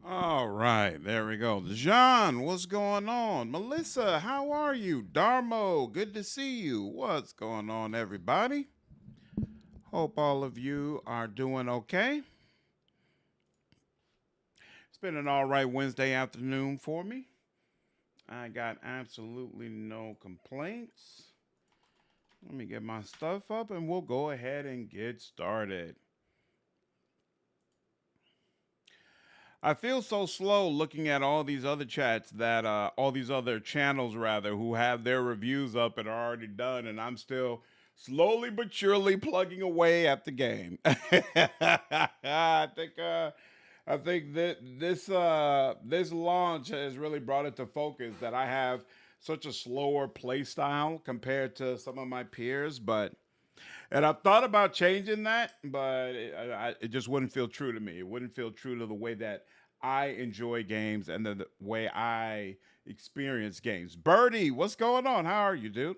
All right, there we go. John, what's going on? Melissa, how are you? Darmo, good to see you. What's going on, everybody? Hope all of you are doing okay. It's been an all right Wednesday afternoon for me. I got absolutely no complaints. Let me get my stuff up and we'll go ahead and get started. I feel so slow looking at all these other chats that all these other channels rather who have their reviews up and are already done, and I'm still slowly but surely plugging away at the game. I think that this launch has really brought it to focus that I have such a slower play style compared to some of my peers, and I've thought about changing that, but it just wouldn't feel true to me. It wouldn't feel true to the way that I enjoy games and the way I experience games. Birdie, what's going on? How are you, dude?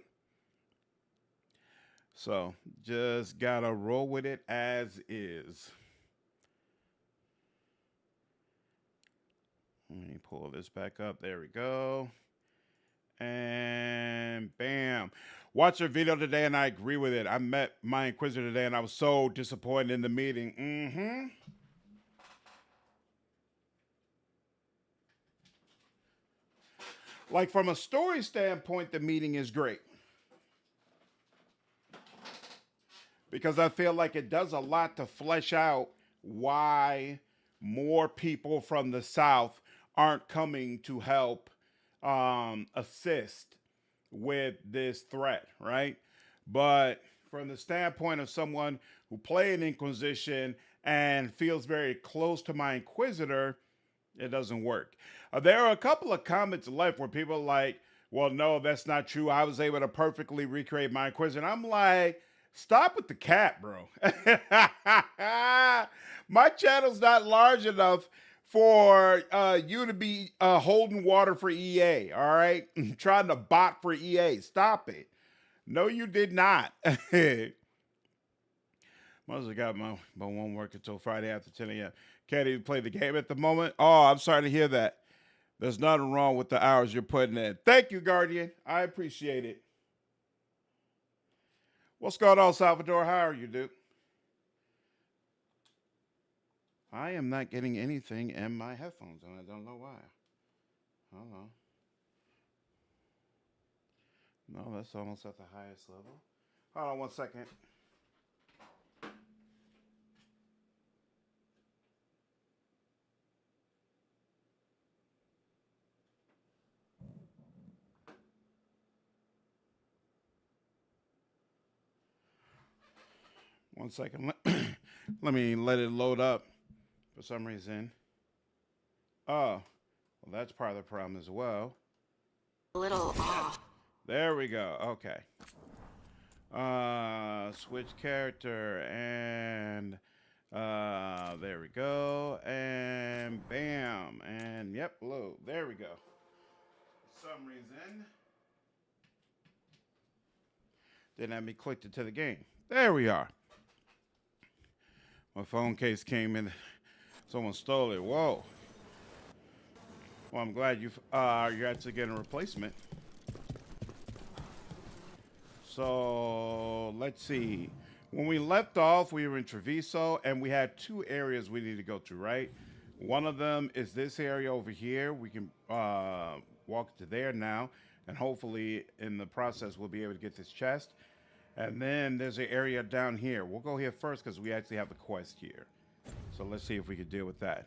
So just gotta roll with it as is. Let me pull this back up. There we go. And bam. Watched your video today and I agree with it. I met my Inquisitor today and I was so disappointed in the meeting. Like from a story standpoint, the meeting is great. Because I feel like it does a lot to flesh out why more people from the South aren't coming to help assist with this threat, right? But from the standpoint of someone who played Inquisition and feels very close to my Inquisitor, it doesn't work. There are a couple of comments left where people are like, well, no, that's not true. I was able to perfectly recreate my Inquisitor. I'm like, stop with the cap, bro. My channel's not large enough for you to be holding water for EA, all right? Trying to bot for EA. Stop it. No, you did not. Must have got my won't work until Friday after 10 a.m. Can't even play the game at the moment. Oh, I'm sorry to hear that. There's nothing wrong with the hours you're putting in. Thank you, Guardian. I appreciate it. What's going on, Salvador? How are you, dude? I am not getting anything in my headphones, and I don't know why. Hold on. No, that's almost at the highest level. Hold on one second. One second. Let me let it load up for some reason. Oh, well, that's part of the problem as well. A little off. There we go. Okay. Switch character and there we go. And bam. And yep, load. There we go. For some reason, didn't have me clicked it to the game. There we are. My phone case came in. Someone stole it. Whoa. Well, I'm glad you're actually getting a replacement. So let's see. When we left off, we were in Treviso, and we had two areas we need to go to, right? One of them is this area over here. We can walk to there now, and hopefully in the process, we'll be able to get this chest. And then there's an area down here. We'll go here first because we actually have the quest here. So let's see if we can deal with that.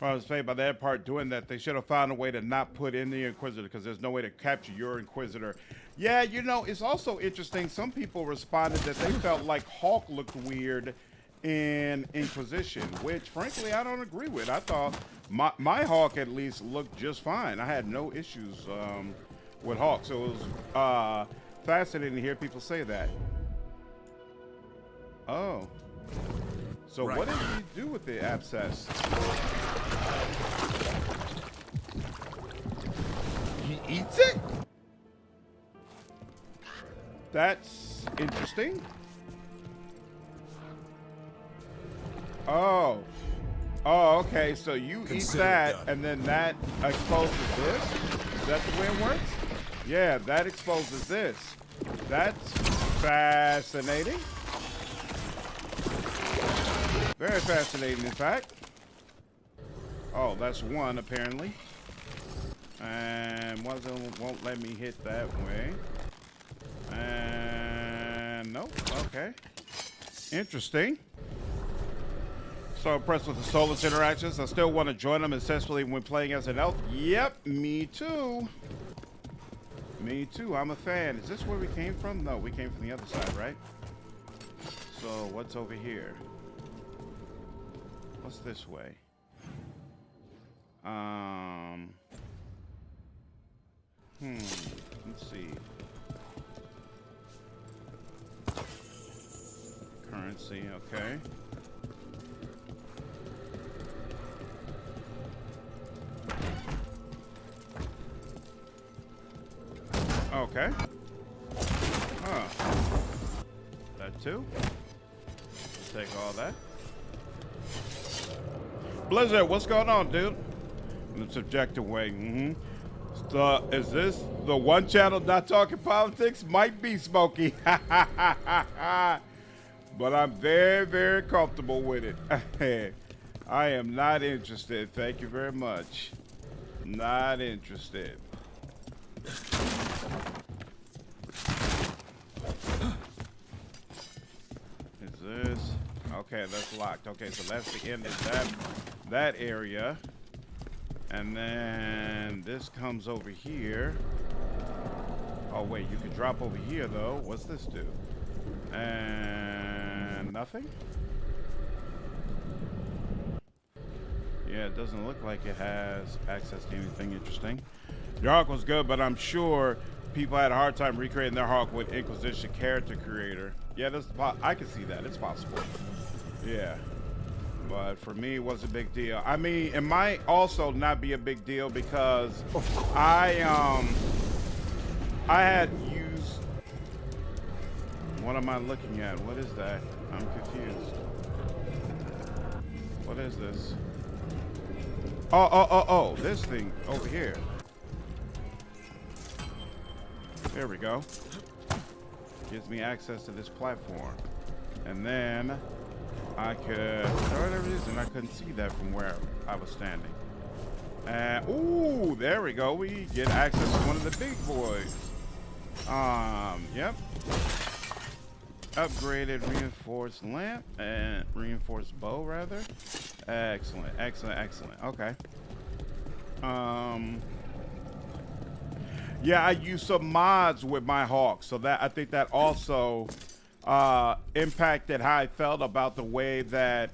I was saying by that part doing that, they should have found a way to not put in the Inquisitor because there's no way to capture your Inquisitor. Yeah, you know, it's also interesting. Some people responded that they felt like Hawk looked weird in Inquisition, which frankly I don't agree with. I thought my Hawk at least looked just fine. I had no issues with Hawk. So it was fascinating to hear people say that. Oh. So right. What did he do with the abscess? He eats it? That's interesting. Oh. Oh, okay. So you Consider eat it that, done. and then that exposes this. Is that the way it works? Yeah, that exposes this. That's fascinating. Very fascinating, in fact. Oh, that's one apparently, and won't let me hit that way. And nope. Okay. Interesting. So impressed with the Solas interactions. I still want to join them, especially when playing as an elf. Yep, me too. Me too. I'm a fan. Is this where we came from? No, we came from the other side, right? So what's over here? What's this way? Let's see. Currency, okay. Okay. Oh. That too. Take all that. Blizzard, what's going on, dude? In the subjective way. So, is this the one channel not talking politics? Might be, Smokey. But I'm very, very comfortable with it. I am not interested. Thank you very much. Not interested. Is this? Okay, that's locked. Okay, so that's the end of that area. And then this comes over here. Oh wait, you can drop over here though. What's this do? And nothing? Yeah, it doesn't look like it has access to anything interesting. Your Hawk was good, but I'm sure people had a hard time recreating their Hawk with Inquisition character creator. Yeah, I can see that. It's possible. Yeah. But for me, it was a big deal. I mean, it might also not be a big deal because I had used. What am I looking at? What is that? I'm confused. What is this? Oh, this thing over here. There we go. Gives me access to this platform. And then I could, for whatever reason, I couldn't see that from where I was standing. And, ooh, there we go. We get access to one of the big boys. Yep. Upgraded reinforced lamp and reinforced bow, rather. Excellent, excellent, excellent. Okay. Yeah, I used some mods with my Hawk, so that I think that also impacted how I felt about the way that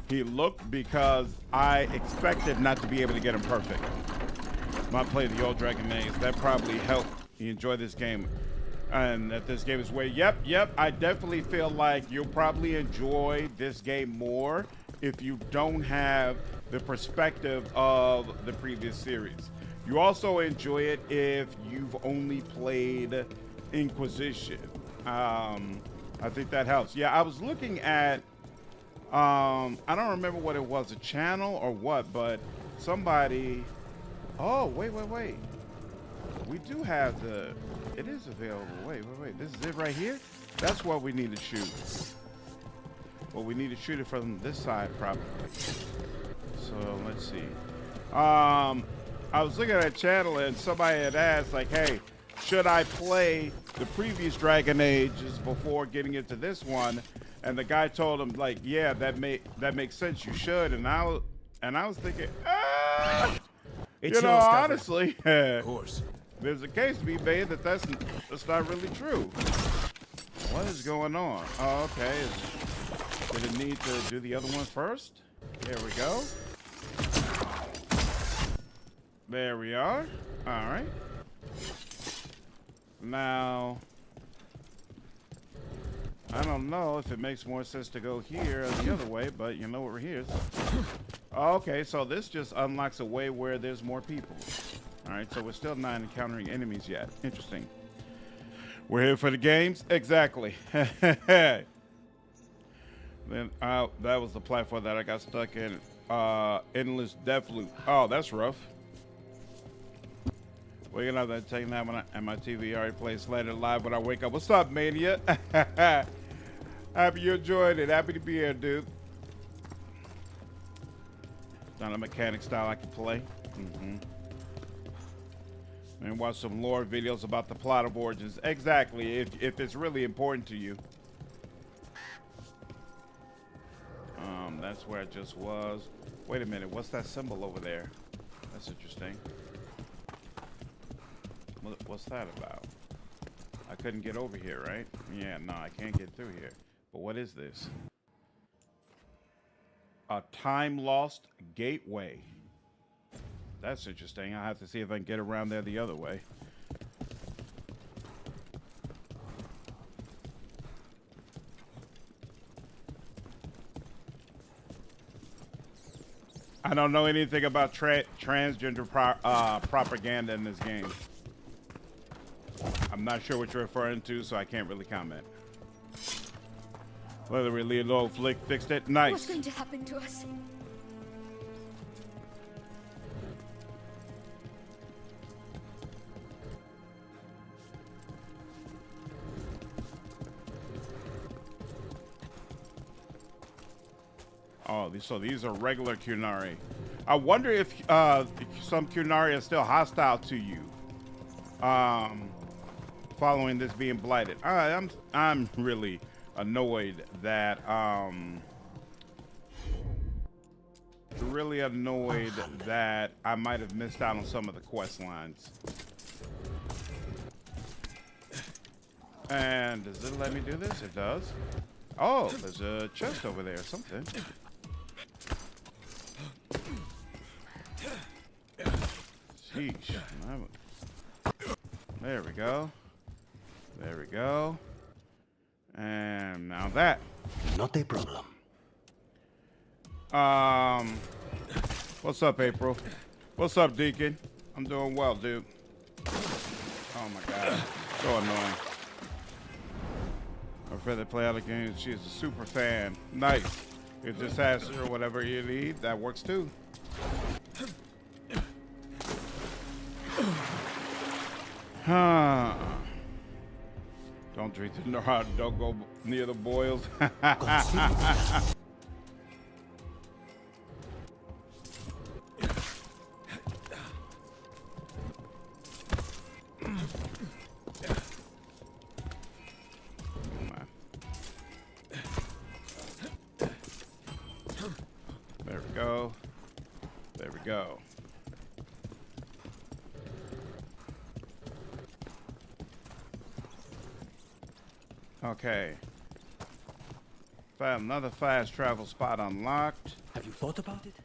he looked, because I expected not to be able to get him perfect. When I played the old Dragon Maze, that probably helped me enjoy this game. And that this game is way, yep, I definitely feel like you'll probably enjoy this game more if you don't have the perspective of the previous series. You also enjoy it if you've only played Inquisition. I think that helps. Yeah, I was looking at, I don't remember what it was, a channel or what, but somebody, oh, wait. We do have it is available. Wait. This is it right here? That's what we need to shoot. Well, we need to shoot it from this side, probably. So, let's see. I was looking at a channel and somebody had asked, like, hey, should I play the previous Dragon Ages before getting into this one? And the guy told him, like, yeah, that makes sense. You should. And I was thinking, you know, honestly, of course. There's a case to be made that that's not really true. What is going on? Oh, okay. Did it need to do the other one first? There we go. There we are. All right. Now, I don't know if it makes more sense to go here or the other way, but you know what, we're here. Okay, so this just unlocks a way where there's more people. All right, so we're still not encountering enemies yet. Interesting. We're here for the games? Exactly. Then that was the platform that I got stuck in. Endless death loop. Oh, that's rough. Waking up that taking that when and my TV already plays later live when I wake up. What's up, Mania? Happy you enjoyed it. Happy to be here, dude. Not a mechanic style I can play. And watch some lore videos about the plot of Origins. Exactly, if it's really important to you. That's where I just was. Wait a minute, what's that symbol over there? That's interesting. What's that about? I couldn't get over here, right? Yeah, no, I can't get through here. But what is this? A time lost gateway. That's interesting. I have to see if I can get around there the other way. I don't know anything about transgender propaganda in this game. I'm not sure what you're referring to, so I can't really comment. Whether really low flick fixed it. Nice. What's going to happen to us? Oh, so these are regular Qunari. I wonder if some Qunari are still hostile to you. Following this being blighted. I'm really annoyed that I might have missed out on some of the quest lines. And does it let me do this? It does. Oh, there's a chest over there or something. Sheesh. There we go. There we go. And now that. Not a problem. What's up, April? What's up, Deacon? I'm doing well, dude. Oh my god. So annoying. My friend that play other games, she's a super fan. Nice. You just ask her whatever you need. That works too. Don't drink the Nard. Don't go near the boils. There we go. There we go. Okay. Another fast travel spot unlocked. Have you thought about it?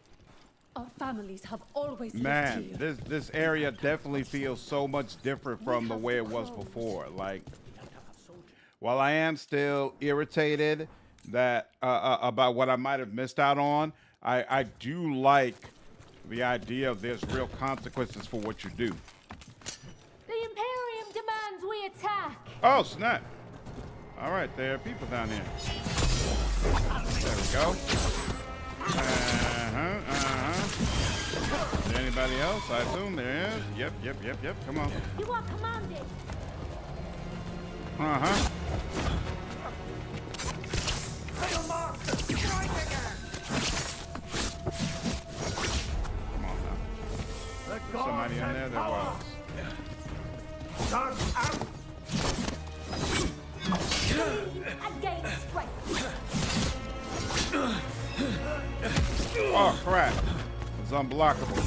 Our families have always Man, lived here. this area definitely feels so much different from the way it was before. Like, while I am still irritated that about what I might have missed out on, I do like the idea of there's real consequences for what you do. The Imperium demands we attack. Oh, snap. All right, there are people down here. There we go. Is there anybody else? I assume there is. Yep. Come on. You are commanded. Come on now. Somebody in there? There was. Against strength. Oh, crap. It's unblockable.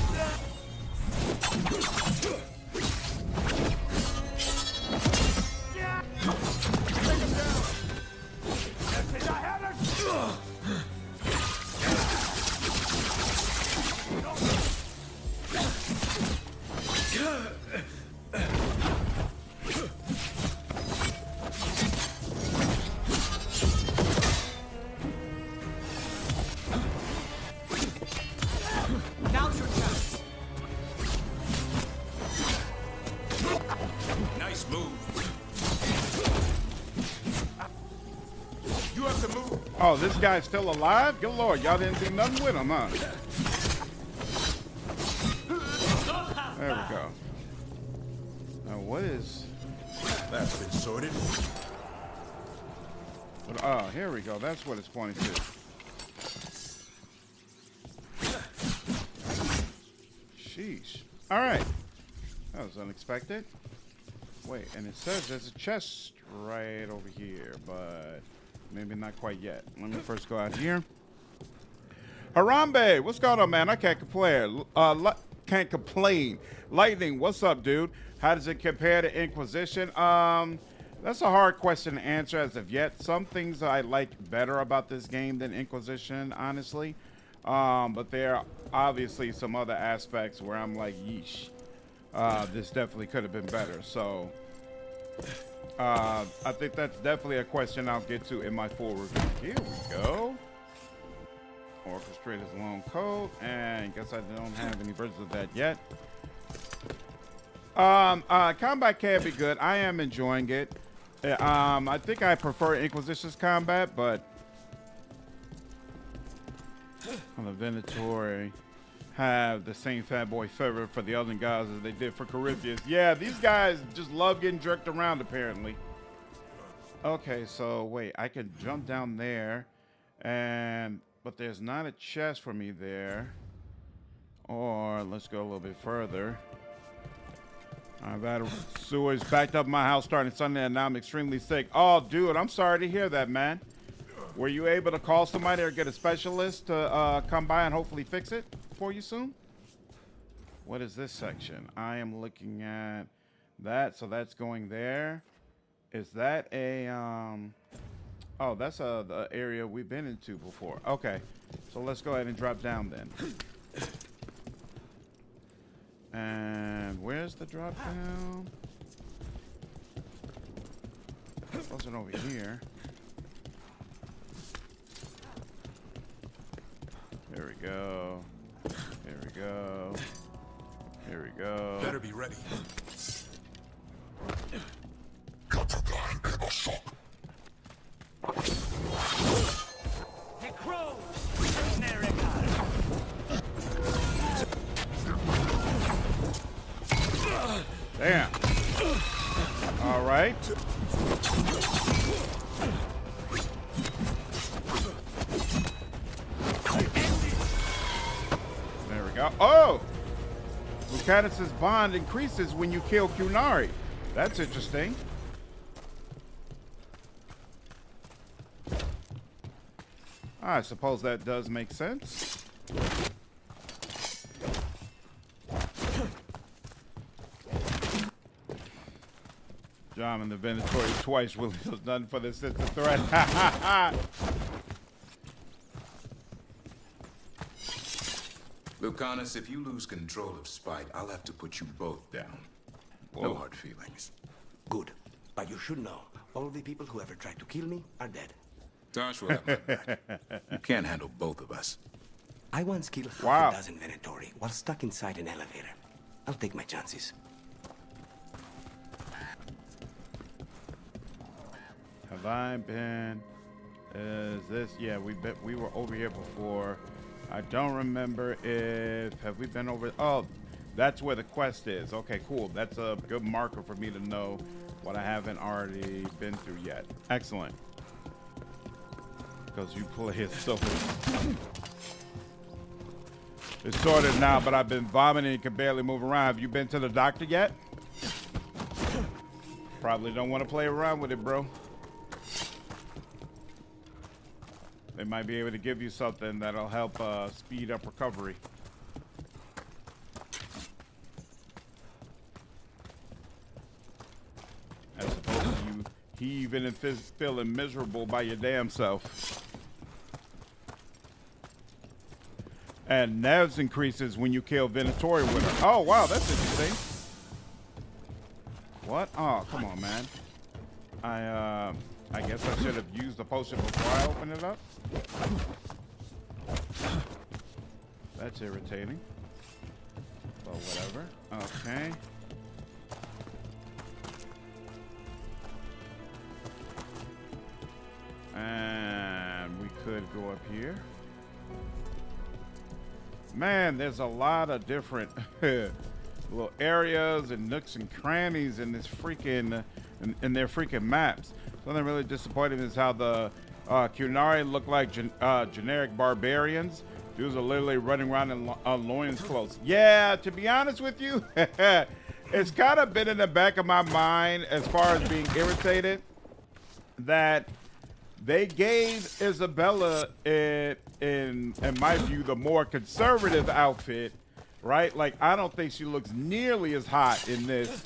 have to move. Oh, this guy's still alive? Good lord, y'all didn't do nothing with him, huh? There we go. Now, what is... That's been sorted. Oh, here we go. That's what it's pointing to. Sheesh. All right. That was unexpected. Wait, and it says there's a chest right over here, but maybe not quite yet. Let me first go out here. Harambe, what's going on, man? I can't complain. Can't complain. Lightning, what's up, dude? How does it compare to Inquisition? That's a hard question to answer as of yet. Some things I like better about this game than Inquisition, honestly. But there are obviously some other aspects where I'm like, yeesh. This definitely could have been better. So I think that's definitely a question I'll get to in my full review. Here we go. Orchestrator's long code, and guess I don't have any versions of that yet. Combat can be good. I am enjoying it. I think I prefer Inquisition's combat, but on the Venatori have the same fanboy fervor for the other guys as they did for Corinthians. Yeah, these guys just love getting jerked around, apparently. Okay, so wait, I can jump down there, but there's not a chest for me there. Or let's go a little bit further. I've had sewers backed up my house starting Sunday, and now I'm extremely sick. Oh, dude, I'm sorry to hear that, man. Were you able to call somebody or get a specialist to come by and hopefully fix it for you soon? What is this section? I am looking at that, so that's going there. Is that a oh, that's the area we've been into before. Okay, so let's go ahead and drop down then. And where's the drop down? It wasn't over here. There we go. There we go. Here we go. Better be ready. Damn. All right. There we go. Oh! Lucanus's bond increases when you kill Kunari. That's interesting. I suppose that does make sense. John in the Venatori twice really does nothing for the sense of threat. Lucanus, if you lose control of Spite, I'll have to put you both down. Whoa. No hard feelings. Good. But you should know, all the people who ever tried to kill me are dead. Taash will have my back. You can't handle both of us. I once killed half Wow. a dozen Venatori while stuck inside an elevator. I'll take my chances. Have I been? Is this? Yeah, we were over here before. I don't remember if have we been over. Oh, that's where the quest is. Okay, cool. That's a good marker for me to know what I haven't already been through yet. Excellent. Because you play it so. It's sorted now, but I've been vomiting and can barely move around. Have you been to the doctor yet? Probably don't want to play around with it, bro. They might be able to give you something that'll help speed up recovery. As opposed to you heaving and feeling miserable by your damn self. And Neve's increases when you kill Venatori with her. Oh, wow, that's interesting. What? Oh, come on, man. I guess I should have used the potion before I opened it up. That's irritating. But whatever. Okay. And could go up here. Man, there's a lot of different little areas and nooks and crannies in this freaking in their freaking maps. Something really disappointing is how the Qunari look like generic barbarians. Dudes are literally running around in loins clothes. Yeah, to be honest with you, it's kind of been in the back of my mind as far as being irritated that they gave Isabella, in my view, the more conservative outfit, right? Like, I don't think she looks nearly as hot in this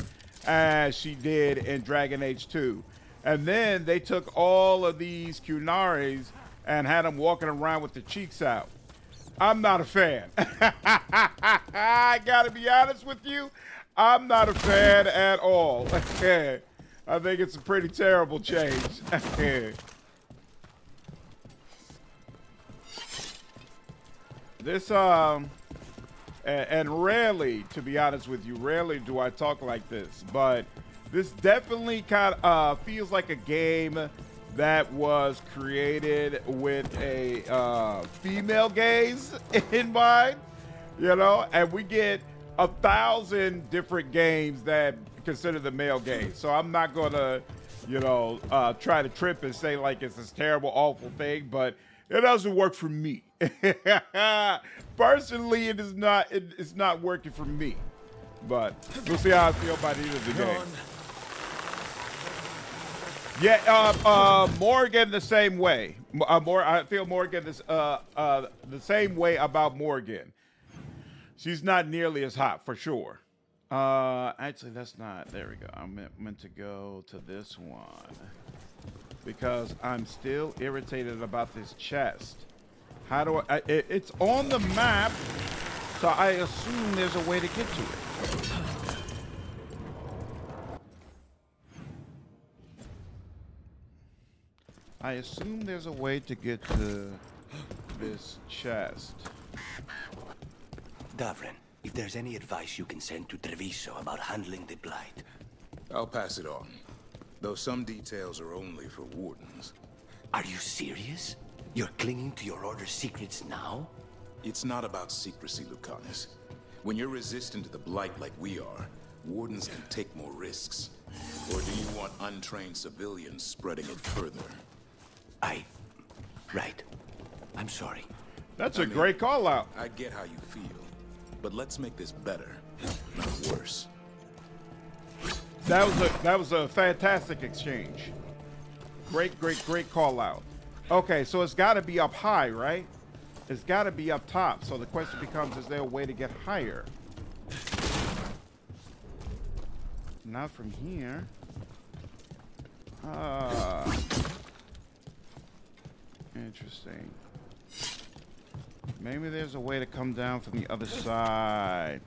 as she did in Dragon Age 2. And then they took all of these Qunaris and had them walking around with the cheeks out. I'm not a fan. I gotta be honest with you. I'm not a fan at all. I think it's a pretty terrible change. This, and rarely, to be honest with you, rarely do I talk like this, but this definitely kind of feels like a game that was created with a female gaze in mind, you know, and we get 1,000 different games that consider the male gaze. So I'm not gonna, you know, try to trip and say like it's this terrible, awful thing, but it doesn't work for me. Personally, it is not. It's not working for me. But we'll see how I feel by the end of the game. Yeah, Morgan the same way. I feel Morgan the same way about Morgan. She's not nearly as hot for sure. Actually, that's not. There we go. I meant to go to this one because I'm still irritated about this chest. How do I? It's on the map, so I assume there's a way to get to it. I assume there's a way to get to this chest. Davrin, if there's any advice you can send to Treviso about handling the blight. I'll pass it on. Though some details are only for wardens. Are you serious? You're clinging to your order's secrets now? It's not about secrecy, Lucanus. When you're resistant to the blight like we are, wardens can take more risks. Or do you want untrained civilians spreading it further? Right. I'm sorry. That's a great call out. I get how you feel, but let's make this better, not worse. That was a fantastic exchange. Great call out. Okay, so it's got to be up high, right? It's got to be up top. So the question becomes, is there a way to get higher? Not from here. Interesting. Maybe there's a way to come down from the other side.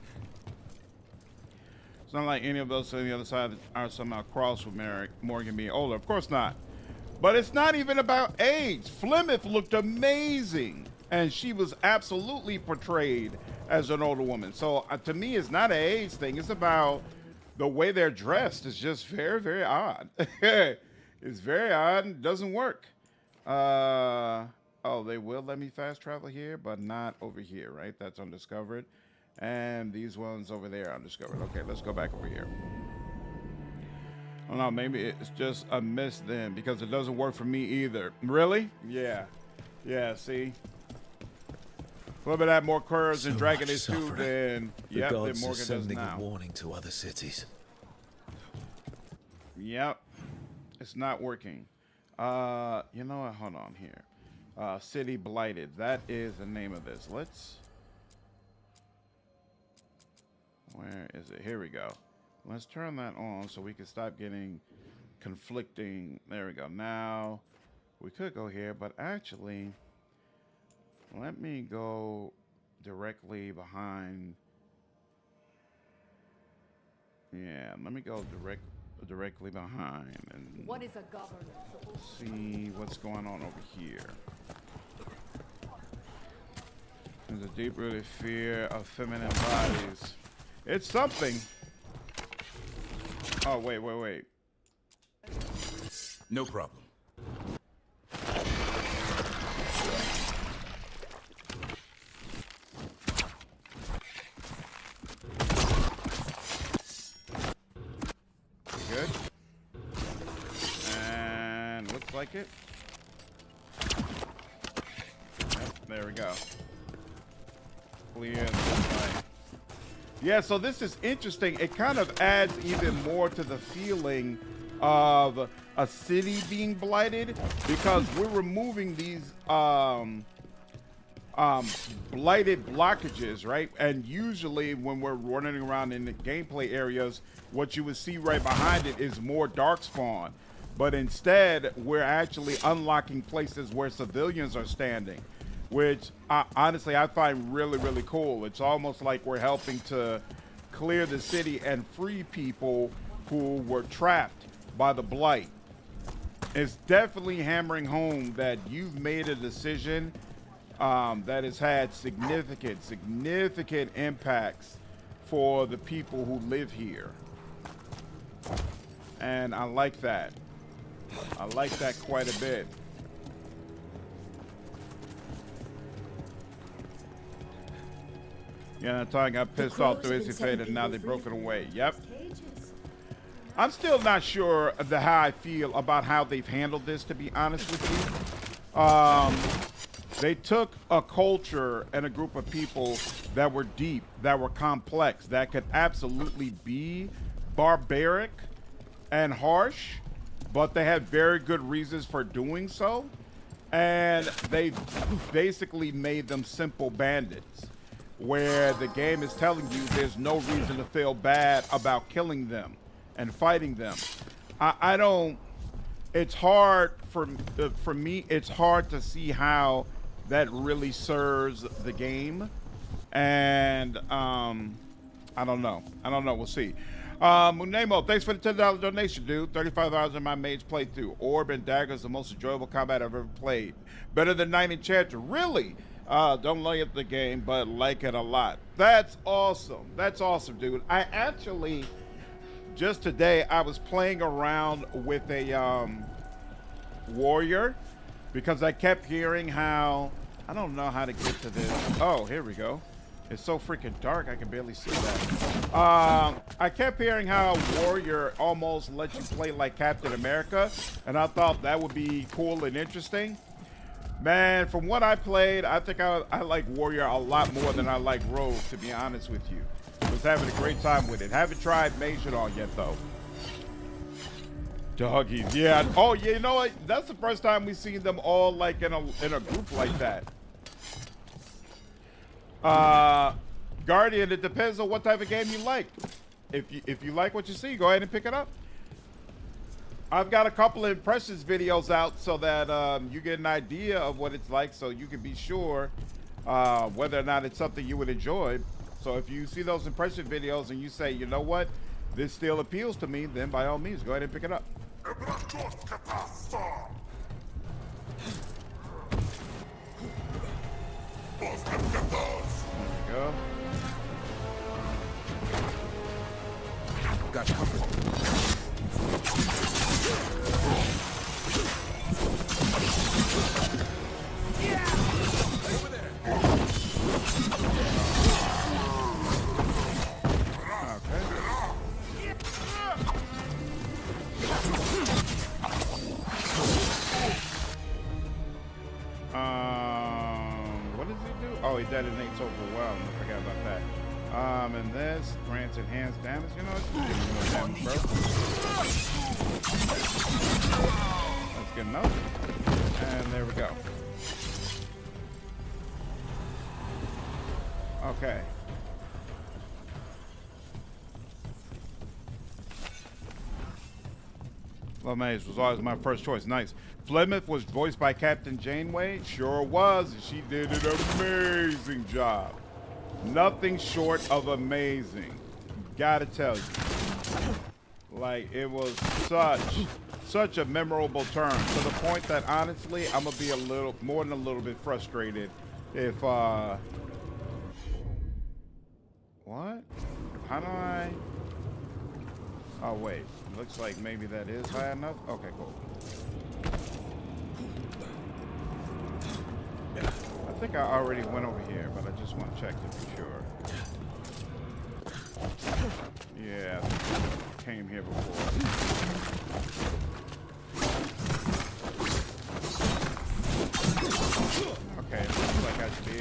It's not like any of those on the other side are somehow crossed with Morgan being older. Of course not. But it's not even about age. Flemeth looked amazing, and she was absolutely portrayed as an older woman. So to me, it's not an age thing. It's about the way they're dressed. It's just very, very odd. It's very odd and doesn't work. Oh, they will let me fast travel here, but not over here, right? That's undiscovered. And these ones over there are undiscovered. Okay, let's go back over here. Oh no, maybe it's just a miss then because it doesn't work for me either. Really? Yeah. Yeah, see? A little bit of more curves in Dragon Age 2 than the Morgan gods are does sending now. a warning to other cities. Yep. It's not working. You know what? Hold on here. City Blighted. That is the name of this. Where is it? Here we go. Let's turn that on so we can stop getting conflicting. There we go. Now, we could go here, but actually, let me go directly behind. Yeah, let me go directly behind and What is a governor? see what's going on over here. There's a deep-rooted fear of feminine bodies. It's something. Oh, wait. No problem. like it. Yep, there we go. Clear. Yeah, so this is interesting. It kind of adds even more to the feeling of a city being blighted, because we're removing these blighted blockages, right? And usually when we're running around in the gameplay areas, what you would see right behind it is more darkspawn. But instead, we're actually unlocking places where civilians are standing, which honestly I find really, really cool. It's almost like we're helping to clear the city and free people who were trapped by the blight. It's definitely hammering home that you've made a decision that has had significant impacts for the people who live here. And I like that. I like that quite a bit. Yeah, Antaam got pissed off through his fate and now they've broken away. Yep. I'm still not sure of how I feel about how they've handled this, to be honest with you. They took a culture and a group of people that were deep, that were complex, that could absolutely be barbaric and harsh, but they had very good reasons for doing so. And they basically made them simple bandits, where the game is telling you there's no reason to feel bad about killing them and fighting them. I don't, it's hard for me, it's hard to see how that really serves the game. And I don't know, we'll see. Munemo, thanks for the $10 donation, dude. 35 hours in my mage playthrough. Orb and dagger is the most enjoyable combat I've ever played. Better than Knight Enchanter, really? Don't like the game, but like it a lot. That's awesome. That's awesome, dude. I actually, just today, I was playing around with a warrior because I kept hearing how, I don't know how to get to this. Oh, here we go. It's so freaking dark, I can barely see that. I kept hearing how warrior almost lets you play like Captain America, and I thought that would be cool and interesting. Man, from what I played, I think I like warrior a lot more than I like rogue, to be honest with you. I was having a great time with it. Haven't tried mage at all yet, though. Doggies, yeah. Oh, yeah, you know what? That's the first time we've seen them all like in a group like that. Guardian, it depends on what type of game you like. If you like what you see, go ahead and pick it up. I've got a couple of impressions videos out so that you get an idea of what it's like, so you can be sure whether or not it's something you would enjoy. So if you see those impression videos and you say, you know what, this still appeals to me, then by all means, go ahead and pick it up. There we go. Got covered. Over there. What does he do? Oh, he detonates overwhelmed. I forgot about that. And this grants enhanced damage. You know, it's more damage, bro. That's good enough. And there we go. Okay. LeMage was always my first choice. Nice. Flemeth was voiced by Captain Janeway. Sure was. And she did an amazing job. Nothing short of amazing. Gotta tell you. Like, it was such a memorable turn, to the point that honestly, I'm gonna be a little more than a little bit frustrated if what? How do I? Oh wait, looks like maybe that is high enough. Okay, cool. I think I already went over here, but I just want to check to be sure. Yeah, I think I came here before.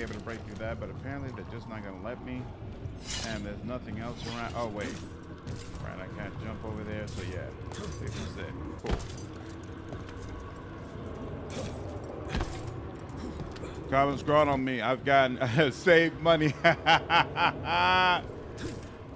able to break through that, but apparently they're just not gonna let me. And there's nothing else around. Oh wait, right, I can't jump over there. So yeah, this is it. Cool. Common's grown on me. I've gotten saved money.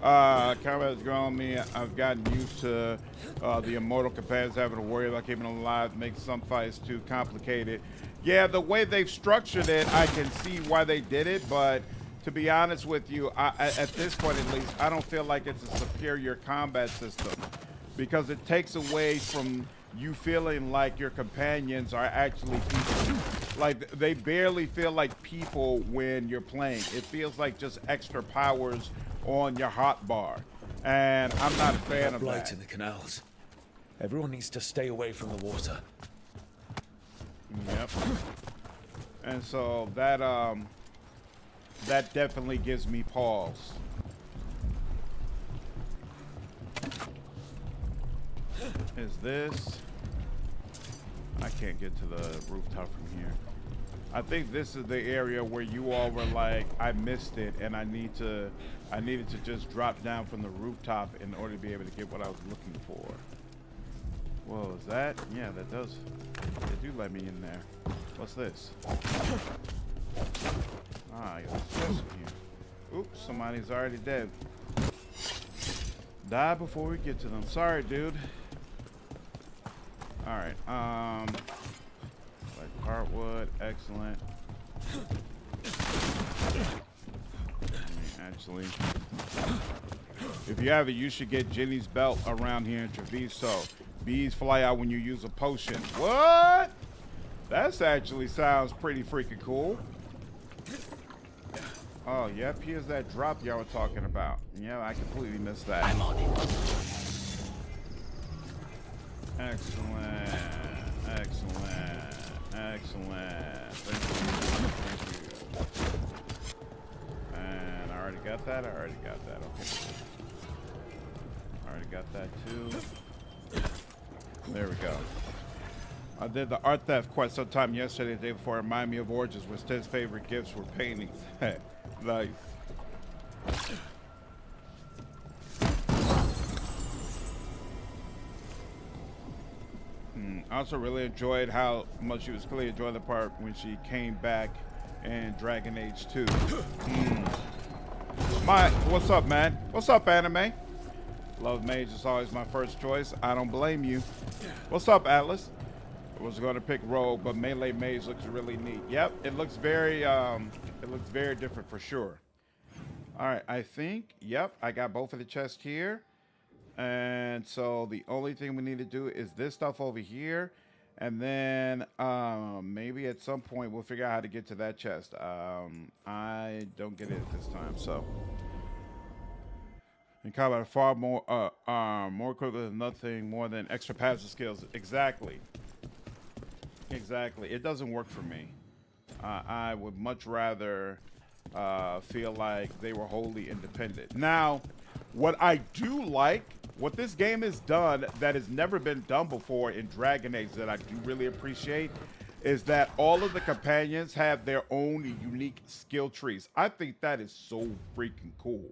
Common's grown on me. I've gotten used to the immortal companions having to worry about keeping them alive. Makes some fights too complicated. Yeah, the way they've structured it, I can see why they did it, but to be honest with you, at this point at least, I don't feel like it's a superior combat system because it takes away from you feeling like your companions are actually people. Like, they barely feel like people when you're playing. It feels like just extra powers on your hotbar, and I'm not a fan of blight that. in the canals. Everyone needs to stay away from the water. Yep. And so that that definitely gives me pause. Is this? I can't get to the rooftop from here. I think this is the area where you all were like, I missed it, and I needed to just drop down from the rooftop in order to be able to get what I was looking for. Whoa, is that? Yeah, that does. They do let me in there. What's this? Ah, I got a chest in here. Oops, somebody's already dead. Die before we get to them. Sorry, dude. Alright, like heartwood, excellent. Actually, if you have it, you should get Jenny's belt around here in Treviso. Bees fly out when you use a potion. What? That's actually sounds pretty freaking cool. Oh, yep, here's that drop y'all were talking about. Yeah, I completely missed that. I'm on it. Excellent, excellent, excellent. Thank you. And I already got that. I already got that. Okay. I already got that too. There we go. I did the art theft quest sometime yesterday, the day before. It reminded me of Origins, where Ted's favorite gifts were paintings. Nice. I also really enjoyed how much she was clearly enjoying the part when she came back in Dragon Age 2. What's up, man? What's up, anime? Love mage is always my first choice. I don't blame you. What's up, Atlas? I was going to pick Rogue, but melee mage looks really neat. Yep, it looks very different for sure. All right, I think, yep, I got both of the chests here. And so the only thing we need to do is this stuff over here. And then maybe at some point we'll figure out how to get to that chest. I don't get it this time, so. In combat, far more equivalent than nothing more than extra passive skills. Exactly. Exactly. It doesn't work for me. I would much rather feel like they were wholly independent. Now, what I do like, what this game has done that has never been done before in Dragon Age that I do really appreciate, is that all of the companions have their own unique skill trees. I think that is so freaking cool.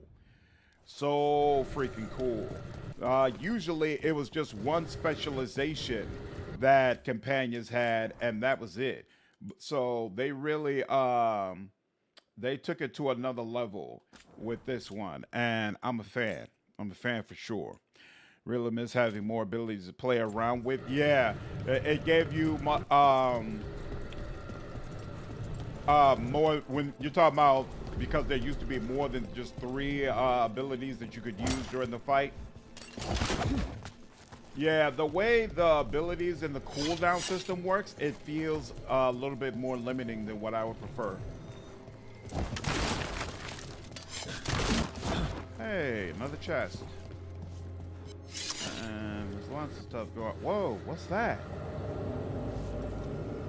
So freaking cool. Usually it was just one specialization that companions had, and that was it. So they really they took it to another level with this one, and I'm a fan. I'm a fan for sure. Really miss having more abilities to play around with. Yeah, it gave you more when you're talking about, because there used to be more than just 3 abilities that you could use during the fight. Yeah, the way the abilities and the cooldown system works, it feels a little bit more limiting than what I would prefer. Hey, another chest. And there's lots of stuff going. Whoa, what's that?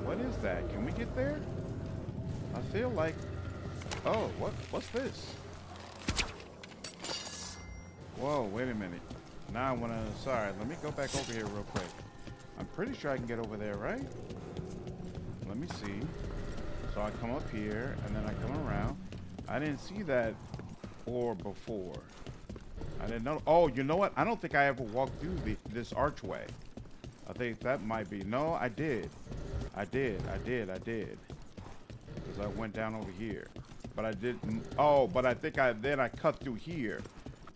What is that? Can we get there? I feel like. Oh, what's this? Whoa, wait a minute. Now I want to. Sorry, let me go back over here real quick. I'm pretty sure I can get over there, right? Let me see. So I come up here, and then I come around. I didn't see that ore before. I didn't know. Oh, you know what? I don't think I ever walked through this archway. I think that might be. No, I did. I did. Because I went down over here. But I didn't. Oh, but I think then I cut through here.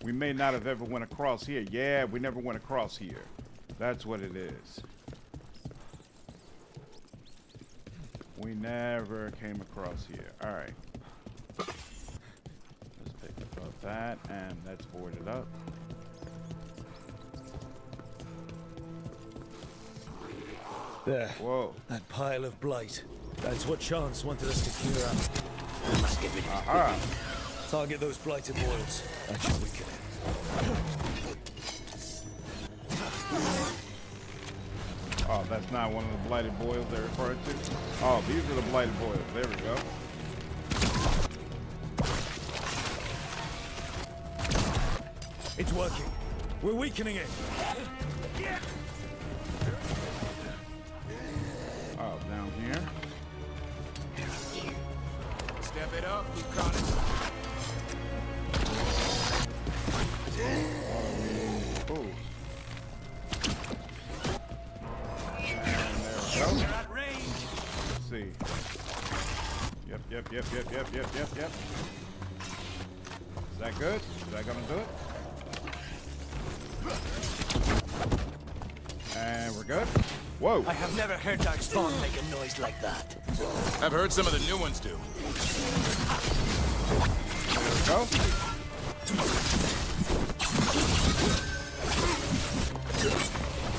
We may not have ever went across here. Yeah, we never went across here. That's what it is. We never came across here. All right. Let's take about that, and let's board it up. There. Whoa. That pile of blight. That's what Chance wanted us to clear up. We must get rid of it. Aha. Target those blighted boils. That should weaken it. Oh, that's not one of the blighted boils they're referring to? Oh, these are the blighted boils. There we go. It's working. We're weakening it. Oh, down here. Step it up, Lucanus. Ooh. And there we go. We're at range. Let's see. Yep. Is that good? Is that gonna do it? And we're good. Whoa. I have never heard Darkspawn make a noise like that. I've heard some of the new ones do. There we go.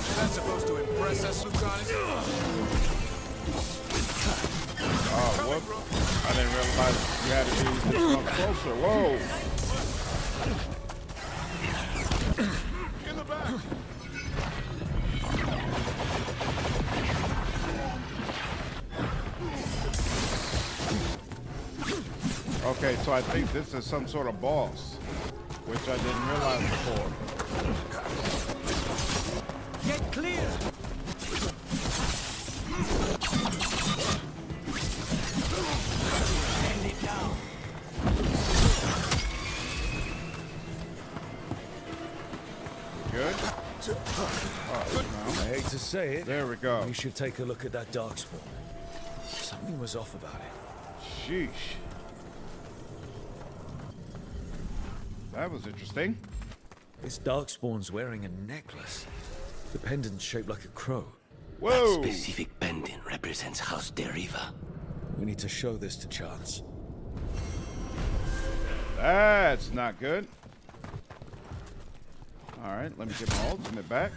Is that supposed to impress us, Lucanus? Oh, whoop. I didn't realize you had to be this much closer. Whoa. In the back. Okay, so I think this is some sort of boss, which I didn't realize before. Get clear! Hand it down. Good? Oh, I hate to say it. there we go. We should take a look at that darkspawn. Something was off about it. Sheesh. That was interesting. This darkspawn's wearing a necklace. The pendant's shaped like a crow. Whoa! That specific pendant represents House Deriva. We need to show this to Chance. That's not good. All right, let me get my ultimate back.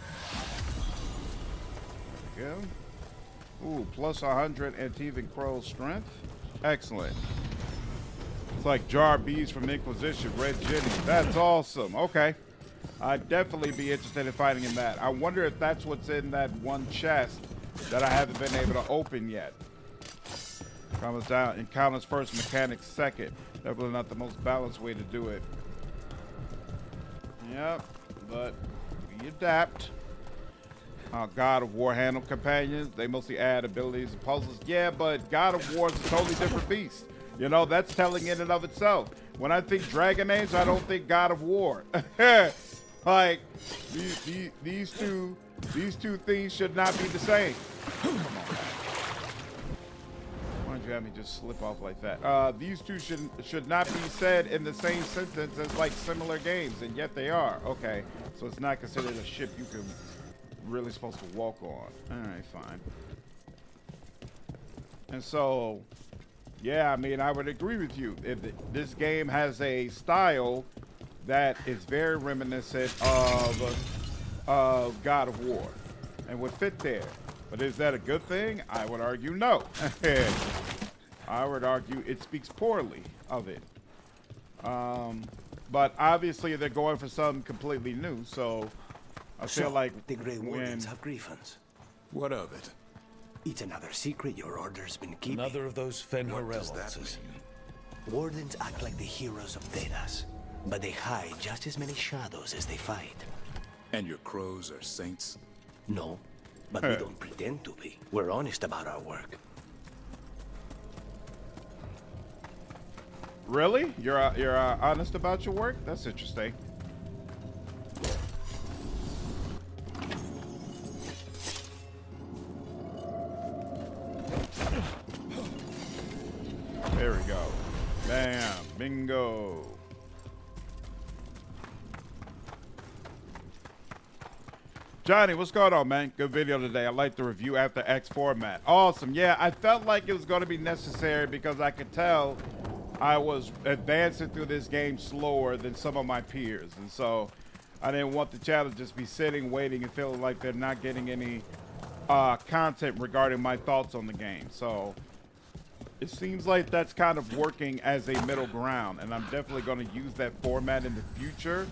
There we go. Ooh, plus 100 Antaam Crow strength. Excellent. It's like jar bees from Inquisition, Red Jenny. That's awesome. Okay. I'd definitely be interested in fighting in that. I wonder if that's what's in that one chest that I haven't been able to open yet. Comments down. Encounters first, mechanics second. Definitely not the most balanced way to do it. Yep, but we adapt. God of War handle companions. They mostly add abilities and puzzles. Yeah, but God of War is a totally different beast. You know, that's telling in and of itself. When I think Dragon Age, I don't think God of War. Like, these two things should not be the same. Come on, man. Why don't you have me just slip off like that? These two should not be said in the same sentence as like similar games, and yet they are. Okay, so it's not considered a ship you can really supposed to walk on. All right, fine. And so, yeah, I mean, I would agree with you. If this game has a style that is very reminiscent of God of War and would fit there. But is that a good thing? I would argue no. I would argue it speaks poorly of it. But obviously they're going for something completely new, so I feel like the Grey Wardens have griffins. What of it? It's another secret your order's been keeping. Another of those Fenrir What does that answers. mean? Wardens act like the heroes of Thedas, but they hide just as many shadows as they fight. And your crows are saints? No, but we don't pretend to be. We're honest about our work. Really? You're honest about your work? That's interesting. There we go. Bam. Bingo. Johnny, what's going on, man? Good video today. I like the review after X format. Awesome. Yeah, I felt like it was going to be necessary because I could tell I was advancing through this game slower than some of my peers. And so I didn't want the channel to just be sitting, waiting, and feeling like they're not getting any content regarding my thoughts on the game. So it seems like that's kind of working as a middle ground. And I'm definitely going to use that format in the future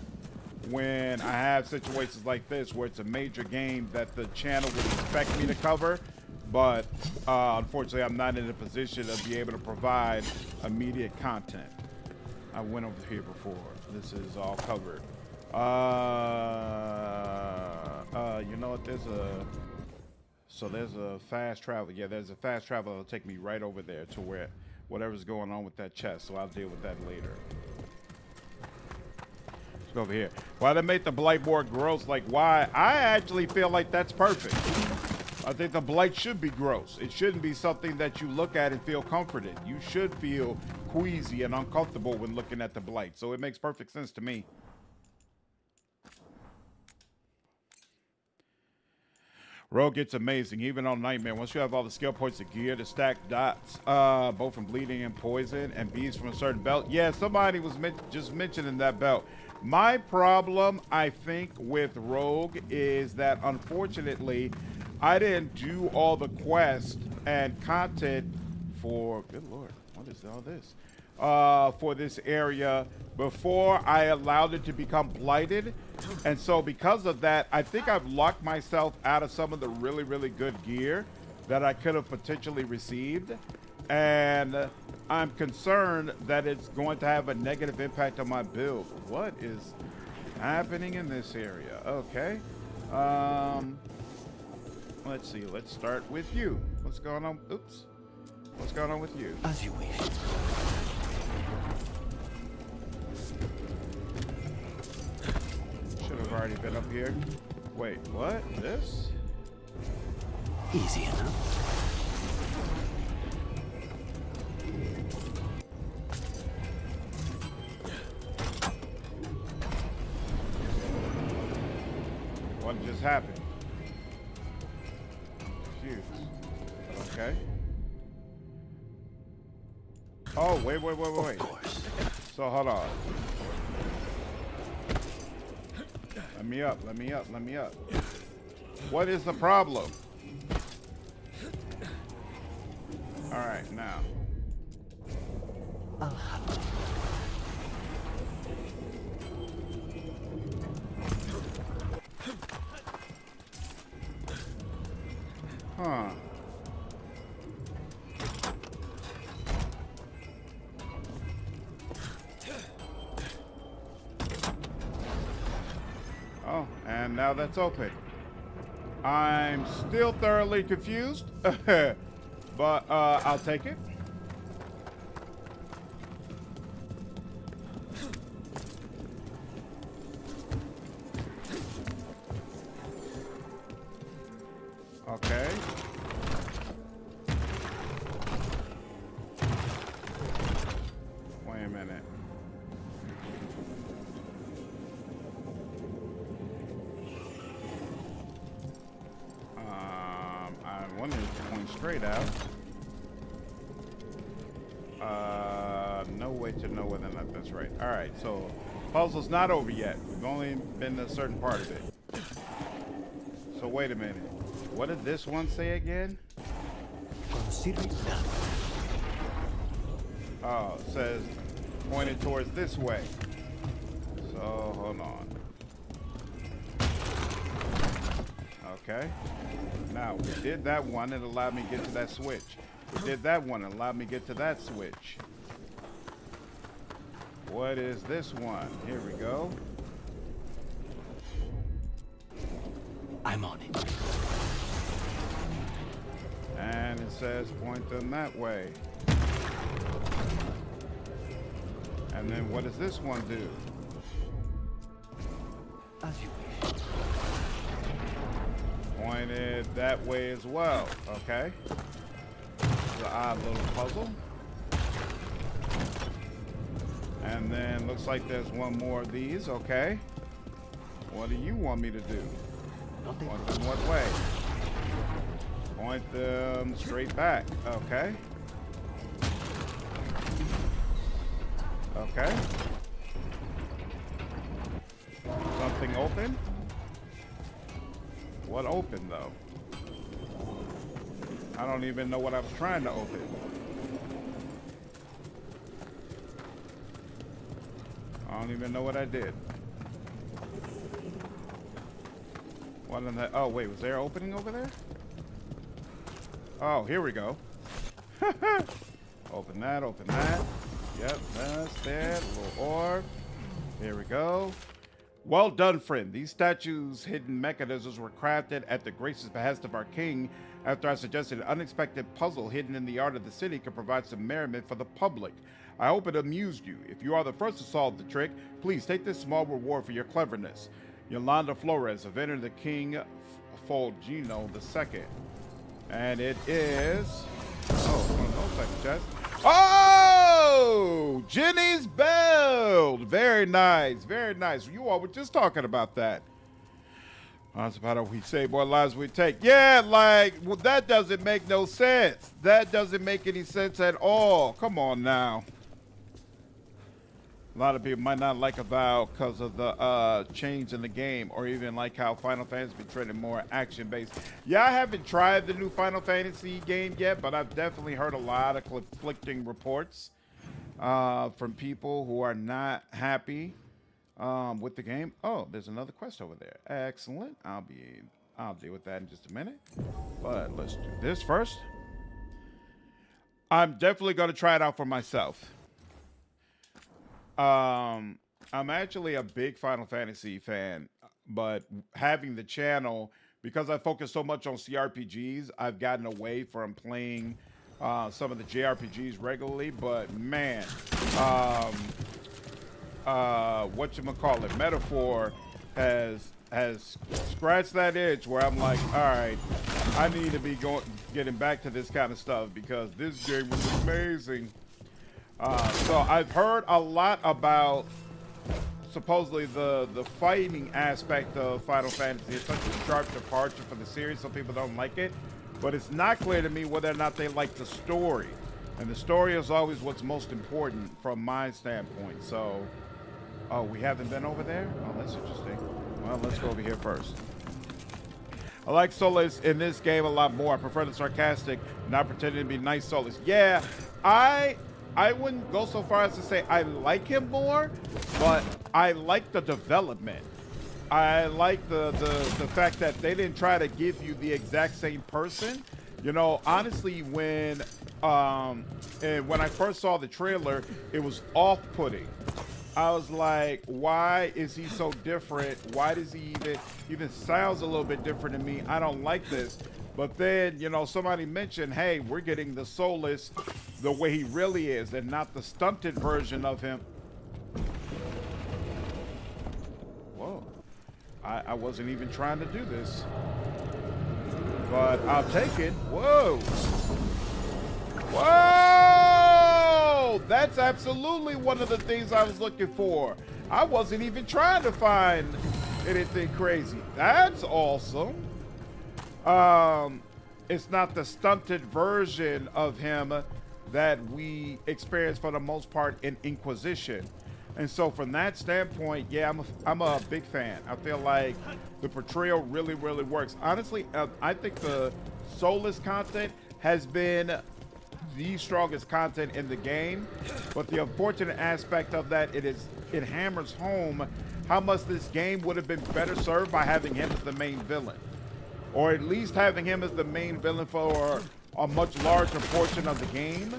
when I have situations like this where it's a major game that the channel would expect me to cover, but unfortunately I'm not in a position to be able to provide immediate content. I went over here before. This is all covered. You know what, there's a fast travel. Yeah, there's a fast travel that'll take me right over there to where whatever's going on with that chest, so I'll deal with that later. Over here. Why they make the blight more gross? Like, why? I actually feel like that's perfect. I think the blight should be gross. It shouldn't be something that you look at and feel comforted. You should feel queasy and uncomfortable when looking at the blight. So it makes perfect sense to me. Rogue gets amazing, even on Nightmare. Once you have all the skill points of gear to stack dots, both from bleeding and poison, and beads from a certain belt. Yeah, somebody was just mentioning that belt. My problem, I think, with Rogue is that, unfortunately, I didn't do all the quests and content for, good lord, what is all this? For this area before I allowed it to become blighted. And so because of that, I think I've locked myself out of some of the really, really good gear that I could have potentially received. And I'm concerned that it's going to have a negative impact on my build. What is happening in this area? Okay. Let's see. Let's start with you. What's going on? Oops. What's going on with you? As you wish. Should have already been up here. Wait, what? This? Easy enough. What just happened? Confused. Okay. Oh, wait. Of course. So hold on. Let me up. What is the problem? All right, now. Huh. Oh, and now that's open. I'm still thoroughly confused, but I'll take it. Okay. Wait a minute. I wanted to point straight out. No way to know whether or not that's right. All right, so puzzle's not over yet. We've only been a certain part of it. So wait a minute. What did this one say again? Consider it done. Oh, it says pointed towards this way. So hold on. Okay. Now we did that one. It allowed me to get to that switch. We did that one. It allowed me to get to that switch. What is this one? Here we go. I'm on it. And it says point them that way. And then what does this one do? As you wish. Pointed that way as well. Okay. It's an odd little puzzle. And then looks like there's one more of these. Okay. What do you want me to do? Point them what way? Point them straight back. Okay. Okay. Something open? What opened though? I don't even know what I was trying to open. I don't even know what I did. What in the, oh wait, was there an opening over there? Oh, here we go. Open that, open that. Yep, that's that. Little orb. Here we go. Well done, friend. These statues' hidden mechanisms were crafted at the gracious behest of our king after I suggested an unexpected puzzle hidden in the art of the city could provide some merriment for the public. I hope it amused you. If you are the first to solve the trick, please take this small reward for your cleverness. Yolanda Flores, inventor of the King Fulgino II. And it is... oh, one of those type of chests. Oh! Jenny's Belt! Very nice, very nice. You all were just talking about that. That's about how we save more lives we take. Yeah, like, well, that doesn't make no sense. That doesn't make any sense at all. Come on now. A lot of people might not like Avowed because of the change in the game, or even like how Final Fantasy be treated more action-based. Yeah, I haven't tried the new Final Fantasy game yet, but I've definitely heard a lot of conflicting reports from people who are not happy with the game. Oh, there's another quest over there. Excellent. I'll deal with that in just a minute. But let's do this first. I'm definitely going to try it out for myself. I'm actually a big Final Fantasy fan, but having the channel, because I focus so much on CRPGs, I've gotten away from playing some of the JRPGs regularly. But man, whatchamacallit, Metaphor has scratched that itch where I'm like, all right, I need to be getting back to this kind of stuff because this game was amazing. So I've heard a lot about supposedly the fighting aspect of Final Fantasy. It's such a sharp departure for the series. Some people don't like it, but it's not clear to me whether or not they like the story. And the story is always what's most important from my standpoint. So, oh, we haven't been over there? Oh, that's interesting. Well, let's go over here first. I like Solas in this game a lot more. I prefer the sarcastic, not pretending to be nice Solas. Yeah, I wouldn't go so far as to say I like him more, but I like the development. I like the fact that they didn't try to give you the exact same person. You know, honestly, when I first saw the trailer, it was off-putting. I was like, why is he so different? Why does he even sounds a little bit different to me? I don't like this. But then, you know, somebody mentioned, hey, we're getting the Solas the way he really is and not the stunted version of him. Whoa. I wasn't even trying to do this. But I'll take it. Whoa. Whoa! That's absolutely one of the things I was looking for. I wasn't even trying to find anything crazy. That's awesome. It's not the stunted version of him that we experience for the most part in Inquisition. And so from that standpoint, yeah, I'm a big fan. I feel like the portrayal really, really works. Honestly, I think the Solas content has been the strongest content in the game. But the unfortunate aspect of that, it hammers home how much this game would have been better served by having him as the main villain. Or at least having him as the main villain for a much larger portion of the game.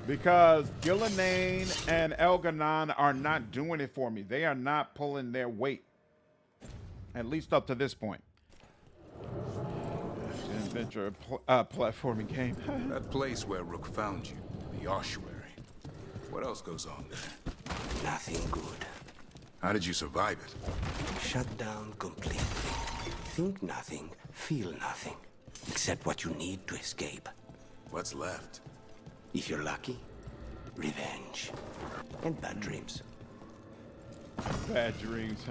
Because Gillenane and Elganon are not doing it for me. They are not pulling their weight. At least up to this point. It's an adventure platforming game. That place where Rook found you, the ossuary. What else goes on there? Nothing good. How did you survive it? Shut down completely. Think nothing, feel nothing. Except what you need to escape. What's left? If you're lucky, revenge. And bad dreams. Bad dreams.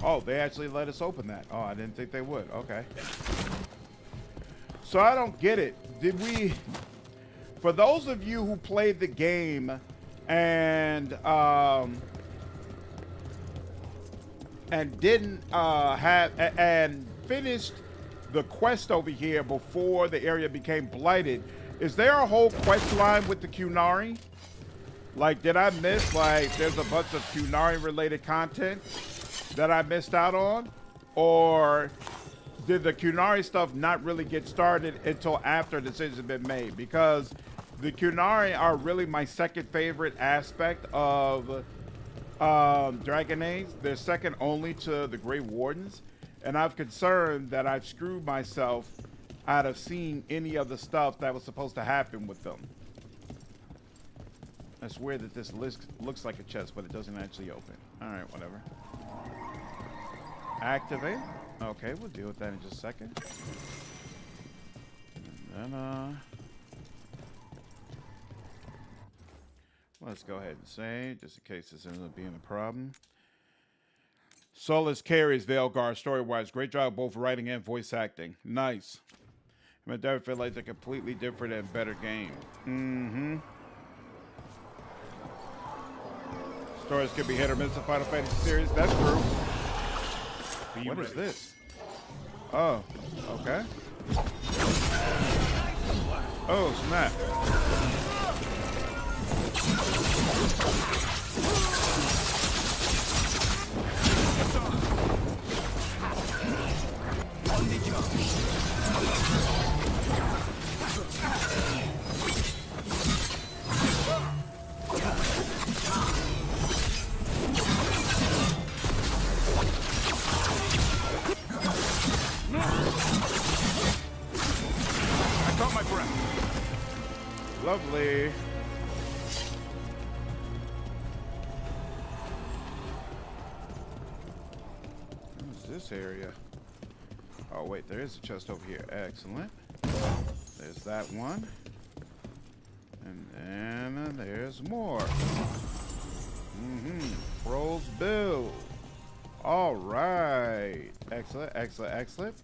Oh, they actually let us open that. Oh, I didn't think they would. Okay. So I don't get it. Did we... For those of you who played the game and didn't have and finished the quest over here before the area became blighted, is there a whole quest line with the Qunari? Like, did I miss, like, there's a bunch of Qunari related content that I missed out on? Or did the Qunari stuff not really get started until after decisions have been made? Because the Qunari are really my second favorite aspect of Dragon Age. They're second only to the Grey Wardens. And I'm concerned that I've screwed myself out of seeing any of the stuff that was supposed to happen with them. That's weird that this list looks like a chest, but it doesn't actually open. All right, whatever. Activate. Okay, we'll deal with that in just a second. And then, let's go ahead and save, just in case this ends up being a problem. Solas carries Veilguard story-wise. Great job both writing and voice acting. Nice. I definitely feel like it's a completely different and better game. Mm-hmm. Stories could be hit or miss in Final Fantasy series. That's true. What is this? Oh, okay. Oh, snap. Lovely. What's this area? Oh, wait, there is a chest over here. Excellent. There's that one. And then there's more. Mm-hmm. Pros Bill. All right. Excellent, excellent, excellent.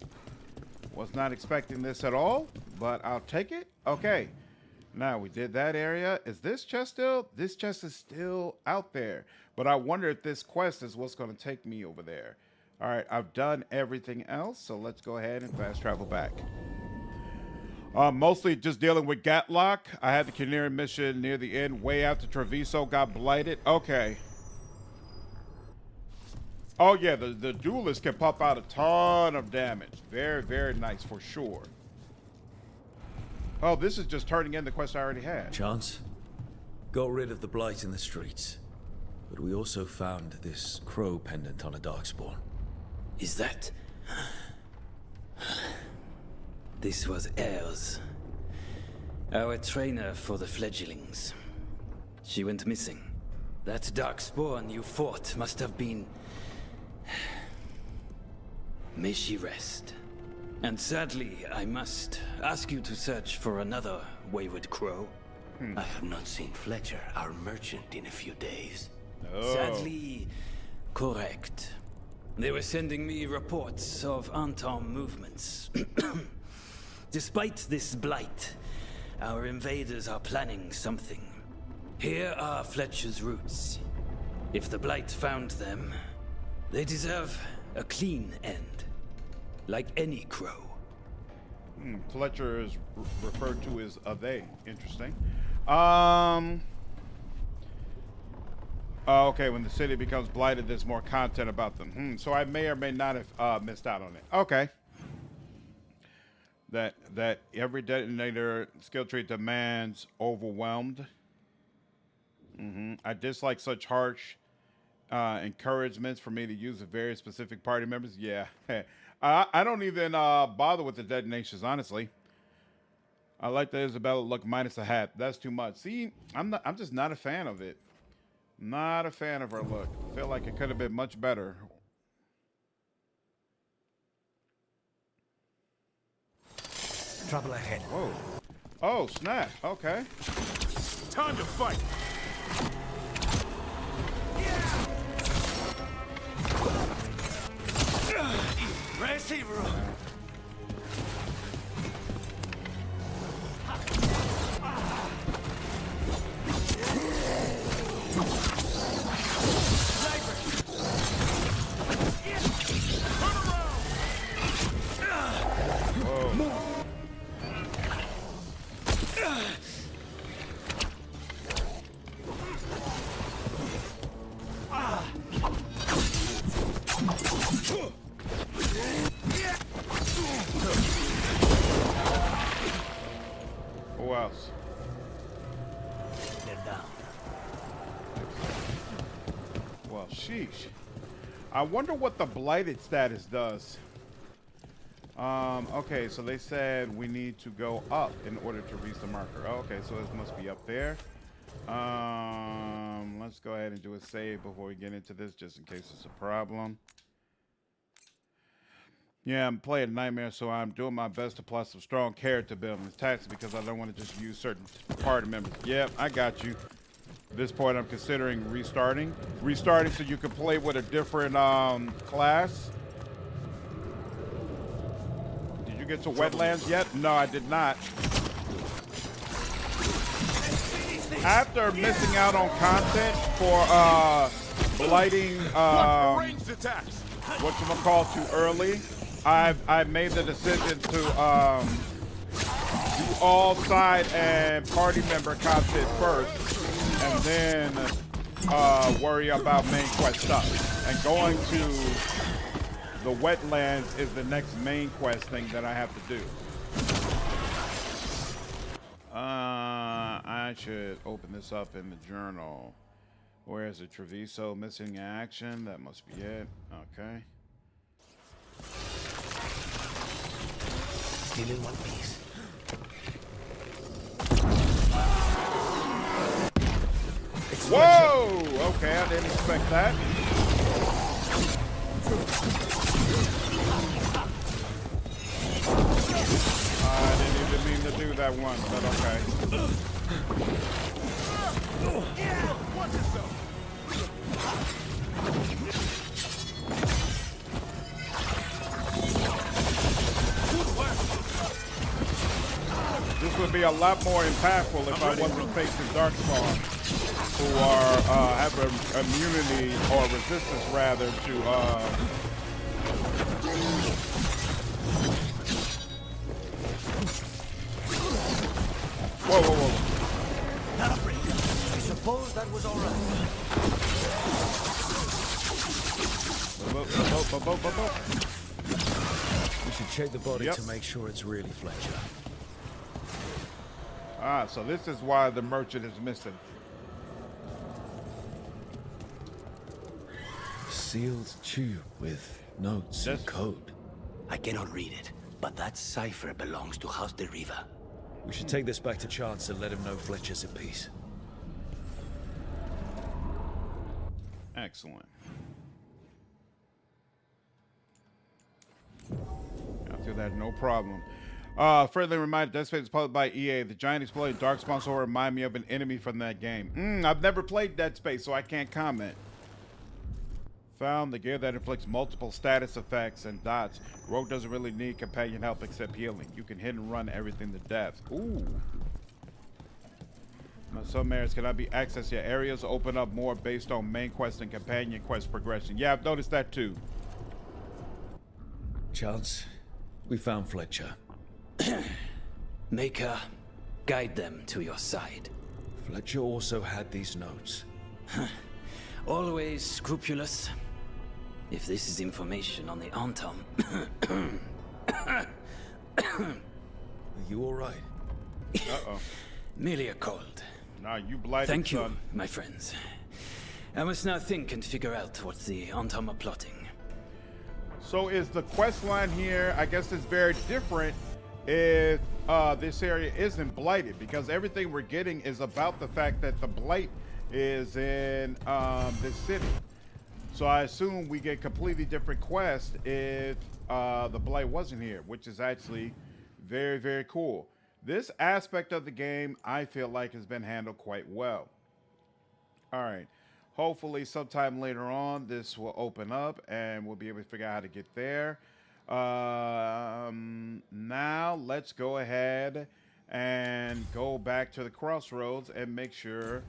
Was not expecting this at all, but I'll take it. Okay. Now we did that area. Is this chest still? This chest is still out there. But I wonder if this quest is what's going to take me over there. All right, I've done everything else, so let's go ahead and fast travel back. Mostly just dealing with Gatlock. I had the Canary mission near the end, way out to Treviso, got blighted. Okay. Oh yeah, the duelist can pump out a ton of damage. Very, very nice for sure. Oh, this is just turning in the quest I already had. Chance? Got rid of the blight in the streets. But we also found this crow pendant on a darkspawn. Is that... This was Ayers, our trainer for the fledglings. She went missing. That darkspawn you fought must have been... May she rest. And sadly, I must ask you to search for another wayward crow. I have not seen Fletcher, our merchant, in a few days. Oh. Sadly, correct. They were sending me reports of Antaam movements. Despite this blight, our invaders are planning something. Here are Fletcher's roots. If the blight found them, they deserve a clean end. Like any crow. Fletcher is referred to as a they. Interesting. Oh, okay, when the city becomes blighted, there's more content about them. So I may or may not have missed out on it. Okay. That every detonator skill tree demands overwhelmed. I dislike such harsh encouragements for me to use with very specific party members. Yeah. I don't even bother with the detonations, honestly. I like the Isabella look minus a hat. That's too much. See, I'm just not a fan of it. Not a fan of her look. Feel like it could have been much better. Trouble ahead. Whoa. Oh, snap. Okay. Time to fight! Receiver. Who else? They're down. Well, sheesh. I wonder what the blighted status does. Okay, so they said we need to go up in order to reach the marker. Oh, okay, so this must be up there. Let's go ahead and do a save before we get into this, just in case it's a problem. Yeah, I'm playing Nightmare, so I'm doing my best to plot some strong character building tactics because I don't want to just use certain party members. Yep, I got you. At this point, I'm considering restarting. Restarting so you can play with a different class. Did you get to wetlands yet? No, I did not. After missing out on content for blighting Ranged attacks! whatchamacallit too early, I made the decision to do all side and party member content first, and then worry about main quest stuff. And going to the wetlands is the next main quest thing that I have to do. I should open this up in the journal. Where is it? Treviso missing action. That must be it. Okay. Still in one piece. Whoa! Okay, I didn't expect that. I didn't even mean to do that one, but okay. This would be a lot more impactful if I wasn't facing Darkspawn, who are have an immunity or resistance rather to whoa, whoa, whoa. I suppose that was all right. We should check the body Yep. to make sure it's really Fletcher. Ah, so this is why the merchant is missing. Sealed tube with notes and code. I cannot read it, but that cipher belongs to House de Riva. We should take this back to Chance and let him know Fletcher's at peace. Excellent. Got through that, no problem. Friendly reminder, Dead Space is published by EA. The giant exploding Darkspawn will remind me of an enemy from that game. I've never played Dead Space, so I can't comment. Found the gear that inflicts multiple status effects and dots. Rogue doesn't really need companion help except healing. You can hit and run everything to death. Ooh. Now, some areas cannot be accessed yet. Areas open up more based on main quest and companion quest progression. Yeah, I've noticed that too. Chance, we found Fletcher. Maker, guide them to your side. Fletcher also had these notes. Always scrupulous. If this is information on the Antaam. Are you all right? Uh-oh. Merely a cold. Nah, you blighted, Thank you, son. my friends. I must now think and figure out what the Antaam are plotting. So is the quest line here, I guess it's very different if this area isn't blighted, because everything we're getting is about the fact that the blight is in this city. So I assume we get completely different quests if the Blight wasn't here, which is actually very, very cool. This aspect of the game, I feel like, has been handled quite well. All right. Hopefully sometime later on, this will open up and we'll be able to figure out how to get there. Now let's go ahead and go back to the crossroads and make sure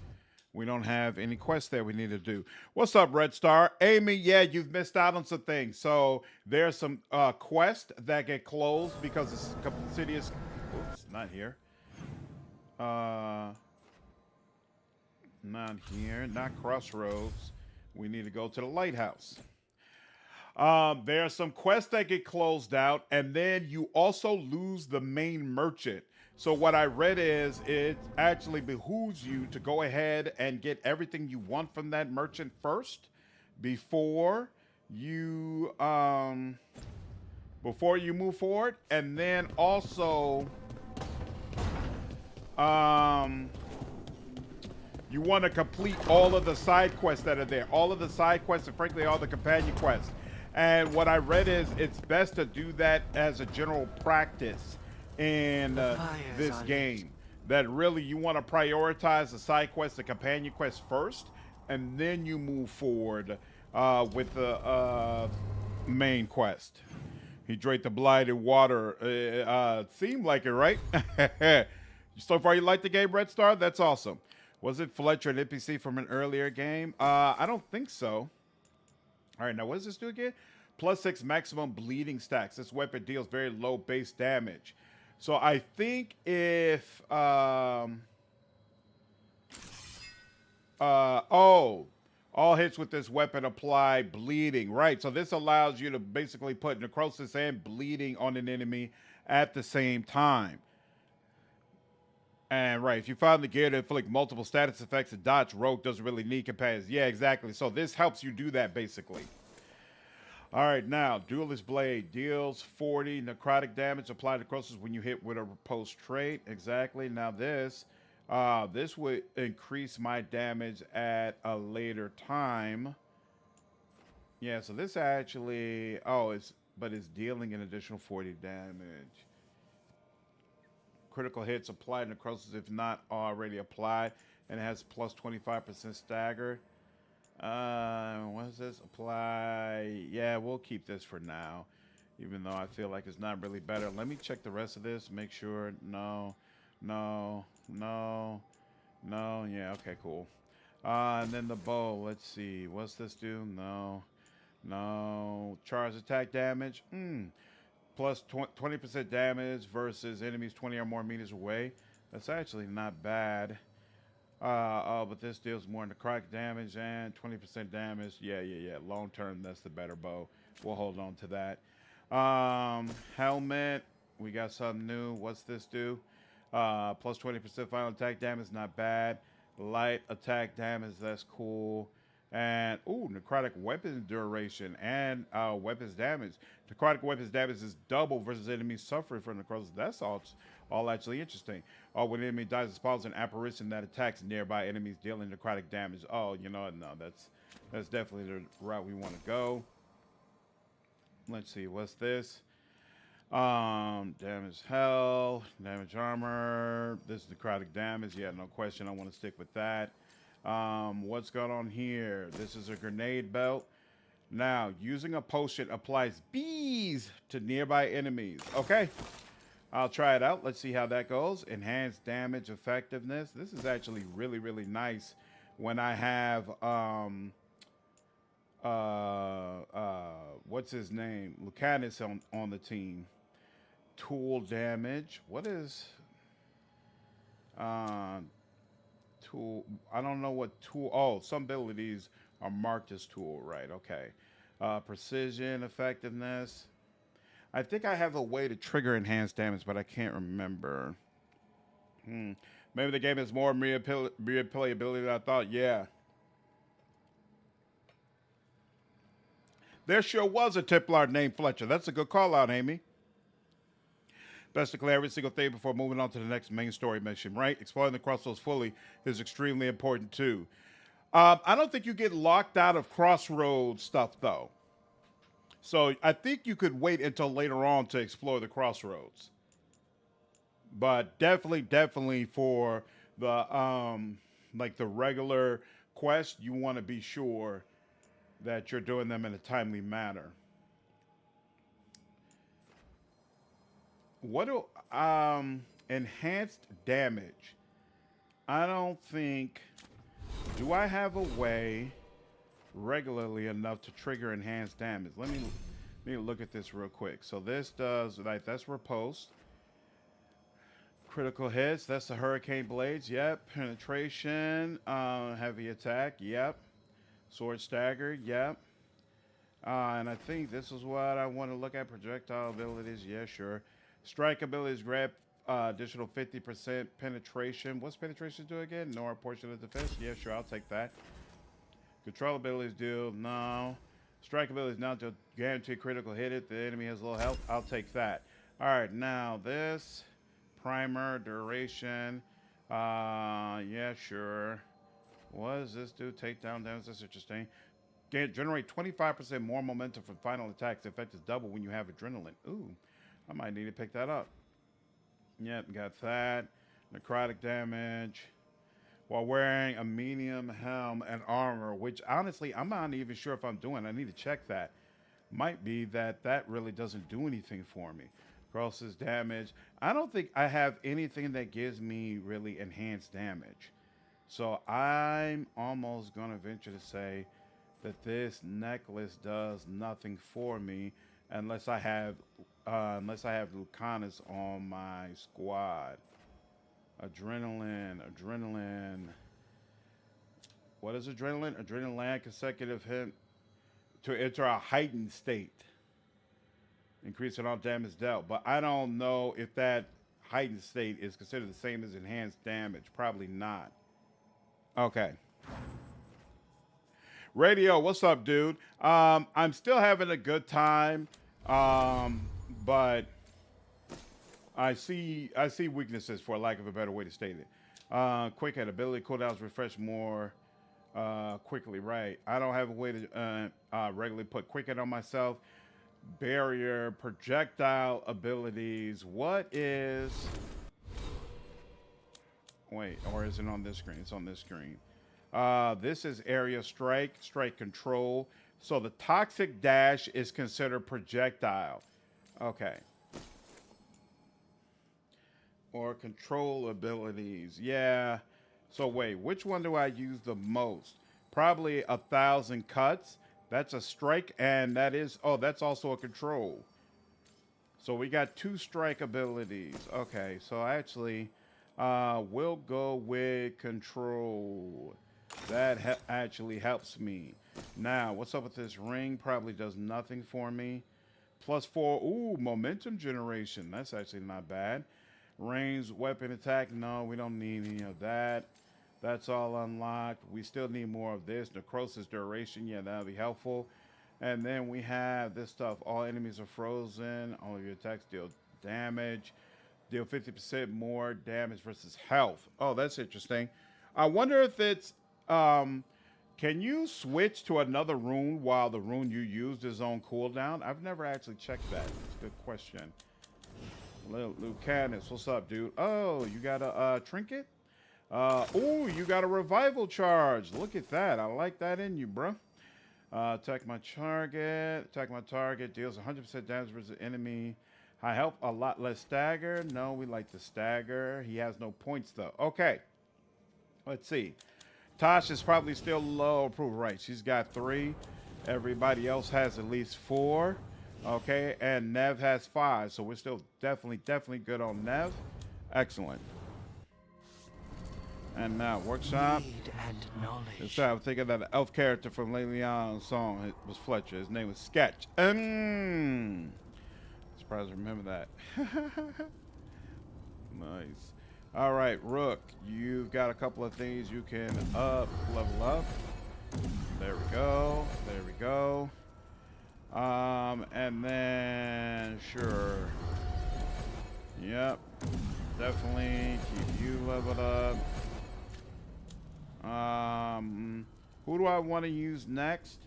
we don't have any quests there we need to do. What's up, Red Star? Amy, yeah, you've missed out on some things. So there's some quests that get closed because the city is... Oops, not here. Not here, not crossroads. We need to go to the lighthouse. There are some quests that get closed out, and then you also lose the main merchant. So what I read is it actually behooves you to go ahead and get everything you want from that merchant first before you move forward, and then also you want to complete all of the side quests that are there, all of the side quests, and frankly all the companion quests. And what I read is it's best to do that as a general practice in this game. That really you want to prioritize the side quests, the companion quests first, and then you move forward with the main quest. He drank the blighted water. Seemed like it, right? So far, you like the game, Red Star? That's awesome. Was it Fletcher, an NPC from an earlier game? I don't think so. All right, now what does this do again? +6 maximum bleeding stacks. This weapon deals very low base damage. So I think if all hits with this weapon apply bleeding. Right. So this allows you to basically put necrosis and bleeding on an enemy at the same time. And right, if you find the gear to inflict multiple status effects and dodge, Rogue doesn't really need companions. Yeah, exactly. So this helps you do that basically. All right, now Duelist Blade deals 40 necrotic damage applied to necrosis when you hit with a repulse trait. Exactly. Now this would increase my damage at a later time. Yeah, so this actually it's dealing an additional 40 damage. Critical hits applied necrosis if not already applied, and it has plus 25% stagger. What is this? Apply. Yeah, we'll keep this for now, even though I feel like it's not really better. Let me check the rest of this, make sure. No. Yeah, okay, cool. And then the bow. Let's see. What's this do? No. Charge attack damage. Plus 20% damage versus enemies 20 or more meters away. That's actually not bad. But this deals more necrotic damage and 20% damage. Yeah. Long term, that's the better bow. We'll hold on to that. Helmet. We got something new. What's this do? Plus 20% final attack damage. Not bad. Light attack damage. That's cool. And necrotic weapons duration and weapons damage. Necrotic weapons damage is double versus enemies suffering from necrosis. That's all actually interesting. When an enemy dies, it spawns an apparition that attacks nearby enemies, dealing necrotic damage. Oh, you know what? No, that's definitely the route we want to go. Let's see, what's this? Damage hell, damage armor. This is necrotic damage. Yeah, no question. I want to stick with that. What's going on here? This is a grenade belt. Now, using a potion applies bees to nearby enemies. Okay, I'll try it out. Let's see how that goes. Enhanced damage effectiveness. This is actually really, really nice when I have what's his name? Lucanus on the team. Tool damage. What is tool? I don't know what tool. Oh, some abilities are marked as tool, right? Okay. Precision, effectiveness. I think I have a way to trigger enhanced damage, but I can't remember. Maybe the game has more replayability than I thought. Yeah. There sure was a Templar named Fletcher. That's a good call out, Amy. Best to clear every single thing before moving on to the next main story mission, right? Exploring the crossroads fully is extremely important too. I don't think you get locked out of crossroads stuff though. So I think you could wait until later on to explore the crossroads. But definitely for the like the regular quest, you want to be sure that you're doing them in a timely manner. What do enhanced damage? I don't think. Do I have a way regularly enough to trigger enhanced damage? Let me look at this real quick. So this does like that's riposte. Critical hits, that's the hurricane blades. Yep. Penetration, heavy attack. Yep. Sword stagger. Yep. And I think this is what I want to look at. Projectile abilities. Yeah, sure. Strike abilities grab additional 50% penetration. What's penetration do again? Ignore a portion of the defense. Yeah, sure. I'll take that. Control abilities do no. Strike abilities now to guarantee critical hit it. The enemy has low health. I'll take that. All right. Now this. Primer, duration. Yeah, sure. What does this do? Takedown damage. That's interesting. Generate 25% more momentum from final attacks. The effect is double when you have adrenaline. Ooh, I might need to pick that up. Yep, got that. Necrotic damage. While wearing a medium helm and armor, which honestly, I'm not even sure if I'm doing. I need to check that. Might be that really doesn't do anything for me. Crosses damage. I don't think I have anything that gives me really enhanced damage. So I'm almost going to venture to say that this necklace does nothing for me unless I have Lucanus on my squad. Adrenaline. What is adrenaline? Adrenaline consecutive hit to enter a heightened state. Increasing all damage dealt. But I don't know if that heightened state is considered the same as enhanced damage. Probably not. Okay. Radio, what's up, dude? I'm still having a good time. But I see weaknesses, for lack of a better way to state it. Quick hit ability cooldowns refresh more quickly, right? I don't have a way to regularly put quick hit on myself. Barrier, projectile abilities. What is... Wait, or is it on this screen? It's on this screen. This is area strike, strike control. So the toxic dash is considered projectile. Okay. Or control abilities. Yeah. So wait, which one do I use the most? Probably 1,000 cuts. That's a strike, and that is, oh, that's also a control. So we got 2 strike abilities. Okay, so actually, we'll go with control. That actually helps me. Now, what's up with this ring? Probably does nothing for me. +4, ooh, momentum generation. That's actually not bad. Range, weapon attack, no, we don't need any of that. That's all unlocked. We still need more of this. Necrosis duration. Yeah, that'll be helpful. And then we have this stuff. All enemies are frozen. All of your attacks deal damage. Deal 50% more damage versus health. Oh, that's interesting. I wonder if it's... can you switch to another rune while the rune you used is on cooldown? I've never actually checked that. It's a good question. Lucanus, what's up, dude? Oh, you got a trinket? Oh, you got a revival charge. Look at that. I like that in you, bro. Attack my target. Attack my target. Deals 100% damage versus enemy. High health, a lot less stagger. No, we like the stagger. He has no points, though. Okay. Let's see. Taash is probably still low approval, right? She's got 3. Everybody else has at least 4. Okay. And Neve has 5. So we're still definitely good on Neve. Excellent. And now, workshop. This time, I'm thinking that the elf character from Le Leon's song it was Fletcher. His name was Sketch. Surprised I remember that. Nice. All right, Rook. You've got a couple of things you can level up. There we go. There we go. And then, sure. Yep. Definitely keep you leveled up. do I want to use next?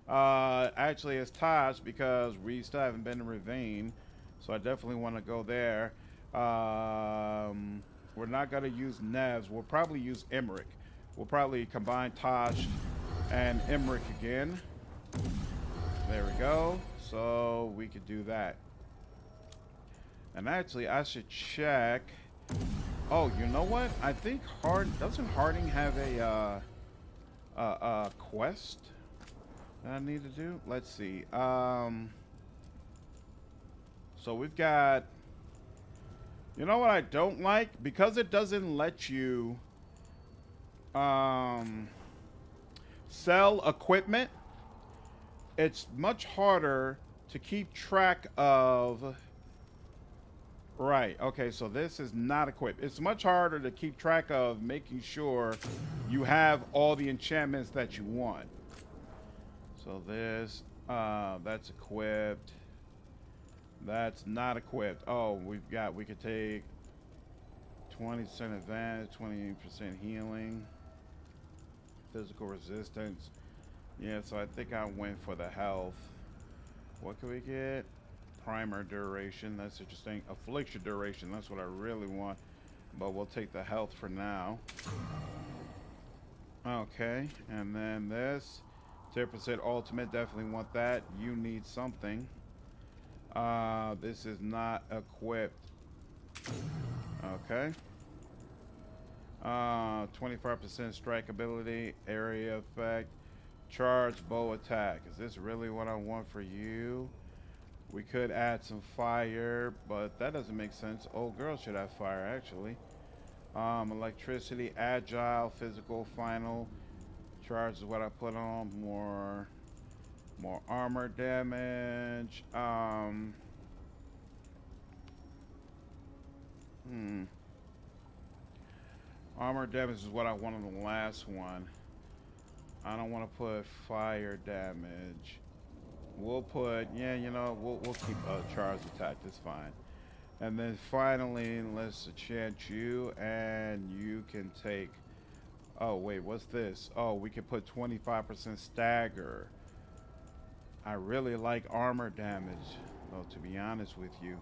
Actually, it's Taash because we still haven't been to Rivain, so I definitely want to go there. We're not going to use Neve. We'll probably use Emmerich. We'll probably combine Taash and Emmerich again. There we go. So we could do that. And actually, I should check. Oh, you know what? I think doesn't Harding have a quest that I need to do? Let's see. So we've got. You know what I don't like? Because it doesn't let you sell equipment. It's much harder to keep track of. Right, okay, so this is not equipped. It's much harder to keep track of making sure you have all the enchantments that you want. So this, that's equipped. That's not equipped. Oh, we could take 20% advantage, 28% healing, physical resistance. Yeah, so I think I went for the health. What can we get? Primer duration, that's interesting. Affliction duration, that's what I really want. But we'll take the health for now. Okay, and then this 10% ultimate, definitely want that. You need something. This is not equipped. Okay. 25% strike ability, area effect, charge bow attack. Is this really what I want for you? We could add some fire, but that doesn't make sense. Old girl should have fire, actually. Electricity, agile, physical, final. Charge is what I put on. More armor damage. Armor damage is what I want on the last one. I don't want to put fire damage. We'll put, yeah, you know, we'll keep charge attack. That's fine. And then finally, let's enchant you, and you can take. Oh wait, what's this? Oh, we can put 25% stagger. I really like armor damage, though. To be honest with you,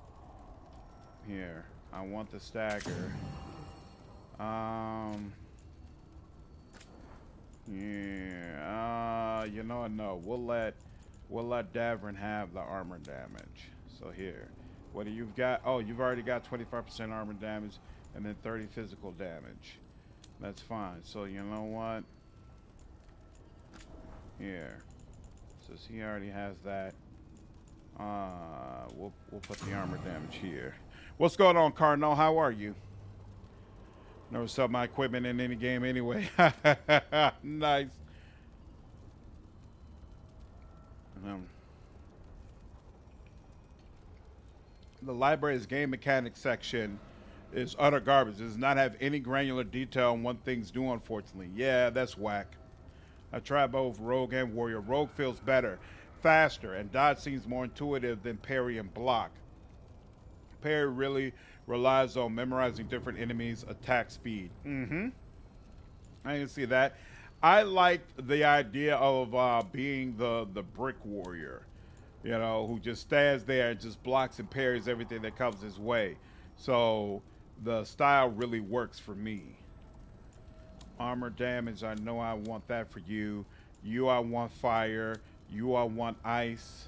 here I want the stagger. Yeah. You know what? No, we'll let Davern have the armor damage. So here, what do you've got? Oh, you've already got 25% armor damage and then 30 physical damage. That's fine. So you know what? Here, since he already has that, we'll put the armor damage here. What's going on, Cardinal? How are you? Never sell my equipment in any game anyway. Nice. The library's game mechanics section is utter garbage. It does not have any granular detail on what things do, unfortunately. Yeah, that's whack. I tried both Rogue and Warrior. Rogue feels better, faster, and dodge seems more intuitive than parry and block. Parry really relies on memorizing different enemies' attack speed. I can see that. I liked the idea of being the brick warrior, you know, who just stands there and just blocks and parries everything that comes his way. So the style really works for me. Armor damage, I know I want that for you. You, I want fire. You, I want ice.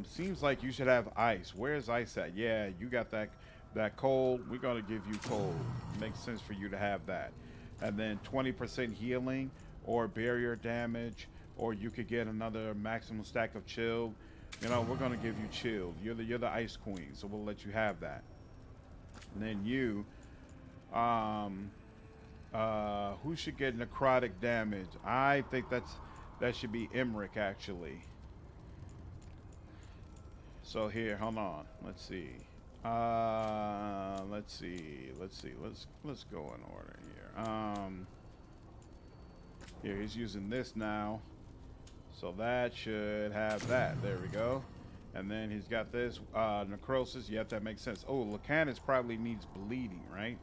Seems like you should have ice. Where's ice at? Yeah, you got that cold. We're gonna give you cold. Makes sense for you to have that. And then 20% healing or barrier damage, or you could get another maximum stack of chill. You know, we're gonna give you chill. You're the ice queen, so we'll let you have that. And then you, who should get necrotic damage? I think that should be Emmerich, actually. So here, hold on. Let's see. Let's go in order here. Here he's using this now, so that should have that. There we go. And then he's got this necrosis. Yep, that makes sense. Oh, Lucanus probably needs bleeding, right?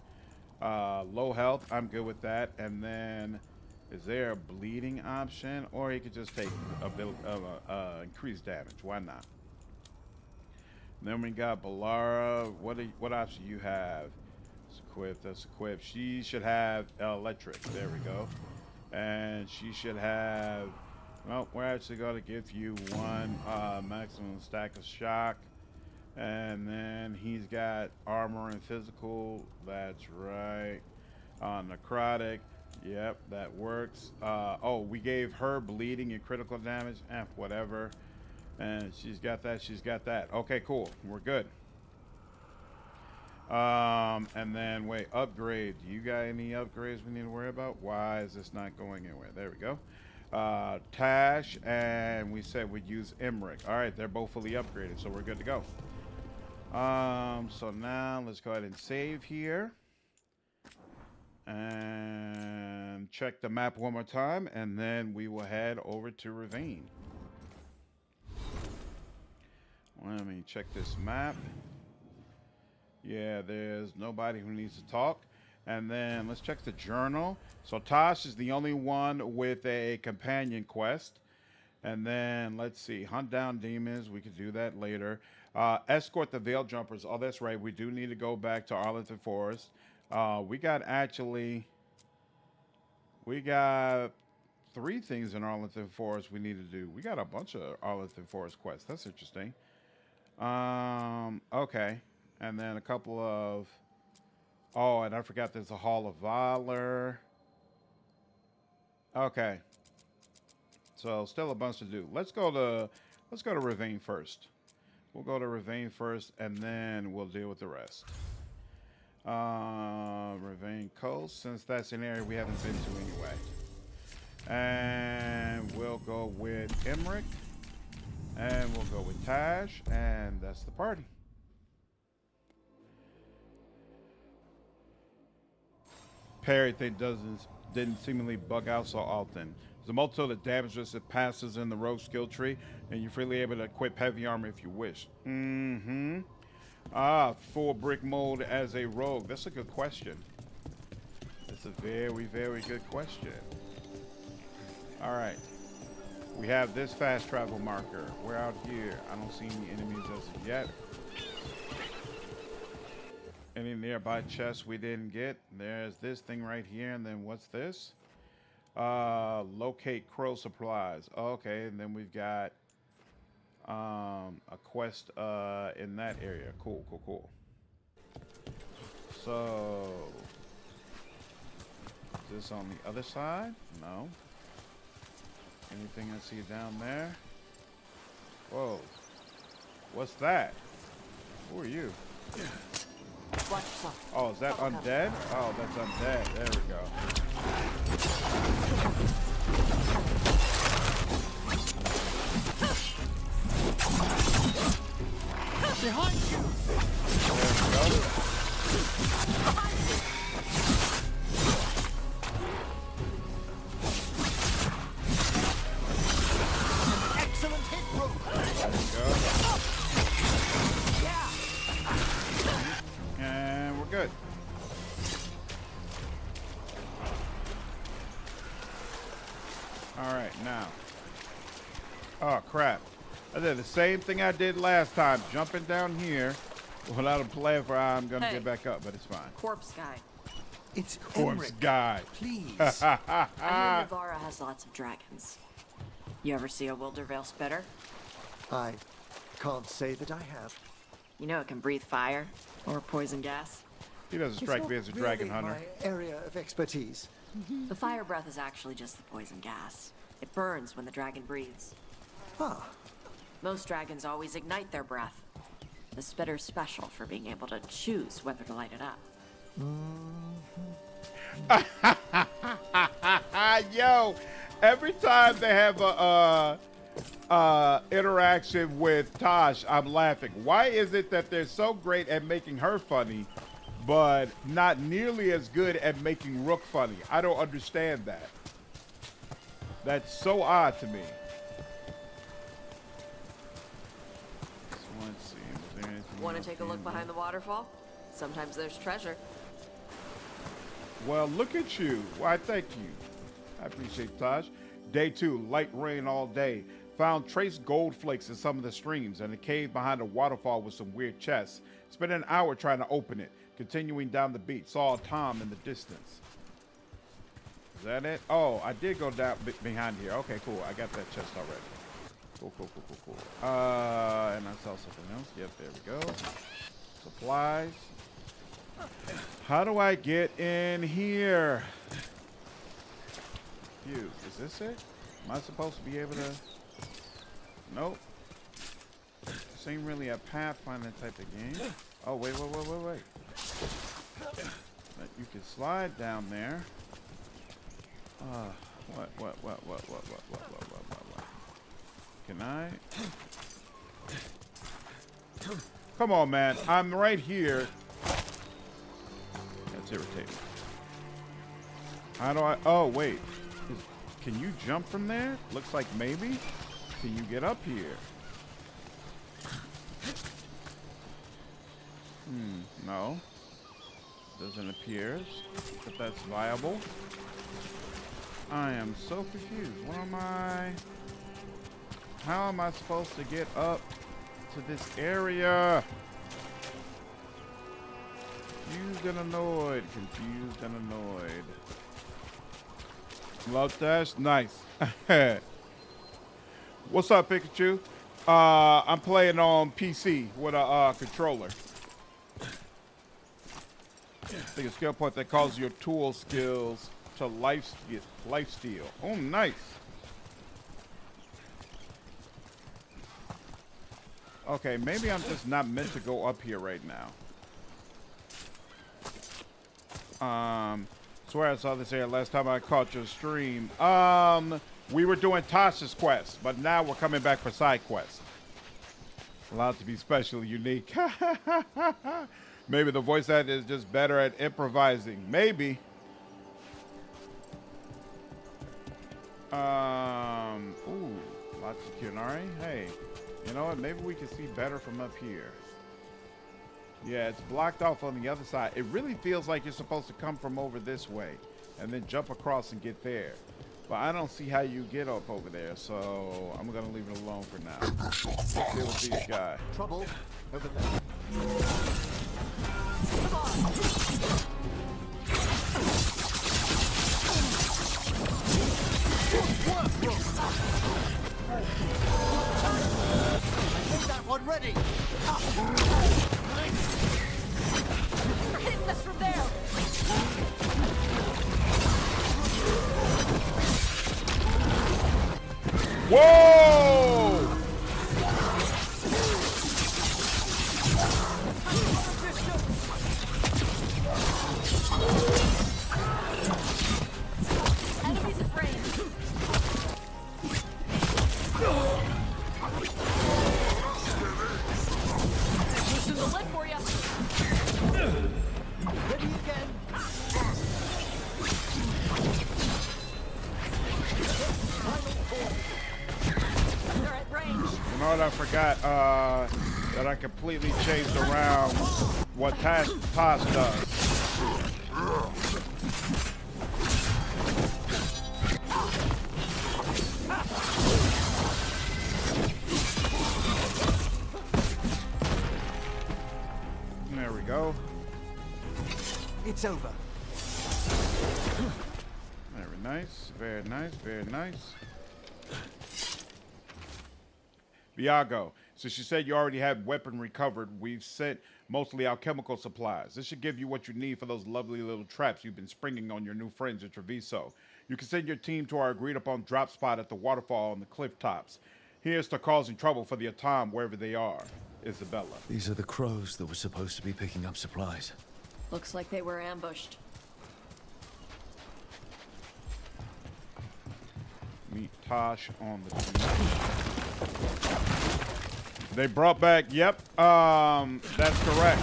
Low health. I'm good with that. And then Is there a bleeding option, or he could just take a bit of increased damage? Why not? Then we got Balara. What option you have? That's equipped. That's equipped. She should have electric. There we go. And she should have. Well, we're actually going to give you one maximum stack of shock. And then he's got armor and physical. That's right. Necrotic. Yep, that works. Oh, we gave her bleeding and critical damage. Whatever. And she's got that. She's got that. Okay, cool. We're good. And then, wait, upgrade. Do you got any upgrades we need to worry about? Why is this not going anywhere? There we go. Taash, and we said we'd use Emmerich. All right, they're both fully upgraded, so we're good to go. So now let's go ahead and save here. And check the map one more time, and then we will head over to Rivain. Let me check this map. Yeah, there's nobody who needs to talk. And then let's check the journal. So Taash is the only one with a companion quest. And then let's see, hunt down demons. We could do that later. Escort the Veil Jumpers. Oh, that's right. We do need to go back to Arlington Forest. We got 3 things in Arlington Forest we need to do. We got a bunch of Arlington Forest quests. That's interesting. Okay. And then a couple of... Oh, and I forgot there's a Hall of Valor. Okay. So still a bunch to do. Let's go to Rivain first. We'll go to Rivain first, and then we'll deal with the rest. Rivain Coast, since that's an area we haven't been to anyway. And we'll go with Emmerich. And we'll go with Taash, and that's the party. Parry thing didn't seemingly bug out so often. There's a multitude of damage resistant passes in the rogue skill tree, and you're freely able to equip heavy armor if you wish. Full brick mode as a rogue. That's a good question. That's a very, very good question. All right. We have this fast travel marker. We're out here. I don't see any enemies as of yet. Any nearby chests we didn't get? There's this thing right here, and then what's this? Locate crow supplies. Okay, and then we've got a quest in that area. Cool. So, is this on the other side? No. Anything I see down there? Whoa. What's that? Who are you? Watch yourself. Oh, is that undead? Oh, that's undead. There we go. Behind you! There we go. Excellent hit, Rook! There we go. And we're good. All right, now. Oh, crap. I did the same thing I did last time, jumping down here without a plan for how I'm going to get back up, but it's fine. Corpse guy. It's Corpse Emmerich. guy. Please. I hear Navarra has lots of dragons. You ever see a Wildervale spitter? I can't say that I have. You know it can breathe fire or poison gas. He doesn't It's strike not me as a dragon really hunter. my area of expertise. The fire breath is actually just the poison gas. It burns when the dragon breathes. Ah, Most dragons always ignite their breath. The spitter's special for being able to choose whether to light it up. Yo, every time they have a interaction with Taash, I'm laughing. Why is it that they're so great at making her funny, but not nearly as good at making Rook funny? I don't understand that. That's so odd to me. So let's see. Is there anything Want to else take a look here? behind the waterfall? Sometimes there's treasure. Well, look at you. Why, thank you. I appreciate Taash. Day 2, light rain all day. Found trace gold flakes in some of the streams and a cave behind a waterfall with some weird chests. Spent an hour trying to open it. Continuing down the beach, saw Antaam in the distance. Is that it? Oh, I did go down behind here. Okay, cool. I got that chest already. Cool. And I saw something else. Yep, there we go. Supplies. How do I get in here? Phew, is this it? Am I supposed to be able to? Nope. This ain't really a pathfinder type of game. Oh, wait. You can slide down there. What? Can I? Come on, man. I'm right here. That's irritating. How do I? Oh, wait. Can you jump from there? Looks like maybe. Can you get up here? No. Doesn't appear that that's viable. I am so confused. What am I? How am I supposed to get up to this area? Confused and annoyed. Love Taash? Nice. What's up, Pikachu? I'm playing on PC with a controller. I think a skill point that calls your tool skills to life steal. Oh, nice. Okay, maybe I'm just not meant to go up here right now. Swear I saw this here last time I caught your stream. We were doing Taash's quest, but now we're coming back for side quests. Allowed to be special, unique. Maybe the voice actor is just better at improvising. Maybe. Ooh, lots of Kunari. Hey, you know what? Maybe we can see better from up here. Yeah, it's blocked off on the other side. It really feels like you're supposed to come from over this way and then jump across and get there. But I don't see how you get up over there, so I'm gonna leave it alone for now. Let's deal with these guys. Trouble over there. Come on. Take that one ready. You're hitting us from there. Whoa! Enemies at range. Loosen the lid for you. Ready again. They're at range. You know what? I forgot that I completely changed around what Taash does. There we go. It's over. Very nice. Very nice. Very nice. Viago, since you said you already had weaponry covered, we've sent mostly alchemical supplies. This should give you what you need for those lovely little traps you've been springing on your new friends at Treviso. You can send your team to our agreed-upon drop spot at the waterfall on the cliff tops. Here's to causing trouble for the Antaam wherever they are. Isabella. These are the crows that were supposed to be picking up supplies. Looks like they were ambushed. Meet Taash on the team. They brought back, yep, that's correct.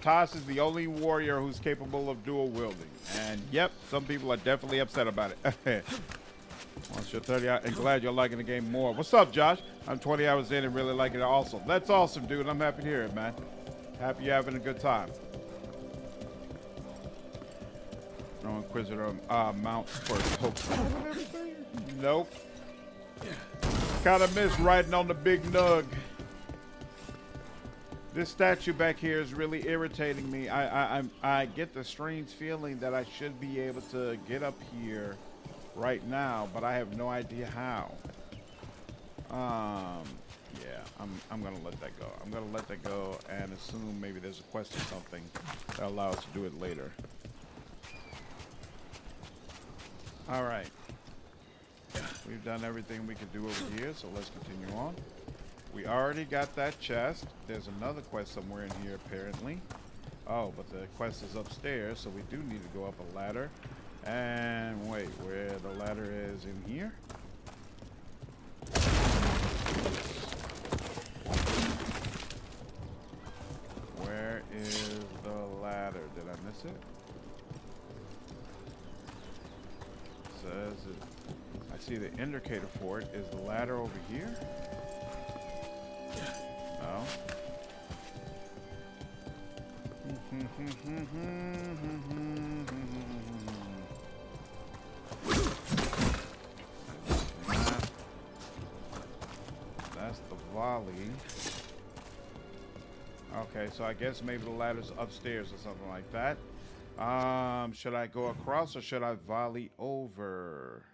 Taash is the only warrior who's capable of dual wielding. And yep, some people are definitely upset about it. Once you're 30 out and glad you're liking the game more. What's up, Josh? I'm 20 hours in and really liking it also. That's awesome, dude. I'm happy to hear it, man. Happy you're having a good time. No Inquisitor mounts for Pokemon. Nope. Kind of missed riding on the big nug. This statue back here is really irritating me. I get the strange feeling that I should be able to get up here right now, but I have no idea how. Yeah, I'm gonna let that go. I'm gonna let that go and assume maybe there's a quest or something that allows us to do it later. All right. We've done everything we could do over here, so let's continue on. We already got that chest. There's another quest somewhere in here, apparently. Oh, but the quest is upstairs, so we do need to go up a ladder. And wait, where the ladder is in here? Where is the ladder? Did I miss it? Says it. I see the indicator for it. Is the ladder over here? No. That's the volley. Okay, so I guess maybe the ladder's upstairs or something like that. Should I go across or should I volley over?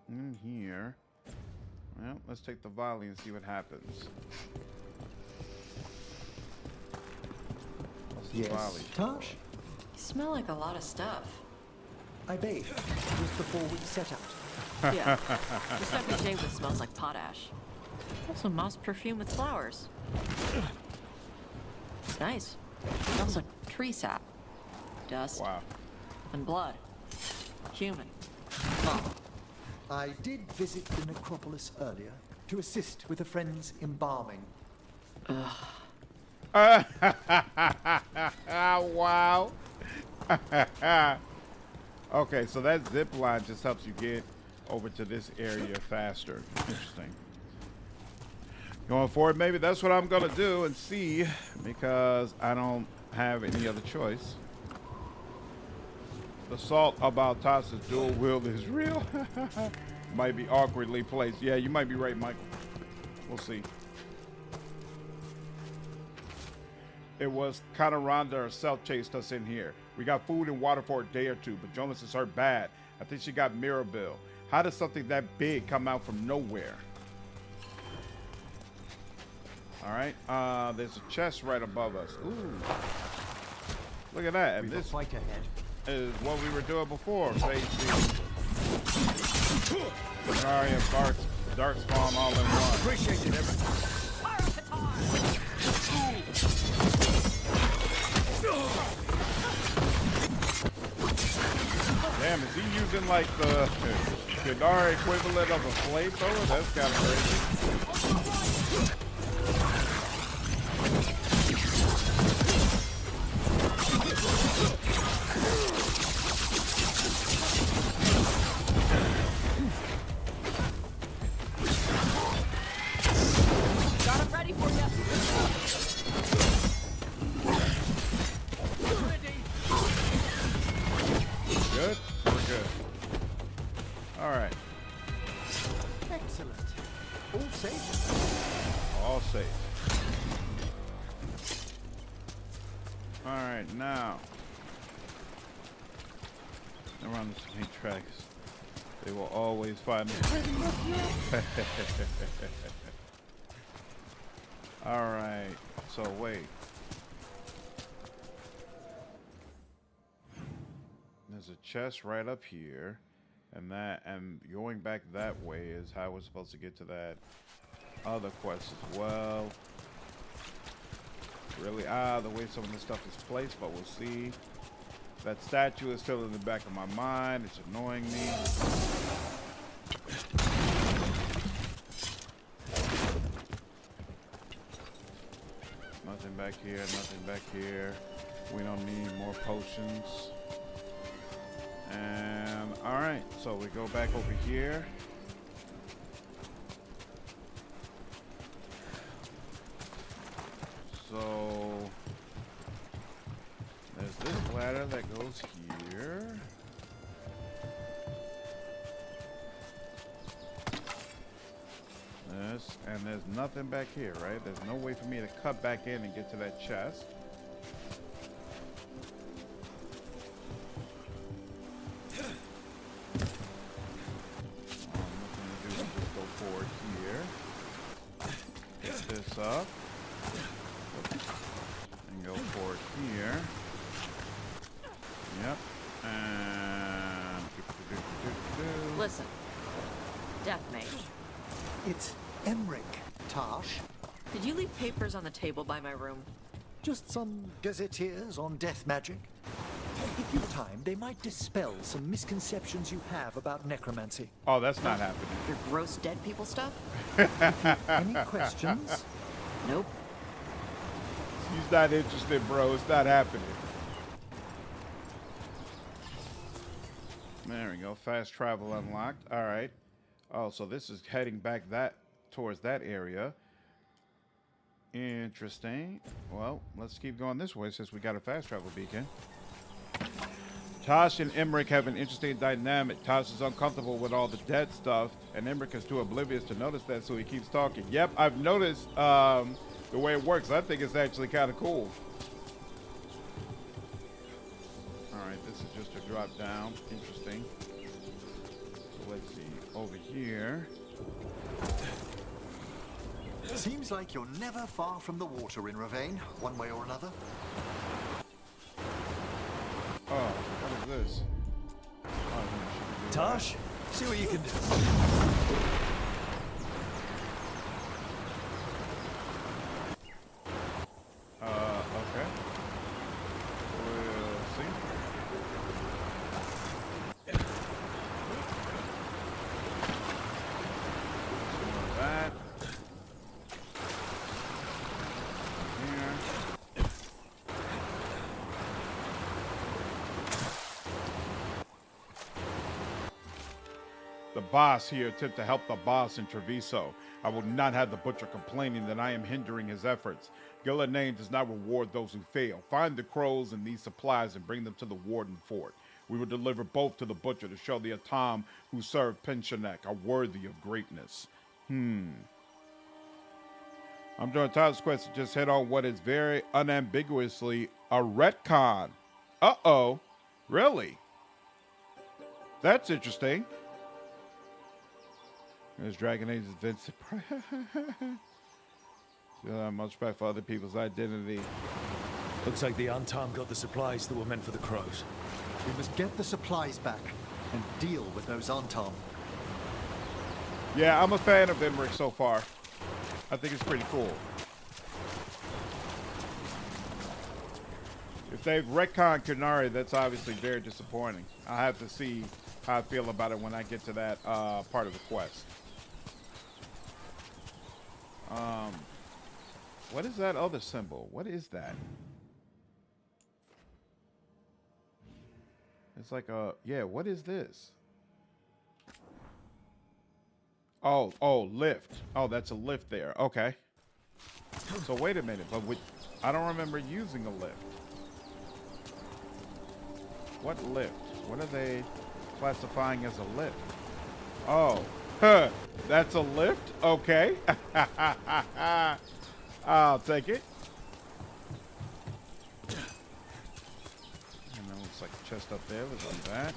In here. Well, let's take the volley and see what happens. What's the volley? Taash? You smell like a lot of stuff. I bathed just before we set out. Yeah. The stuff you shave with smells like potash. Also moss perfume with flowers. It's nice. It smells like tree sap. Dust. Wow. And blood. Human. Well, I did visit the necropolis earlier to assist with a friend's embalming. Wow. Okay, so that zip line just helps you get over to this area faster. Interesting. Going forward, maybe that's what I'm gonna do and see, because I don't have any other choice. The salt about Taash's dual wield is real. Might be awkwardly placed. Yeah, you might be right, Michael. We'll see. It was Kataranda herself chased us in here. We got food and water for a day or two, but Jonas is hurt bad. I think she got Mirabelle. How does something that big come out from nowhere? All right, there's a chest right above us. Ooh, look at that. And this Fight ahead. is what we were doing before. Phase Zarya, Dark Spawn all in one. Appreciate it, everyone. Damn, is he using like the Kadar equivalent of a flamethrower? That's kind of crazy. Got him ready for you. Good? We're good. All right. Excellent. All safe. All safe. All right, now. Around the snake tracks, they will always find me. All right, so wait. There's a chest right up here, and going back that way is how we're supposed to get to that other quest as well. Really the way some of this stuff is placed, but we'll see. That statue is still in the back of my mind. It's annoying me. Nothing back here, nothing back here. We don't need more potions. And all right, so we go back over here. So here. This, and there's nothing back here, right? There's no way for me to cut back in and get to that chest. This up and go forward here. Yep. And Listen, Death Mage, It's Emmerich, Taash. did you leave papers on the table by my room? Just some gazetteers on death magic. If you've time, they might dispel some misconceptions you have about necromancy. oh, that's not happening. Your gross dead people stuff? Any questions? Nope. He's not interested, bro. It's not happening. There we go. Fast travel unlocked. All right. Oh, so this is heading back towards that area. Interesting. Well, let's keep going this way since we got a fast travel beacon. Taash and Emmerich have an interesting dynamic. Taash is uncomfortable with all the dead stuff, and Emmerich is too oblivious to notice that, so he keeps talking. Yep, I've noticed the way it works. I think it's actually kind of cool. All right, this is just a drop down. Interesting. So let's see. Over here. Seems like you're never far from the water in Rivain, one way or another. Oh, what is this? Oh, Taash, see what you can do. Okay. We'll see. Some of that. Here. The boss here attempt to help the boss in Treviso. I will not have the butcher complaining that I am hindering his efforts. Gillenane does not reward those who fail. Find the crows and these supplies and bring them to the Warden Fort. We will deliver both to the butcher to show the Antaam who served Pensionek are worthy of greatness. I'm doing Tyler's quest to just hit on what is very unambiguously a retcon. Uh-oh. Really? That's interesting. There's Dragon Age's Vincent. Much respect for other people's identity. Looks like the Antaam got the supplies that were meant for the crows. We must get the supplies back and deal with those Antaam. Yeah, I'm a fan of Emmerich so far. I think it's pretty cool. If they've retconned Canary, that's obviously very disappointing. I'll have to see how I feel about it when I get to that part of the quest. What is that other symbol? What is that? It's like a, yeah, what is this? Oh, lift. Oh, that's a lift there. Okay. So wait a minute, but I don't remember using a lift. What lift? What are they classifying as a lift? Oh, that's a lift? Okay. I'll take it. And that looks like a chest up there. Let's do that.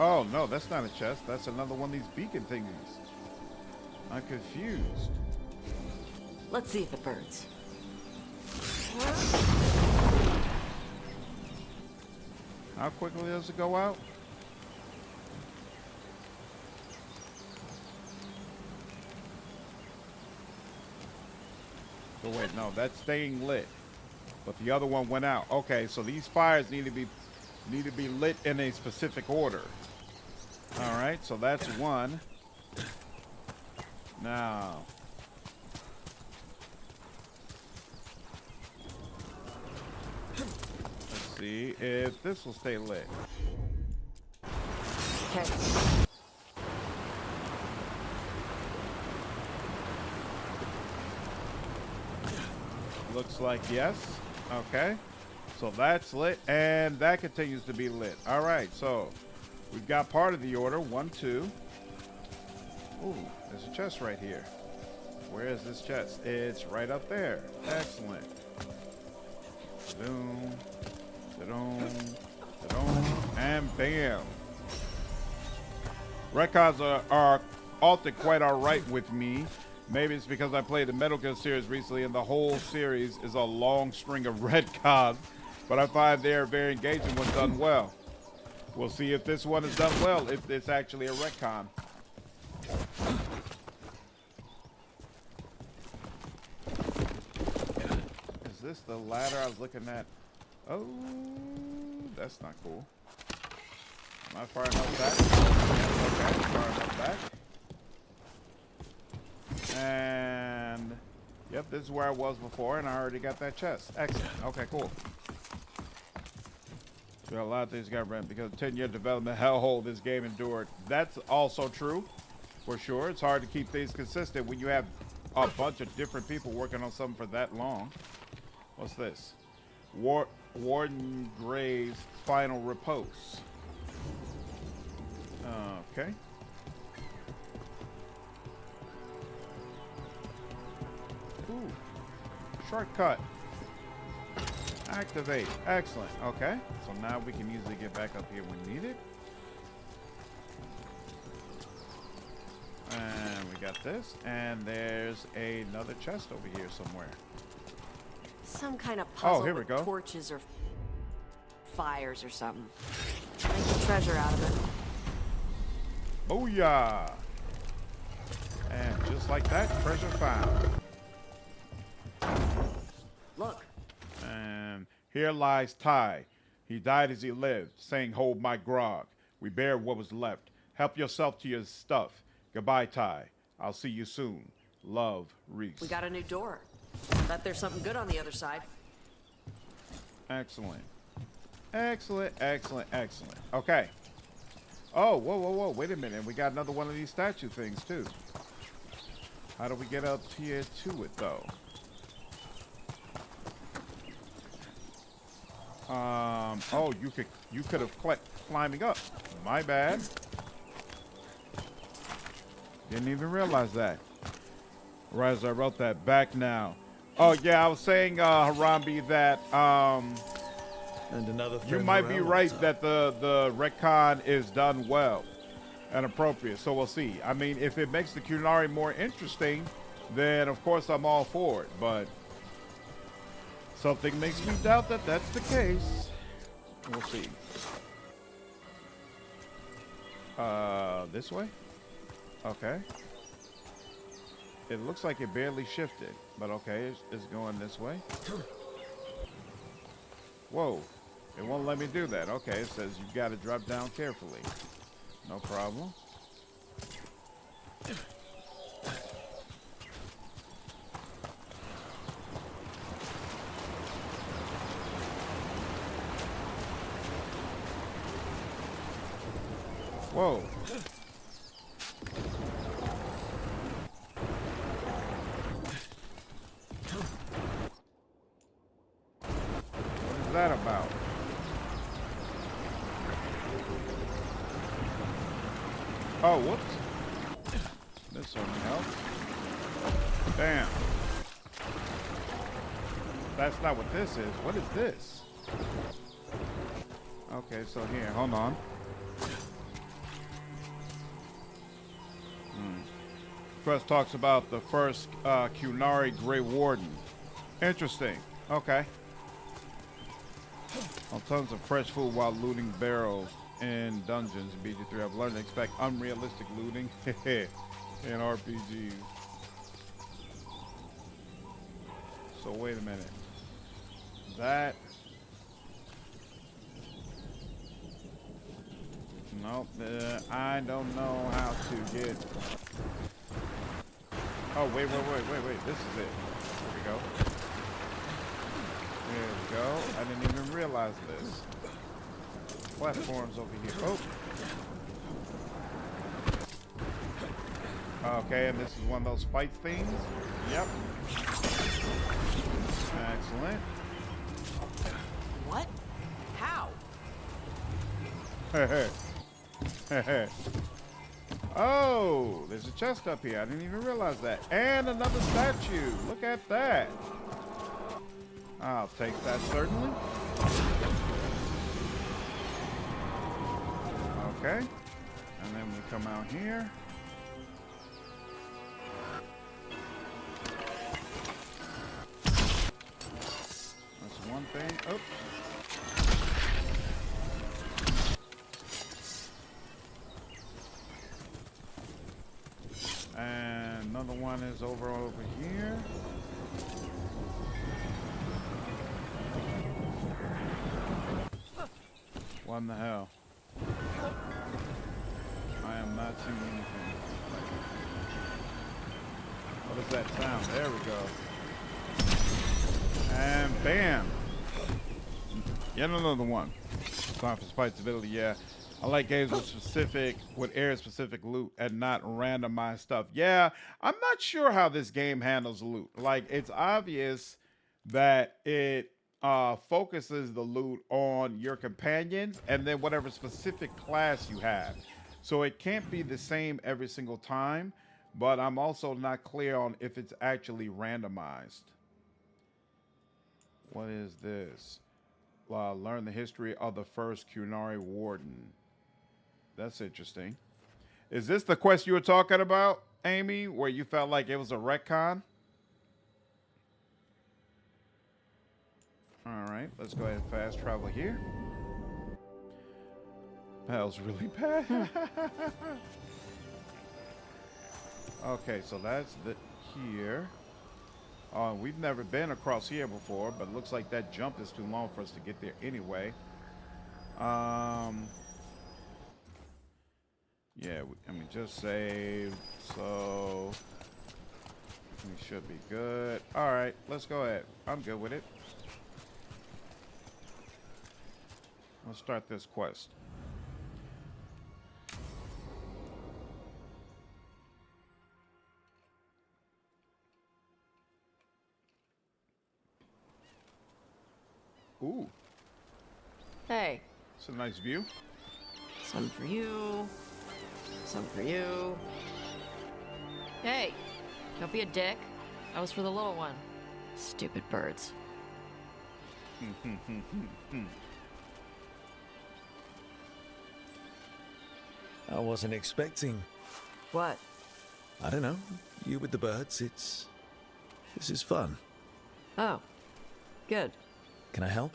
Oh, no, that's not a chest. That's another one of these beacon thingies. I'm confused. Let's see if it burns. How quickly does it go out? Oh, wait, no, that's staying lit. But the other one went out. Okay, so these fires need to be lit in a specific order. All right, so that's one. Now, let's see if this will stay lit. Okay. Looks like yes. Okay. So that's lit, and that continues to be lit. All right, so we've got part of the order. 1, 2. Ooh, there's a chest right here. Where is this chest? It's right up there. Excellent. Boom, boom, boom, and bam. Retcons are often quite all right with me. Maybe it's because I played the Metal Gear series recently, and the whole series is a long string of retcons. But I find they're very engaging when done well. We'll see if this one is done well, if it's actually a retcon. Is this the ladder I was looking at? Oh, that's not cool. Am I far enough back? Okay, far enough back. And yep, this is where I was before, and I already got that chest. Excellent. Okay, cool. There are a lot of things got rent because 10-year development hellhole this game endured. That's also true, for sure. It's hard to keep things consistent when you have a bunch of different people working on something for that long. What's this? Warden Gray's final repose. Okay. Ooh, shortcut. Activate. Excellent. Okay. So now we can easily get back up here when needed. And we got this. And there's another chest over here somewhere. Some kind of puzzle here we with go. torches or fires or something. Make the treasure out of it. Booyah! And just like that, treasure found. Look. And here lies Ty. He died as he lived, saying, "Hold my grog. We bear what was left. Help yourself to your stuff. Goodbye, Ty. I'll see you soon. Love, Reese." We got a new door. Bet there's something good on the other side. Excellent. Excellent, excellent, excellent. Okay. Oh, whoa, whoa, whoa. Wait a minute. We got another one of these statue things, too. How do we get up here to it, though? Oh, you could have climbing up. My bad. Didn't even realize that. Right as I wrote that back now. Oh yeah, I was saying, Harambe, that And another you might be right that the retcon is done well and appropriate. So we'll see. I mean, if it makes the Qunari more interesting, then of course I'm all for it. But something makes me doubt that that's the case. We'll see. This way? Okay. It looks like it barely shifted, but okay, it's going this way. Whoa, it won't let me do that. Okay, it says you've got to drop down carefully. No problem. Whoa. What is that about? Oh, whoops. This certainly helps. Damn. That's not what this is. What is this? Okay, so here, hold on. Quest talks about the first Qunari Grey Warden. Interesting. Okay. On tons of fresh food while looting barrels in dungeons in BG3. I've learned to expect unrealistic looting in RPGs. So wait a minute. That... Nope. I don't know how to get... Oh, wait. This is it. Here we go. There we go. I didn't even realize this. Platforms over here. Oh. Okay, and this is one of those fight things. Yep. Excellent. What? How? Oh, there's a chest up here. I didn't even realize that. And another statue. Look at that. I'll take that, certainly. Okay. And then we come out here. That's one thing. Oh. And another one is over here. What in the hell? I am not seeing anything. What is that sound? There we go. And bam! Yet another one. Time for spite's ability, yeah. I like games with area-specific loot and not randomized stuff. Yeah, I'm not sure how this game handles loot. Like, it's obvious that it focuses the loot on your companions and then whatever specific class you have. So it can't be the same every single time, but I'm also not clear on if it's actually randomized. What is this? Learn the history of the first Qunari Warden. That's interesting. Is this the quest you were talking about, Amy, where you felt like it was a retcon? All right, let's go ahead and fast travel here. That was really bad. Okay, so that's the here. We've never been across here before, but it looks like that jump is too long for us to get there anyway. Yeah, I mean, just saved, so we should be good. All right, let's go ahead. I'm good with it. Let's start this quest. Ooh. Hey, It's a nice view. some for you. Some for you. Hey, don't be a dick. That was for the little one. Stupid birds. I wasn't expecting. What? I don't know. You with the birds. This is fun. Oh, good. Can I help?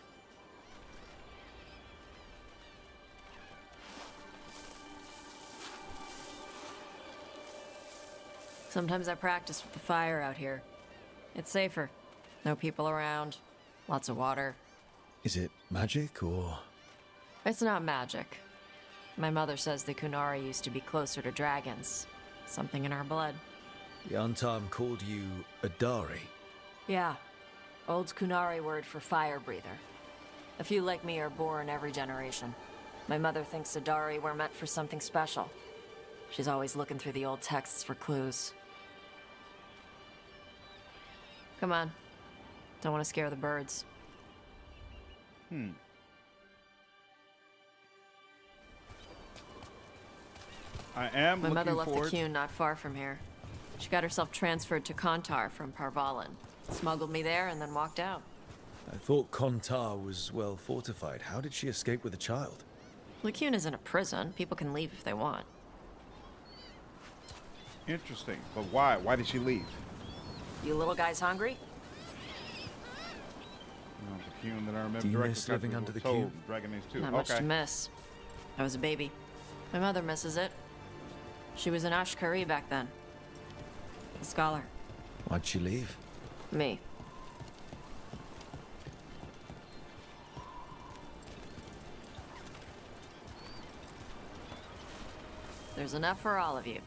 Sometimes I practice with the fire out here. It's safer. No people around. Lots of water. Is it magic or? It's not magic. My mother says the Qunari used to be closer to dragons. Something in our blood. The Antaam called you a Dari. Yeah. Old Qunari word for fire breather. A few like me are born every generation. My mother thinks Adari were meant for something special. She's always looking through the old texts for clues. Come on. Don't want to scare the birds. I am My mother looking left forward. the Qun not far from here. She got herself transferred to Kontar from Parvalan. Smuggled me there and then walked out. I thought Kontar was well fortified. How did she escape with a child? Qun isn't a prison. People can leave if they want. Interesting, but why? Why did she leave? You little guys hungry? The Qun that I remember Do you directly miss living because under we the were told Qun? Dragon Age 2. Not much to miss. I was a baby. My mother misses it. She was an Ashkari back then. A scholar. Why'd she leave? Me. There's enough for all of you.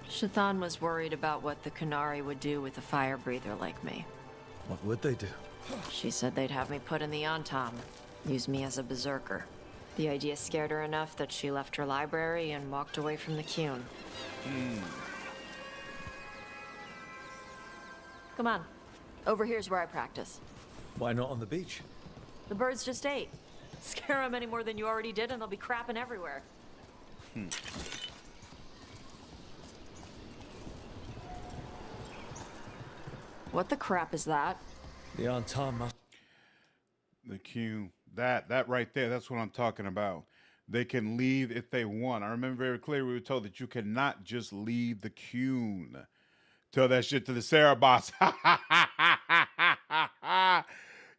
Shathan was worried about what the Qunari would do with a fire breather like me. What would they do? She said they'd have me put in the Antaam, use me as a berserker. The idea scared her enough that she left her library and walked away from the Qun. Come on. Over here's where I practice. Why not on the beach? The birds just ate. Scare them any more than you already did and they'll be crapping everywhere. What the crap is that? The Antaam must... The queue. That right there, that's what I'm talking about. They can leave if they want. I remember very clearly we were told that you cannot just leave the queue. Tell that shit to the Sarah boss.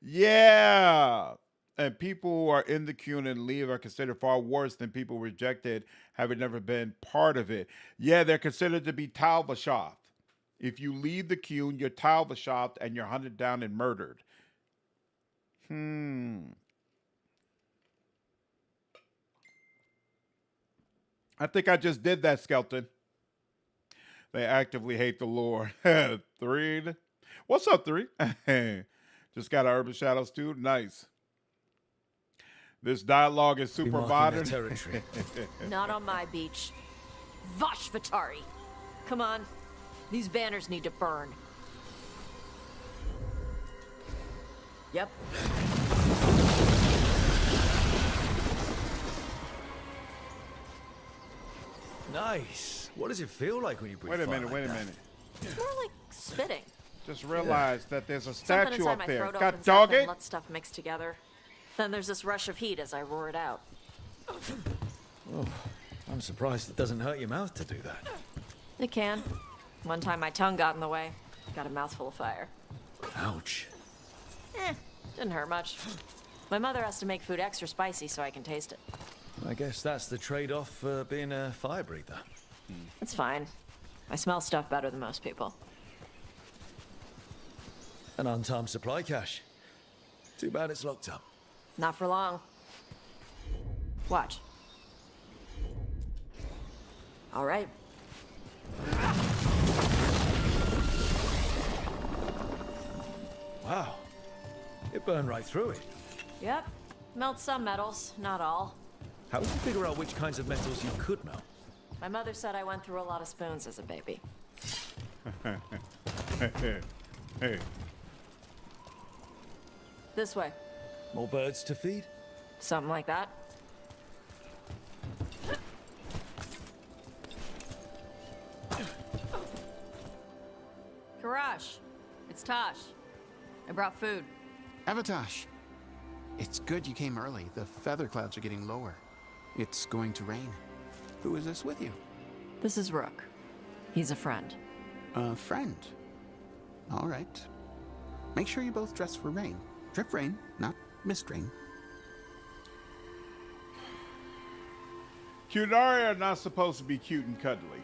Yeah. And people who are in the queue and leave are considered far worse than people rejected, having never been part of it. Yeah, they're considered to be Talvashoth. If you leave the queue, you're Talvashoth and you're hunted down and murdered. I think I just did that, Skelton. They actively hate the Lord. Threed. What's up, Three? Just got our Urban Shadows too. Nice. This dialogue is super modern. Territory. Not on my beach. Vosh Vatari. Come on. These banners need to burn. Yep. Nice. What does it feel like when you breathe Wait a fire minute, like wait a that? minute. It's more like spitting. Just realized that there's a Something statue inside up my there. throat God opens dog up and it. lets stuff mix together. Then there's this rush of heat as I roar it out. Oh, I'm surprised it doesn't hurt your mouth to do that. It can. One time my tongue got in the way. Got a mouthful of fire. Ouch. Didn't hurt much. My mother has to make food extra spicy so I can taste it. I guess that's the trade-off for being a fire breather. It's fine. I smell stuff better than most people. An Antaam supply cache. Too bad it's locked up. Not for long. Watch. All right. Wow. It burned right through it. Yep. Melt some metals, not all. How did you figure out which kinds of metals you could melt? My mother said I went through a lot of spoons as a baby. Hey. This way. More birds to feed? Something like that. Karash, it's Taash. I brought food. Avatash, it's good you came early. The feather clouds are getting lower. It's going to rain. Who is this with you? This is Rook. He's a friend. A friend. All right. Make sure you both dress for rain. Drip rain, not mist rain. Qunari are not supposed to be cute and cuddly.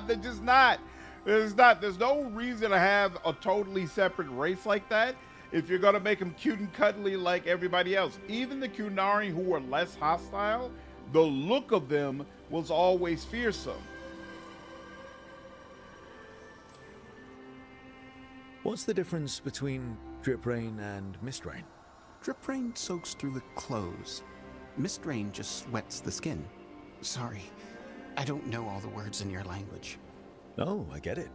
They're just not. There's no reason to have a totally separate race like that if you're going to make them cute and cuddly like everybody else. Even the Qunari who were less hostile, the look of them was always fearsome. What's the difference between drip rain and mist rain? Drip rain soaks through the clothes. Mist rain just wets the skin. Sorry, I don't know all the words in your language. Oh, I get it.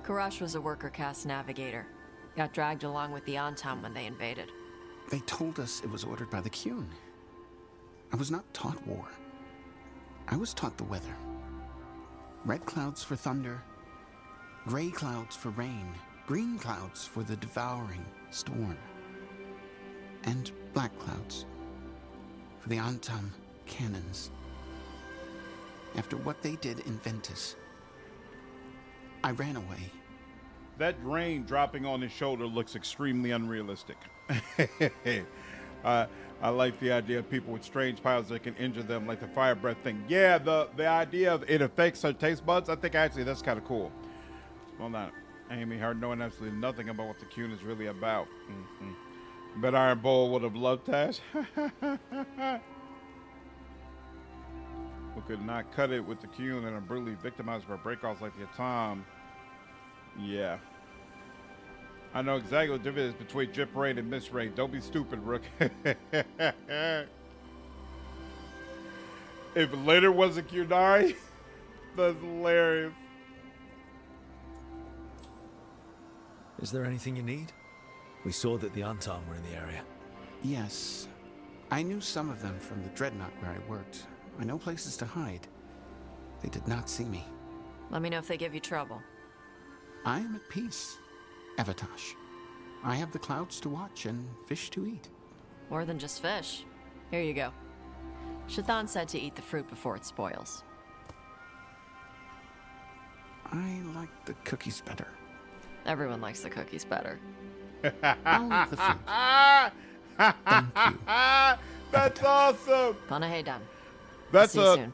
Karash was a worker caste navigator. Got dragged along with the Antaam when they invaded. They told us it was ordered by the Qun. I was not taught war. I was taught the weather. Red clouds for thunder, gray clouds for rain, green clouds for the devouring storm, and black clouds for the Antaam cannons. After what they did in Ventus, I ran away. That rain dropping on his shoulder looks extremely unrealistic. I like the idea of people with strange powers that can injure them, like the fire breath thing. Yeah, the idea of it affects her taste buds, I think actually that's kind of cool. Well, not Amy, her knowing absolutely nothing about what the Qun is really about. Bet Iron Bull would have loved Taash. Who could not cut it with the Qun and are brutally victimized by breakoffs like the Antaam. Yeah. I know exactly what the difference is between drip rain and mist rain. Don't be stupid, Rook. If later was a Qunari, that's hilarious. Is there anything you need? We saw that the Antaam were in the area. Yes. I knew some of them from the Dreadnought where I worked. I know places to hide. They did not see me. Let me know if they give you trouble. I am at peace, Evatash. I have the clouds to watch and fish to eat. More than just fish. Here you go. Shathan said to eat the fruit before it spoils. I like the cookies better. Everyone likes the cookies better. I'll eat the fruit. Thank you. That's awesome. Panahedan. That's See you soon.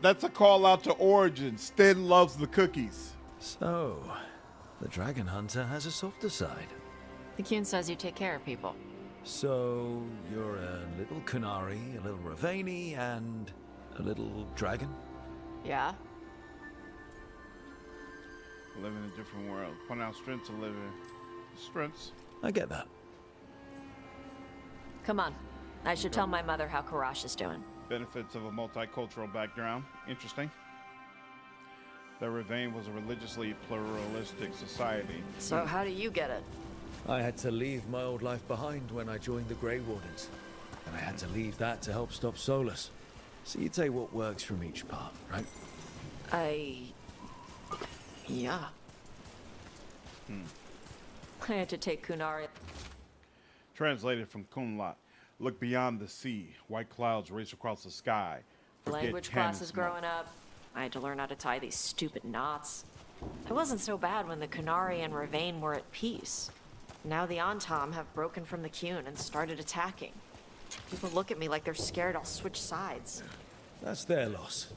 That's a call out to Origin. Sten loves the cookies. So, the Dragon Hunter has a softer side. The Qun says you take care of people. So, you're a little Kunari, a little Rivain, and a little dragon? Yeah? Live in a different world. Point out strengths to live in. Strengths. I get that. Come on. I should tell my mother how Karash is doing. Benefits of a multicultural background. Interesting. The Rivain was a religiously pluralistic society. So how do you get it? I had to leave my old life behind when I joined the Grey Wardens. And I had to leave that to help stop Solas. So you take what works from each part, right? Yeah. I had to take Kunari. Translated from Kunlat. Look beyond the sea. White clouds race across the sky. Forget Language cannon classes smoke. growing up. I had to learn how to tie these stupid knots. It wasn't so bad when the Kunari and Rivain were at peace. Now the Antaam have broken from the Qun and started attacking. People look at me like they're scared I'll switch sides. That's their loss.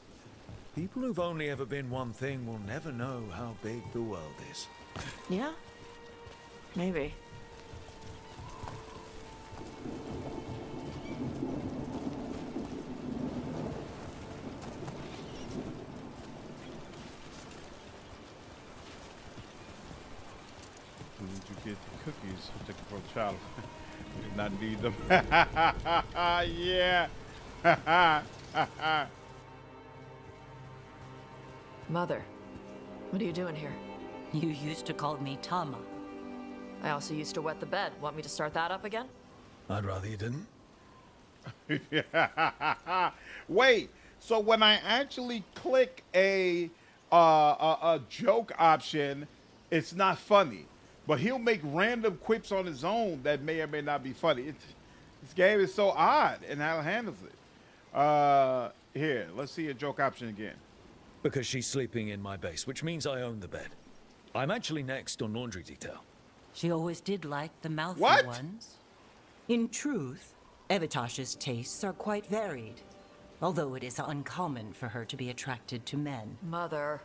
People who've only ever been one thing will never know how big the world is. Yeah? Maybe. When did you get the cookies? Take it for a child. You did not need them. Yeah. Mother, what are you doing here? You used to call me Tama. I also used to wet the bed. Want me to start that up again? I'd rather you didn't. Wait, so when I actually click a joke option, it's not funny. But he'll make random quips on his own that may or may not be funny. This game is so odd in how it handles it. Here, let's see a joke option again. Because she's sleeping in my base, which means I own the bed. I'm actually next on laundry detail. She always did like the mouthy What? ones. In truth, Evitash's tastes are quite varied, although it is uncommon for her to be attracted to men. Mother.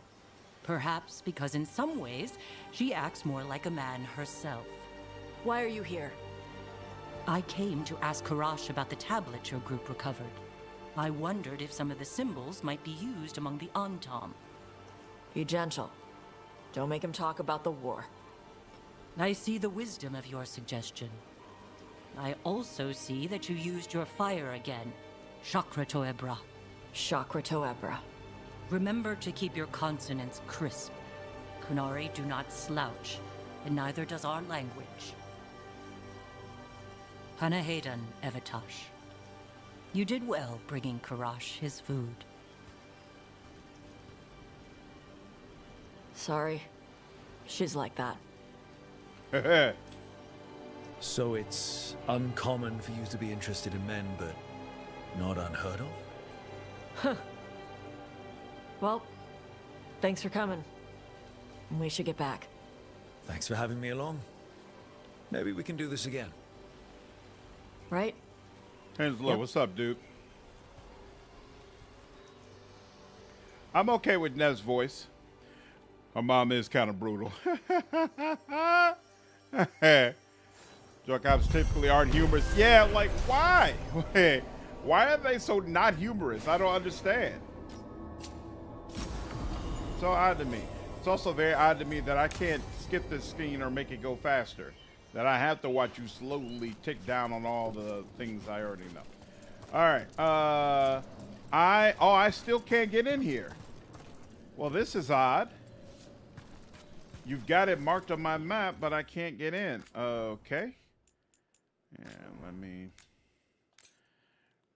Perhaps because in some ways, she acts more like a man herself. Why are you here? I came to ask Karash about the tablet your group recovered. I wondered if some of the symbols might be used among the Antaam. Be gentle. Don't make him talk about the war. I see the wisdom of your suggestion. I also see that you used your fire again, Chakra Toebra. Chakra Toebra. Remember to keep your consonants crisp. Kunari do not slouch, and neither does our language. Panahedan, Evitash. You did well bringing Karash his food. Sorry. She's like that. So it's uncommon for you to be interested in men, but not unheard of? Well, thanks for coming. We should get back. Thanks for having me along. Maybe we can do this again. Right? Hands low. Yep. What's up, dude? I'm okay with Nev's voice. Her mom is kind of brutal. Joke ops typically aren't humorous. Yeah, like, why? Why are they so not humorous? I don't understand. So odd to me. It's also very odd to me that I can't skip this scene or make it go faster. That I have to watch you slowly tick down on all the things I already know. All right. I still can't get in here. Well, this is odd. You've got it marked on my map, but I can't get in. Okay. Yeah, let me...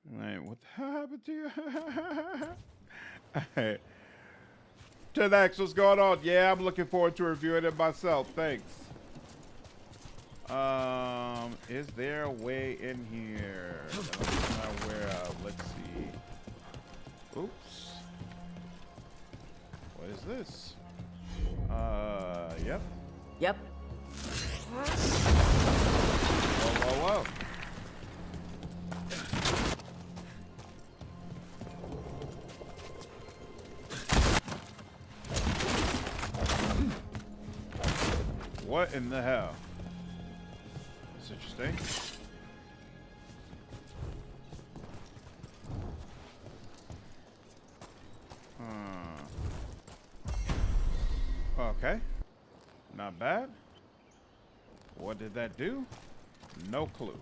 Wait, what the hell happened to you? Hey. 10X, what's going on? Yeah, I'm looking forward to reviewing it myself. Thanks. Is there a way in here that I'm not aware of? Let's see. Oops. What is this? Yep. Yep. Whoa, whoa, whoa. What in the hell? That's interesting. Okay. Not bad. What did that do? No clue.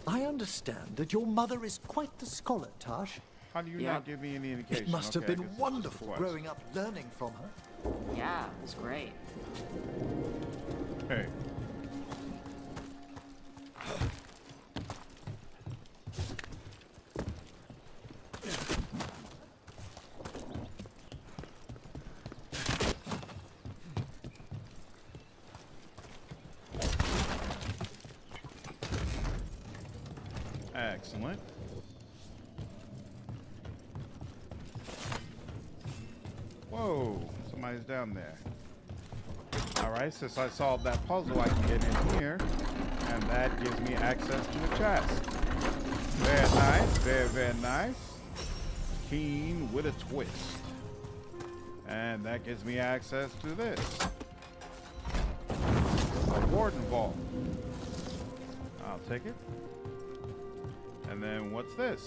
I understand that your mother is quite the scholar, Taash. How do you not give me any indication? It must have Okay, I been guess wonderful that's growing up learning from her. Yeah, it was great. Hey. Excellent. Whoa, somebody's down there. All right, since I solved that puzzle, I can get in here, and that gives me access to the chest. Very nice, very, very nice. Keen with a twist. And that gives me access to this. A Warden Vault. I'll take it. And then what's this?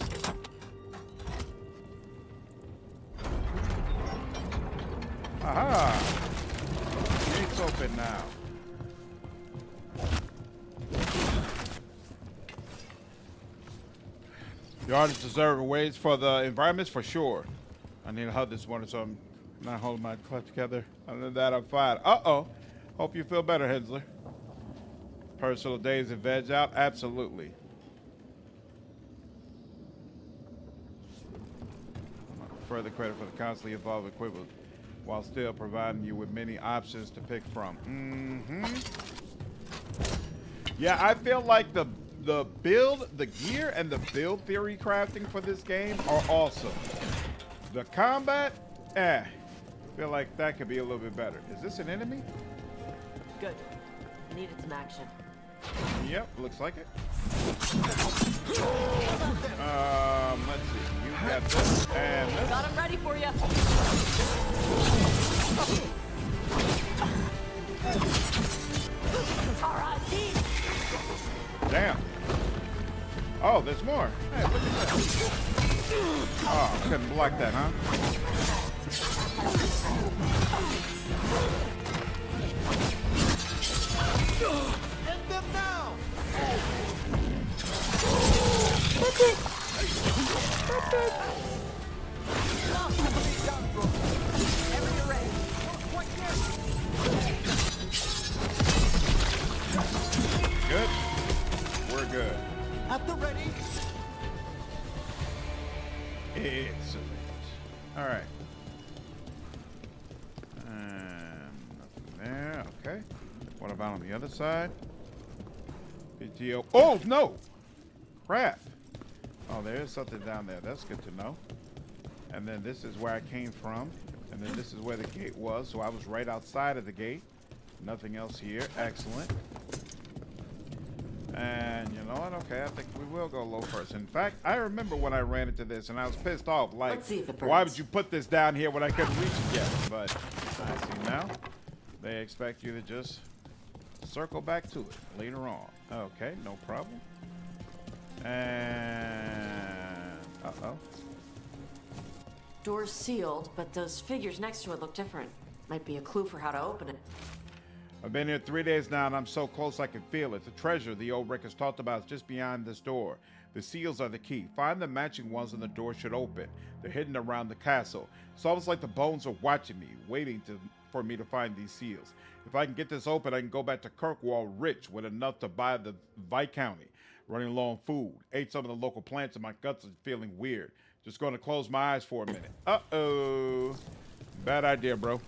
Aha! Gates open now. The artists deserve awards for the environments for sure. I need to hug this one so I'm not holding my clutch together. Other than that, I'm fine. Uh-oh. Hope you feel better, Hensler. Personal days and veg out? Absolutely. Further credit for the constantly evolving equipment while still providing you with many options to pick from. Yeah, I feel like the build, the gear, and the build theory crafting for this game are awesome. The combat, I feel like that could be a little bit better. Is this an enemy? Good. I needed some action. Yep, looks like it. Let's see. You got this and this. Got him ready for you. Damn. Oh, there's more. Hey, look at that. Oh, couldn't block that, huh? End them now! Good. We're good. At the ready. Excellent. All right. Nothing there. Okay. What about on the other side? Pt.8. Oh, no! Crap. Oh, there's something down there. That's good to know. And then this is where I came from. And then this is where the gate was. So I was right outside of the gate. Nothing else here. Excellent. And you know what? Okay, I think we will go low first. In fact, I remember when I ran into this and I was pissed off. Like, Let's see if it why burns. would you put this down here when I couldn't reach it yet? But I see now. They expect you to just circle back to it later on. Okay, no problem. And uh-oh. Door's sealed, but those figures next to it look different. Might be a clue for how to open it. I've been here 3 days now, and I'm so close I can feel it. The treasure the old records talked about is just beyond this door. The seals are the key. Find the matching ones and the door should open. They're hidden around the castle. It's almost like the bones are watching me, waiting for me to find these seals. If I can get this open, I can go back to Kirkwall rich with enough to buy the Viscounty. Running low on food. Ate some of the local plants and my guts are feeling weird. Just going to close my eyes for a minute. Uh-oh. Bad idea, bro.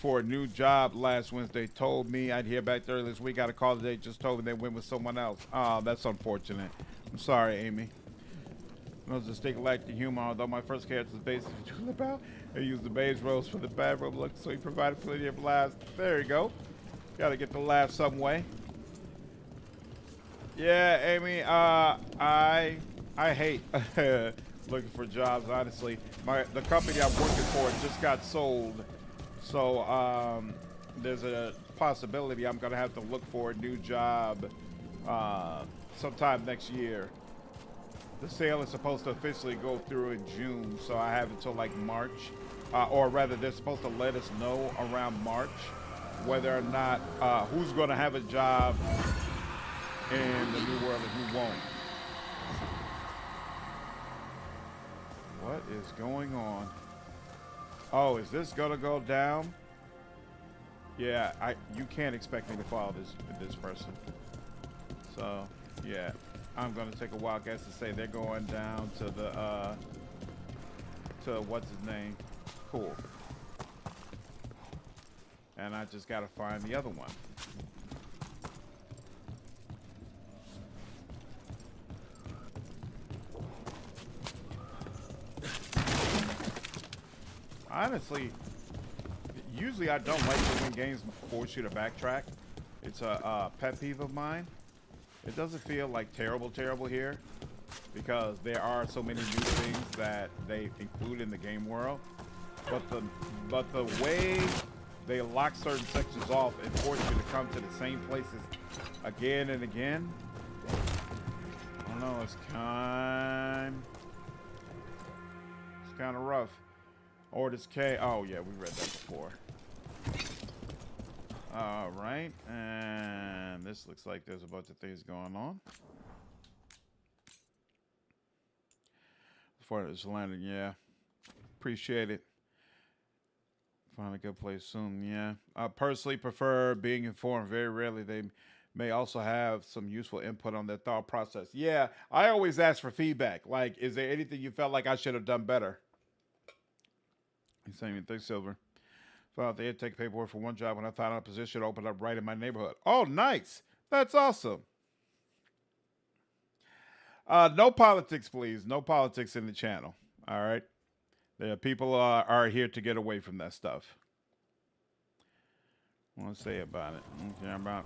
For a new job last Wednesday, told me I'd hear back early this week. Got a call today, just told me they went with someone else. Oh, that's unfortunate. I'm sorry, Amy. I was a stick like the humor, although my first character is basically about. I used the beige rose for the bathroom look, so he provided plenty of laughs. There you go. Gotta get the laugh some way. Yeah, Amy, I hate looking for jobs, honestly. The company I'm working for just got sold. So there's a possibility I'm gonna have to look for a new job sometime next year. The sale is supposed to officially go through in June, so I have until like March, or rather they're supposed to let us know around March whether or not who's gonna have a job in the new world and who won't. What is going on? Oh, is this gonna go down? Yeah, you can't expect me to follow this person. So, yeah, I'm gonna take a wild guess to say they're going down to the to what's his name? Cool. And I just gotta find the other one. Honestly, usually I don't like it when games force you to backtrack. It's a pet peeve of mine. It doesn't feel like terrible here because there are so many new things that they include in the game world. But the way they lock certain sections off and force you to come to the same places again and again, I don't know, it's kind of rough. Orders K. Oh, yeah, we read that before. All right. And this looks like there's a bunch of things going on. Before this landing, yeah. Appreciate it. Find a good place soon, yeah. I personally prefer being informed. Very rarely they may also have some useful input on their thought process. Yeah, I always ask for feedback. Like, is there anything you felt like I should have done better? Same thing, Silver. Found out they had to take paperwork for one job when I found out a position opened up right in my neighborhood. Oh, nice. That's awesome. No politics, please. No politics in the channel. All right. The people are here to get away from that stuff. What want to say about it? Okay, about.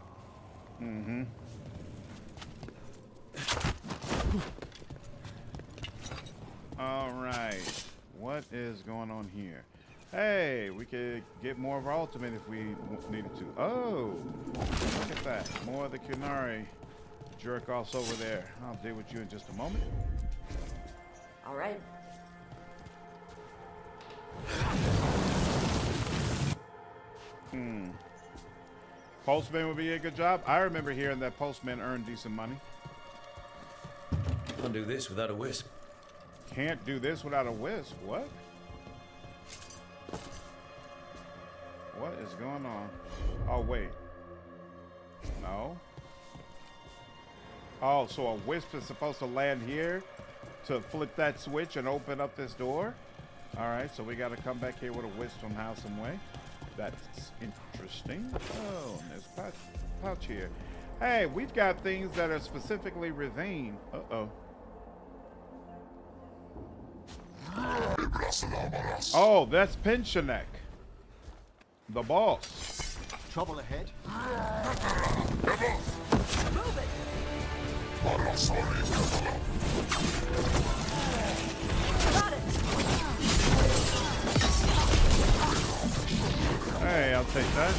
All right. What is going on here? Hey, we could get more of our ultimate if we needed to. Oh, look at that. More of the Kunari jerk-offs over there. I'll deal with you in just a moment. All right. Postman would be a good job. I remember hearing that postmen earn decent money. Can't do this without a wisp. Can't do this without a wisp. What? What is going on? Oh, wait. No. Oh, so a wisp is supposed to land here to flip that switch and open up this door? All right, so we got to come back here with a wisp somehow, some way. That's interesting. Oh, and there's a pouch here. Hey, we've got things that are specifically Rivain. Uh-oh. Oh, that's Pensionek, the boss. Trouble ahead. Move it. Got it. Hey, I'll take that.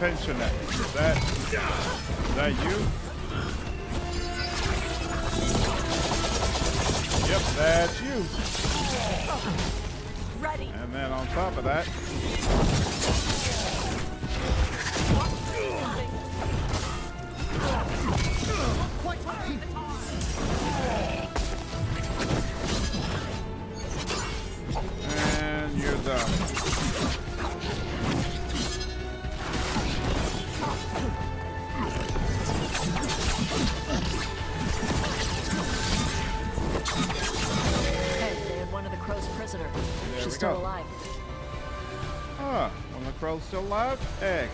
pensioner. Is that you? Yep, that's you. Ready. And then on top of that, and you're done. Hey, they had one of the crow's prisoner. There She's we still go. alive. Huh, one of the crows still alive? Excellent.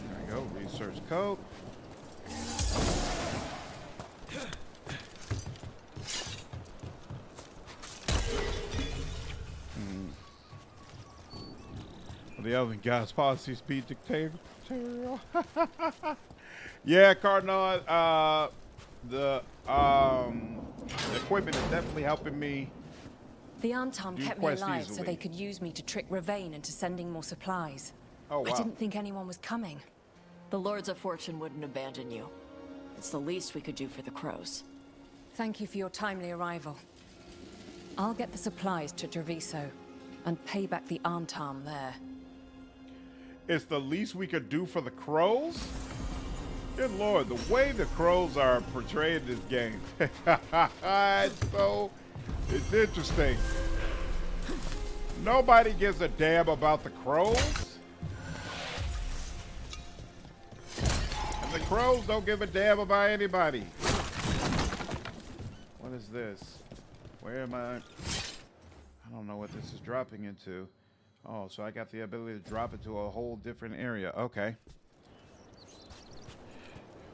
There we go, research code. The other guy's policies be dictatorial. Yeah, Cardinal, the equipment is definitely helping me. The Antaam Do kept me quests alive so easily. they could use me to trick Rivain into sending more supplies. Oh, wow. I didn't think anyone was coming. The Lords of Fortune wouldn't abandon you. It's the least we could do for the crows. Thank you for your timely arrival. I'll get the supplies to Treviso and pay back the Antaam there. It's the least we could do for the crows? Good lord, the way the crows are portrayed in this game. It's interesting. Nobody gives a damn about the crows. And the crows don't give a damn about anybody. What is this? Where am I? I don't know what this is dropping into. Oh, so I got the ability to drop it to a whole different area. Okay.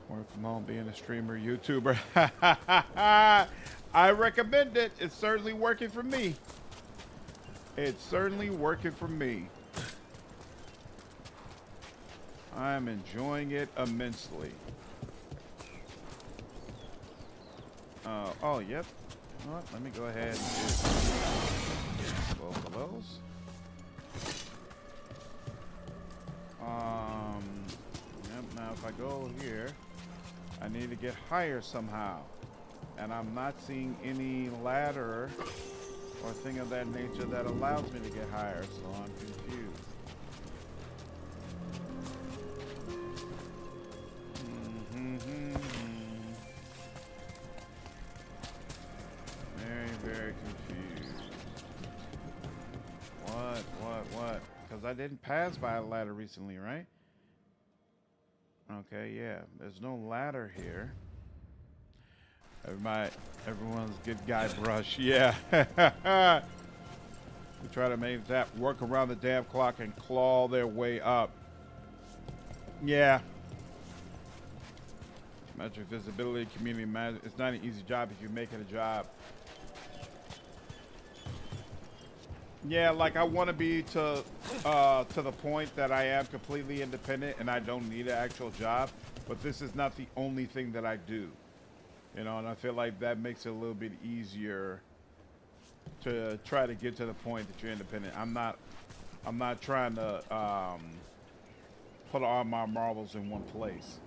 Work from home, being a streamer, YouTuber. I recommend it. It's certainly working for me. It's certainly working for me. I'm enjoying it immensely. Oh, yep. You know what? Let me go ahead and get both of those. Yep, now if I go here, I need to get higher somehow. And I'm not seeing any ladder or thing of that nature that allows me to get higher, so I'm confused. Very, very confused. What? Because I didn't pass by a ladder recently, right? Okay, yeah. There's no ladder here. Everyone's good guy brush. Yeah. We try to make that work around the damn clock and claw their way up. Yeah. Metric visibility, community management. It's not an easy job if you make it a job. Yeah, like I want to be to the point that I am completely independent and I don't need an actual job. But this is not the only thing that I do. You know, and I feel like that makes it a little bit easier to try to get to the point that you're independent. I'm not trying to put all my marbles in one place.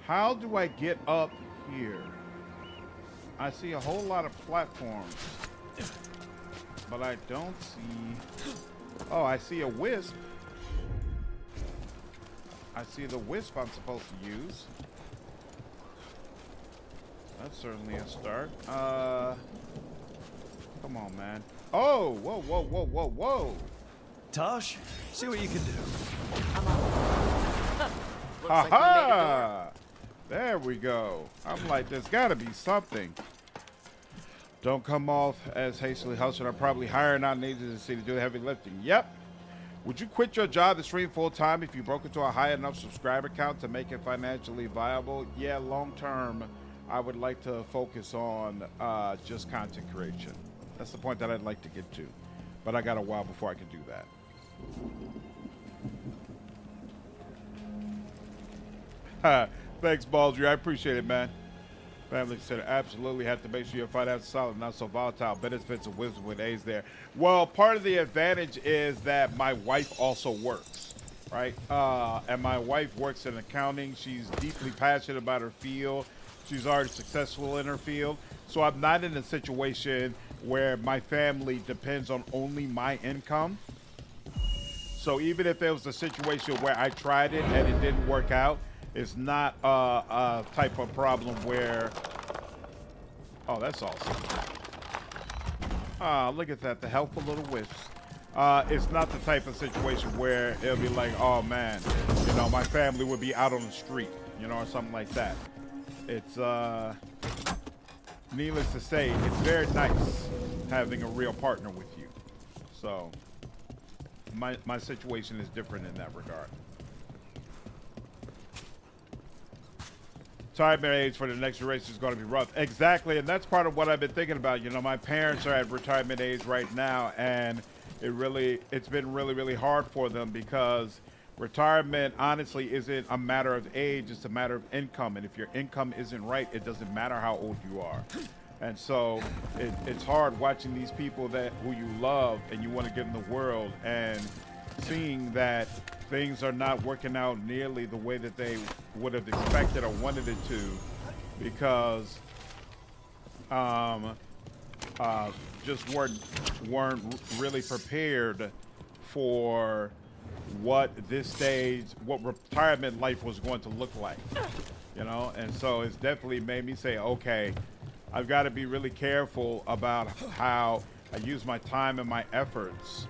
How do I get up here? I see a whole lot of platforms, but I don't see. Oh, I see a wisp. I see the wisp I'm supposed to use. That's certainly a start. Come on, man. Oh, whoa. Taash, see what you can do. Aha! There we go. I'm like, there's got to be something. Don't come off as hastily hustling. I'm probably hiring out an agency to do the heavy lifting. Yep. Would you quit your job to stream full time if you broke into a high enough subscriber count to make it financially viable? Yeah, long term, I would like to focus on just content creation. That's the point that I'd like to get to. But I got a while before I can do that. Thanks, Baldry. I appreciate it, man. Family said, absolutely have to make sure your finances solid, not so volatile. Benefits of wisdom with A's there. Well, part of the advantage is that my wife also works, right? And my wife works in accounting. She's deeply passionate about her field. She's already successful in her field. So I'm not in a situation where my family depends on only my income. So even if there was a situation where I tried it and it didn't work out, it's not a type of problem where, oh, that's awesome. Look at that, the helpful little wisps. It's not the type of situation where it'll be like, oh man, you know, my family would be out on the street, you know, or something like that. It's, needless to say, it's very nice having a real partner with you. So, my situation is different in that regard. Retirement age for the next generation is going to be rough. Exactly, and that's part of what I've been thinking about. You know, my parents are at retirement age right now, and it's been really hard for them because retirement honestly isn't a matter of age, it's a matter of income. And if your income isn't right, it doesn't matter how old you are. And so it's hard watching these people who you love and you want to give them the world, and seeing that things are not working out nearly the way that they would have expected or wanted it to, because just weren't really prepared for what retirement life was going to look like, you know. And so it's definitely made me say, okay, I've got to be really careful about how I use my time and my efforts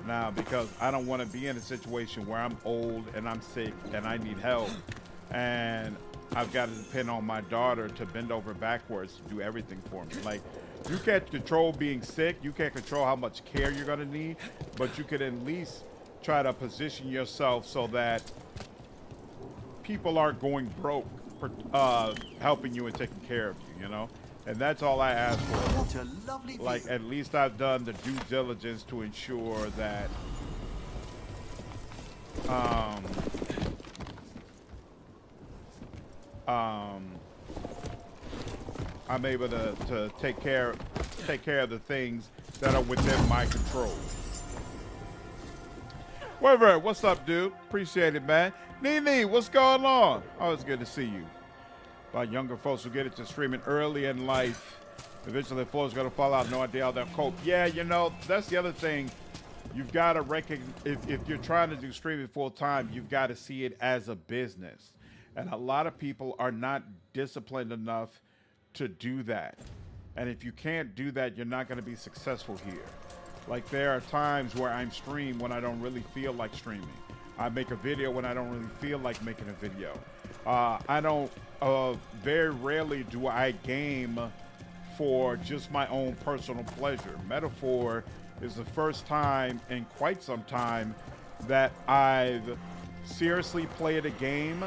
now, because I don't want to be in a situation where I'm old and I'm sick and I need help, and I've got to depend on my daughter to bend over backwards to do everything for me. Like, you can't control being sick, you can't control how much care you're going to need, but you could at least try to position yourself so that people aren't going broke for helping you and taking care of you, you know? And that's all I ask for. What a lovely view. Like, at least I've done the due diligence to ensure that I'm able to take care of the things that are within my control. Whatever, what's up, dude? Appreciate it, man. Neve, what's going on? Always good to see you. About younger folks who get into streaming early in life, eventually the floor's going to fall out. No idea how they'll cope. Yeah, you know, that's the other thing. You've got to recognize, if you're trying to do streaming full time, you've got to see it as a business. And a lot of people are not disciplined enough to do that. And if you can't do that, you're not going to be successful here. Like, there are times where I'm stream when I don't really feel like streaming. I make a video when I don't really feel like making a video. Very rarely do I game for just my own personal pleasure. Metaphor is the first time in quite some time that I've seriously played a game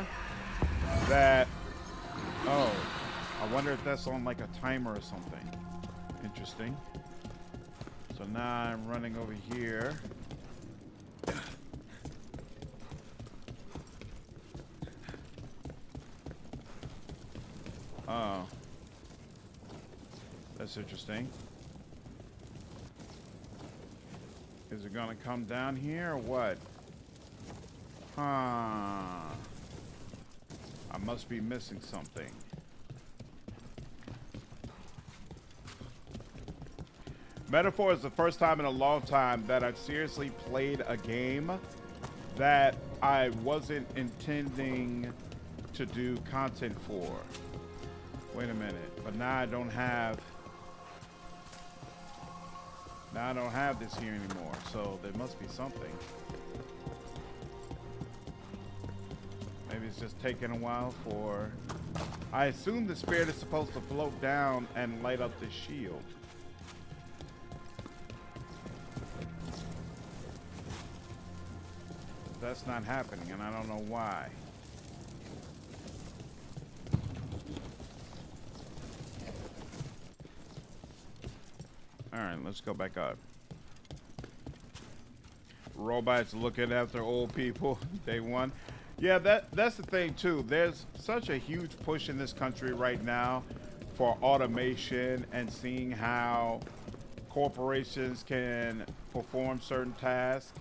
that, oh, I wonder if that's on like a timer or something. Interesting. So now I'm running over here. Oh. That's interesting. Is it gonna come down here or what? Huh. I must be missing something. Metaphor is the first time in a long time that I've seriously played a game that I wasn't intending to do content for. Wait a minute, but now I don't have this here anymore, so there must be something. Maybe it's just taking a while for... I assume the spirit is supposed to float down and light up the shield. That's not happening, and I don't know why. Alright, let's go back up. Robots looking after old people, day one. Yeah, that's the thing too. There's such a huge push in this country right now for automation and seeing how corporations can perform certain tasks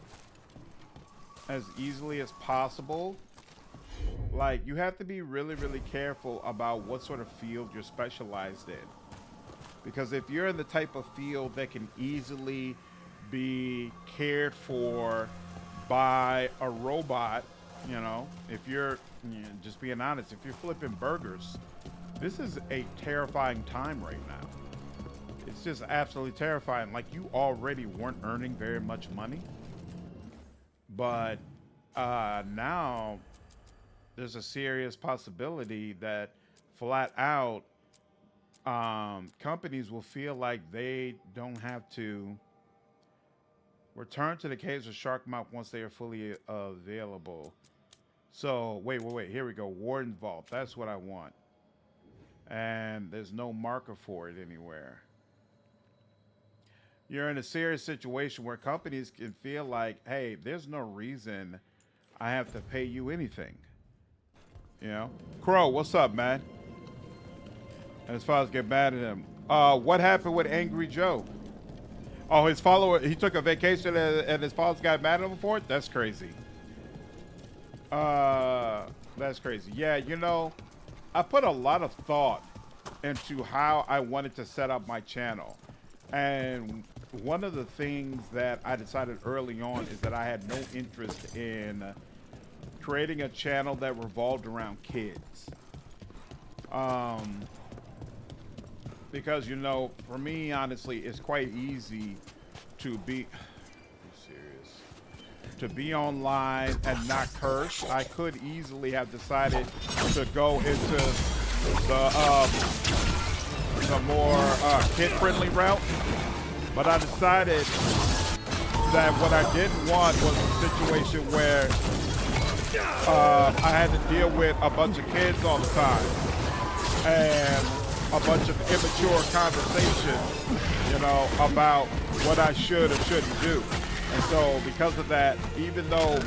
as easily as possible. Like, you have to be really, really careful about what sort of field you're specialized in. Because if you're in the type of field that can easily be cared for by a robot, you know, if you're, just being honest, if you're flipping burgers, this is a terrifying time right now. It's just absolutely terrifying. Like, you already weren't earning very much money, but now there's a serious possibility that flat out companies will feel like they don't have to return to the caves of Sharkmouth once they are fully available. So wait, here we go. Warden's Vault, that's what I want. And there's no marker for it anywhere. You're in a serious situation where companies can feel like, hey, there's no reason I have to pay you anything. You know? Crow, what's up, man? And as far as get mad at him. What happened with Angry Joe? Oh, his follower, he took a vacation and his followers got mad at him for it? That's crazy. That's crazy. Yeah, you know, I put a lot of thought into how I wanted to set up my channel. And one of the things that I decided early on is that I had no interest in creating a channel that revolved around kids. Because, you know, for me, honestly, it's quite easy to be online and not curse. I could easily have decided to go into the more kid-friendly route, but I decided that what I didn't want was a situation where I had to deal with a bunch of kids all the time and a bunch of immature conversation, you know, about what I should or shouldn't do. And so because of that, even though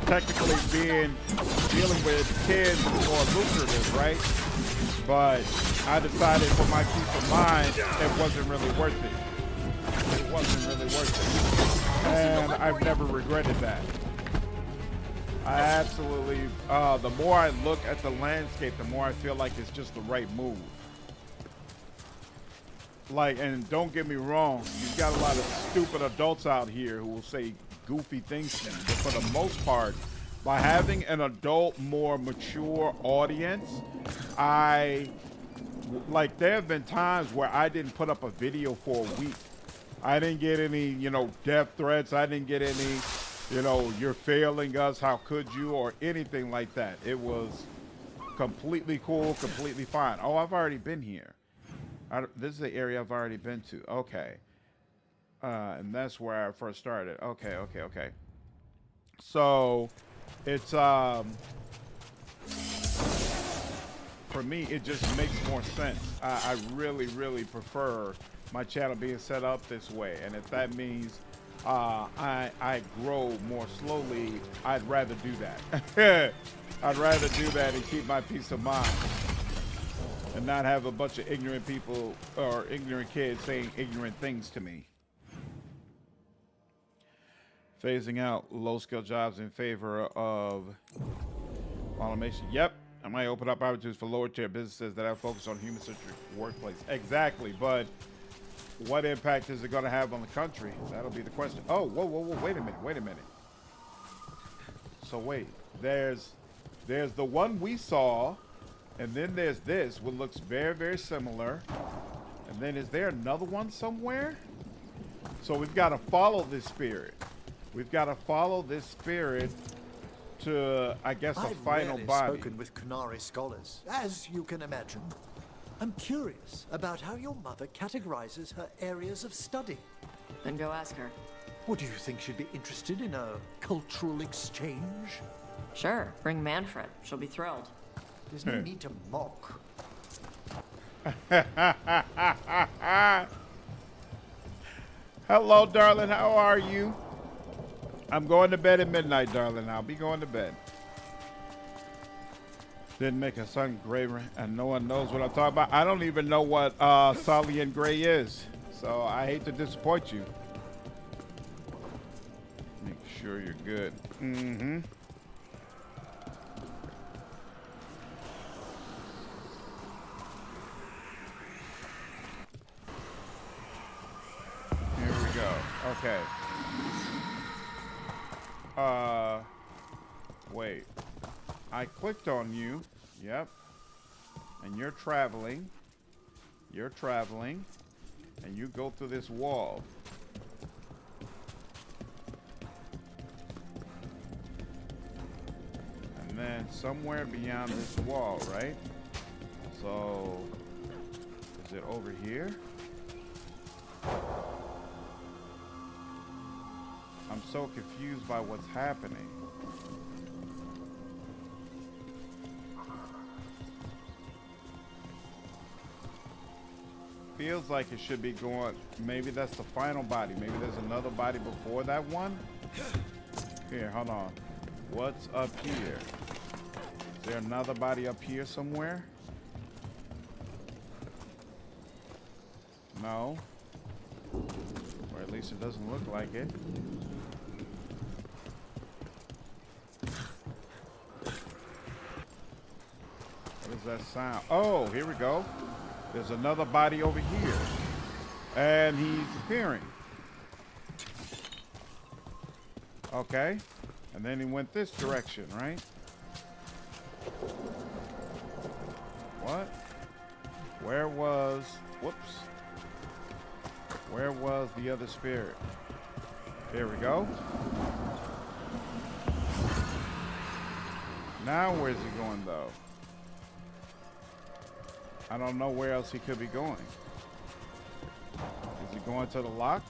technically dealing with kids is more lucrative, right? But I decided for my peace of mind, it wasn't really worth it. It wasn't really worth it. And I've never regretted that. I absolutely, the more I look at the landscape, the more I feel like it's just the right move. Like, and don't get me wrong, you've got a lot of stupid adults out here who will say goofy things to you. But for the most part, by having an adult, more mature audience, there have been times where I didn't put up a video for a week. I didn't get any, you know, death threats. I didn't get any, you know, you're failing us, how could you, or anything like that. It was completely cool, completely fine. Oh, I've already been here. This is the area I've already been to. Okay. And that's where I first started. Okay. So, it's, for me, it just makes more sense. I really, really prefer my channel being set up this way. And if that means I grow more slowly, I'd rather do that. I'd rather do that and keep my peace of mind. And not have a bunch of ignorant people or ignorant kids saying ignorant things to me. Phasing out low-skill jobs in favor of automation. Yep, I might open up opportunities for lower-tier businesses that have focused on human-centric workplace. Exactly, but what impact is it going to have on the country? That'll be the question. Oh, whoa, wait a minute. So wait, there's the one we saw. And then there's this, which looks very, very similar. And then is there another one somewhere? So we've got to follow this spirit. We've got to follow this spirit to, I guess, a final body. I've rarely spoken with Qunari scholars, as you can imagine. I'm curious about how your mother categorizes her areas of study. Then go ask her. What do you think she'd be interested in, a cultural exchange? Sure, bring Manfred. She'll be thrilled. There's no need to mock. Hello, darling. How are you? I'm going to bed at midnight, darling. I'll be going to bed. Didn't make a sun graver, and no one knows what I'm talking about. I don't even know what Solian Gray is, so I hate to disappoint you. Make sure you're good. Mm-hmm. Here we go. Okay. Wait. I clicked on you. Yep. And you're traveling. You're traveling. And you go through this wall. And then somewhere beyond this wall, right? So, is it over here? I'm so confused by what's happening. Feels like it should be going, maybe that's the final body. Maybe there's another body before that one. Here, hold on. What's up here? Is there another body up here somewhere? No. Or at least it doesn't look like it. What is that sound? Oh, here we go. There's another body over here. And he's appearing. Okay. And then he went this direction, right? What? Where was... Whoops. Where was the other spirit? Here we go. Now where's he going, though? I don't know where else he could be going. Is he going to the lock?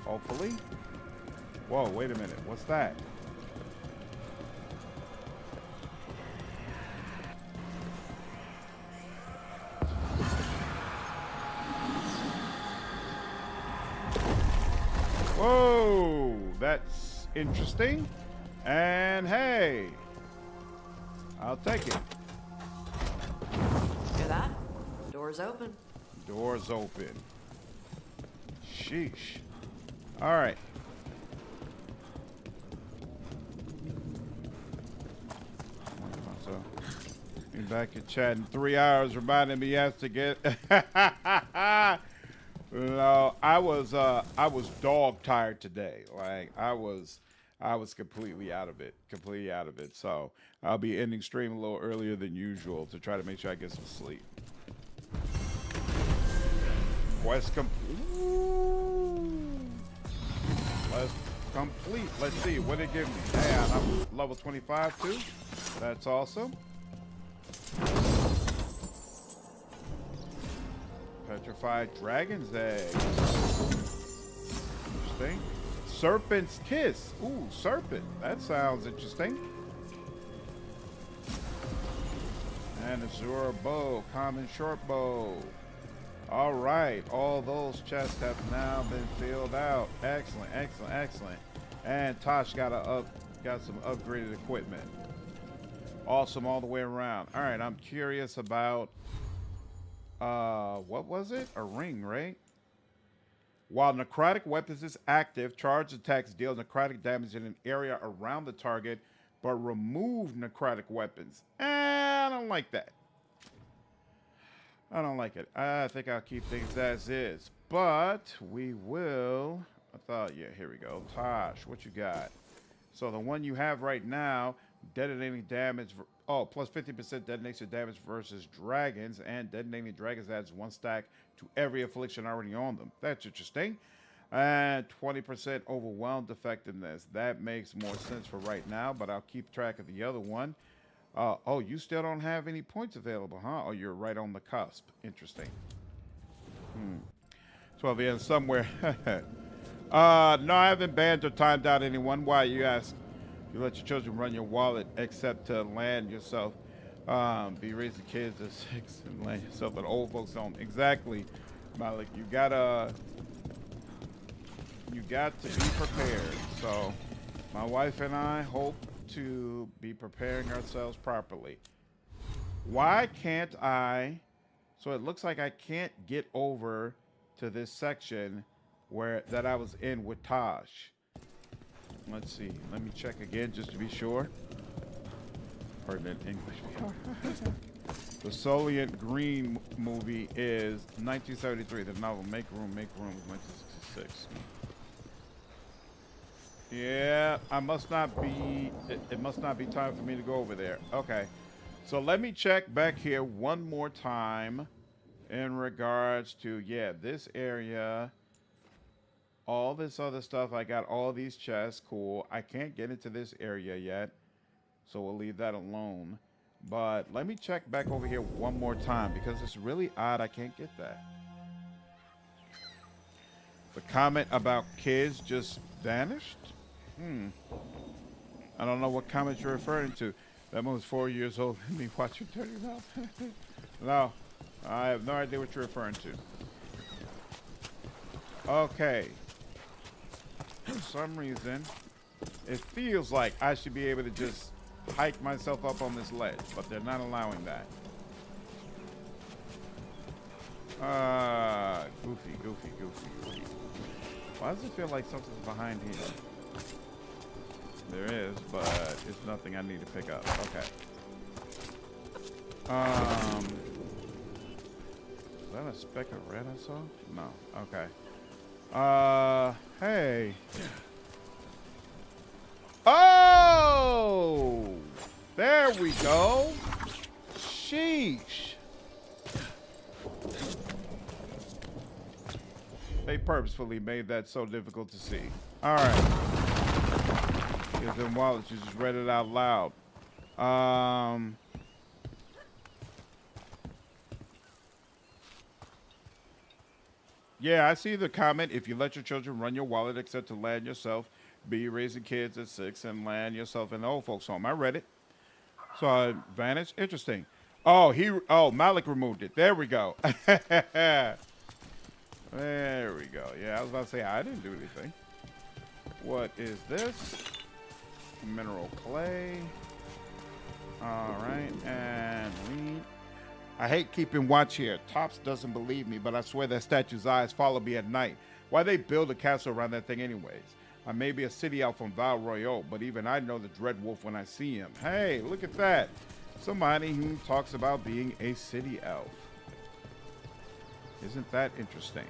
Hopefully. Whoa, wait a minute. What's that? Whoa, that's interesting. And hey, I'll take it. Hear that? Door's open. Door's open. Sheesh. All right. So, be back in chat in 3 hours, reminding me yes to get. No, I was dog tired today. Like I was completely out of it. So I'll be ending stream a little earlier than usual to try to make sure I get some sleep. Quest complete. Quest complete. Let's see what it gives me. And I'm level 25 too. That's awesome. Petrified Dragon's Egg. Interesting. Serpent's Kiss. Ooh, serpent. That sounds interesting. And Azure Bow. Common Short Bow. All right. All those chests have now been filled out. Excellent, excellent, excellent. And Taash got some upgraded equipment. Awesome all the way around. All right. I'm curious about... what was it? A ring, right? While necrotic weapons is active, charged attacks deal necrotic damage in an area around the target, but remove necrotic weapons. I don't like that. I don't like it. I think I'll keep things as is. But we will... I thought, yeah, here we go. Taash, what you got? So the one you have right now, detonating damage... Oh, plus 50% detonation damage versus dragons, and detonating dragons adds 1 stack to every affliction already on them. That's interesting. And 20% overwhelmed effectiveness. That makes more sense for right now, but I'll keep track of the other one. Oh, you still don't have any points available, huh? Oh, you're right on the cusp. Interesting. 12 ends somewhere. No, I haven't banned or timed out anyone. Why, you ask? You let your children run your wallet except to land yourself. Be raising kids at 6 and land yourself at old folks home. Exactly, Malik. You gotta be prepared. So my wife and I hope to be preparing ourselves properly. Why can't I? So it looks like I can't get over to this section that I was in with Taash. Let's see. Let me check again just to be sure. Pertinent English VR. The Soylent Green movie is 1973. The novel Make Room was 1966. Yeah, I must not be. It must not be time for me to go over there. Okay. So let me check back here one more time in regards to, yeah, this area, all this other stuff. I got all these chests. Cool. I can't get into this area yet, so we'll leave that alone. But let me check back over here one more time because it's really odd I can't get that. The comment about kids just vanished? I don't know what comment you're referring to. That one was 4 years old and me watching Dirty Mouth. No, I have no idea what you're referring to. Okay. For some reason, it feels like I should be able to just hike myself up on this ledge, but they're not allowing that. Goofy. Why does it feel like something's behind here? There is, but it's nothing I need to pick up. Okay. Is that a speck of red I saw? No. Okay. Hey. Oh! There we go. Sheesh. They purposefully made that so difficult to see. All right. Give them wallets. You just read it out loud. Yeah, I see the comment. If you let your children run your wallet except to land yourself, be raising kids at 6 and land yourself in the old folks home. I read it. So vanished. Interesting. Oh, Malik removed it. There we go. There we go. Yeah, I was about to say I didn't do anything. What is this? Mineral clay. All right, and lead. I hate keeping watch here. Tops doesn't believe me, but I swear that statue's eyes follow me at night. Why they build a castle around that thing anyways? I may be a city elf from Val Royale, but even I know the Dread Wolf when I see him. Hey, look at that. Somebody who talks about being a city elf. Isn't that interesting?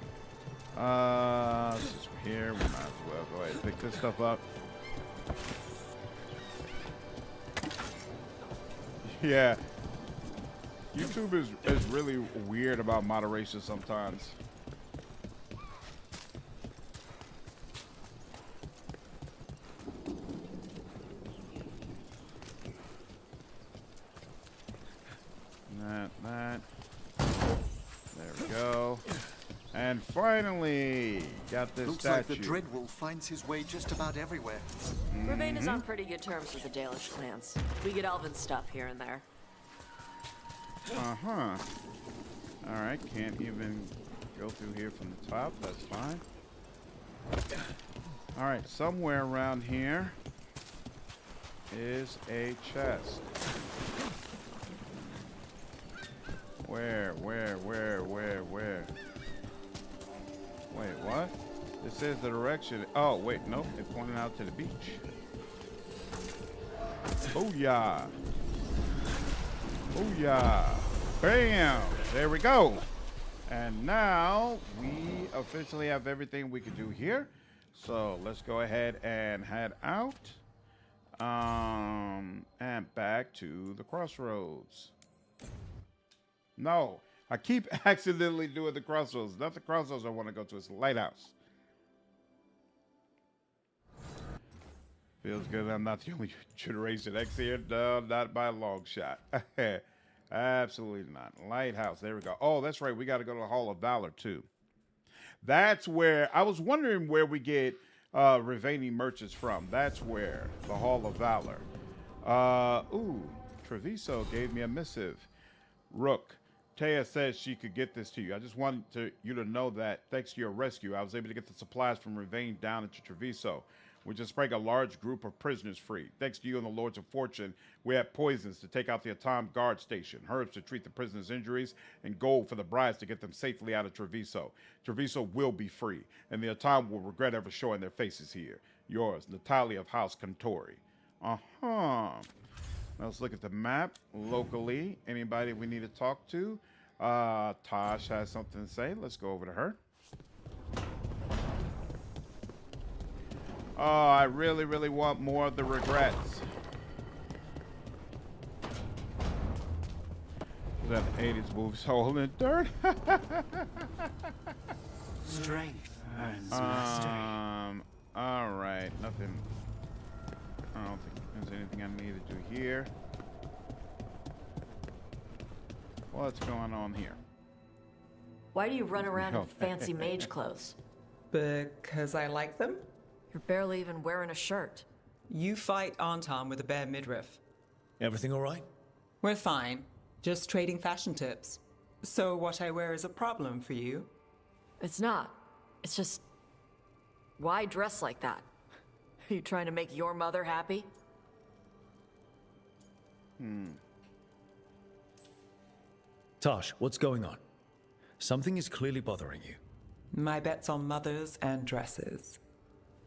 Since we're here, we might as well go ahead and pick this stuff up. Yeah. YouTube is really weird about moderation sometimes. That. There we go. And finally, got this Looks statue. like the Dreadwolf finds his way just about everywhere. Rivain is on pretty good terms with the Dalish clans. We get elven stuff here and there. Uh-huh. Alright, can't even go through here from the top. That's fine. Alright, somewhere around here is a chest. Where? Wait, what? It says the direction. Oh, wait, nope. It pointed out to the beach. Oh, yeah. Oh, yeah. Bam! There we go. And now we officially have everything we can do here. So let's go ahead and head out. And back to the crossroads. No, I keep accidentally doing the crossroads. Not the crossroads I want to go to. It's the lighthouse. Feels good I'm not the only Generation X here. No, not by a long shot. Absolutely not. Lighthouse. There we go. Oh, that's right. We got to go to the Hall of Valor, too. That's where... I was wondering where we get Rivain merchants from. That's where. The Hall of Valor. Treviso gave me a missive. Rook. Taya says she could get this to you. I just wanted you to know that thanks to your rescue, I was able to get the supplies from Rivain down into Treviso. We just sprang a large group of prisoners free. Thanks to you and the Lords of Fortune, we had poisons to take out the Antaam guard station, herbs to treat the prisoners' injuries, and gold for the brides to get them safely out of Treviso. Treviso will be free, and the Antaam will regret ever showing their faces here. Yours, Natalia of House Contori. Now let's look at the map locally. Anybody we need to talk to? Taash has something to say. Let's go over to her. Oh, I really, really want more of the regrets. That 80s moves hole in dirt. Strength earns mastery. All right, nothing. I don't think there's anything I need to do here. What's going on here? Why do you run around in fancy mage clothes? Because I like them? You're barely even wearing a shirt. You fight Antaam with a bare midriff. Everything all right? We're fine. Just trading fashion tips. So what I wear is a problem for you? It's not. It's just... Why dress like that? Are you trying to make your mother happy? Taash, what's going on? Something is clearly bothering you. My bet's on mothers and dresses.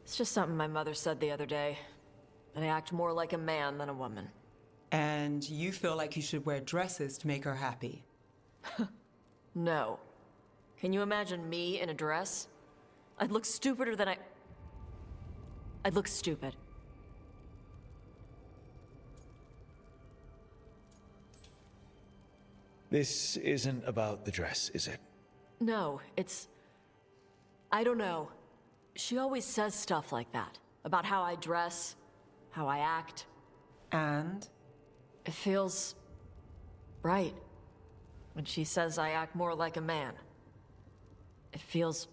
It's just something my mother said the other day. That I act more like a man than a woman. And you feel like you should wear dresses to make her happy? No. Can you imagine me in a dress? I'd look stupider than I'd look stupid. This isn't about the dress, is it? No, it's... I don't know. She always says stuff like that. About how I dress, how I act. And? It feels... right. When she says I act more like a man. It feels...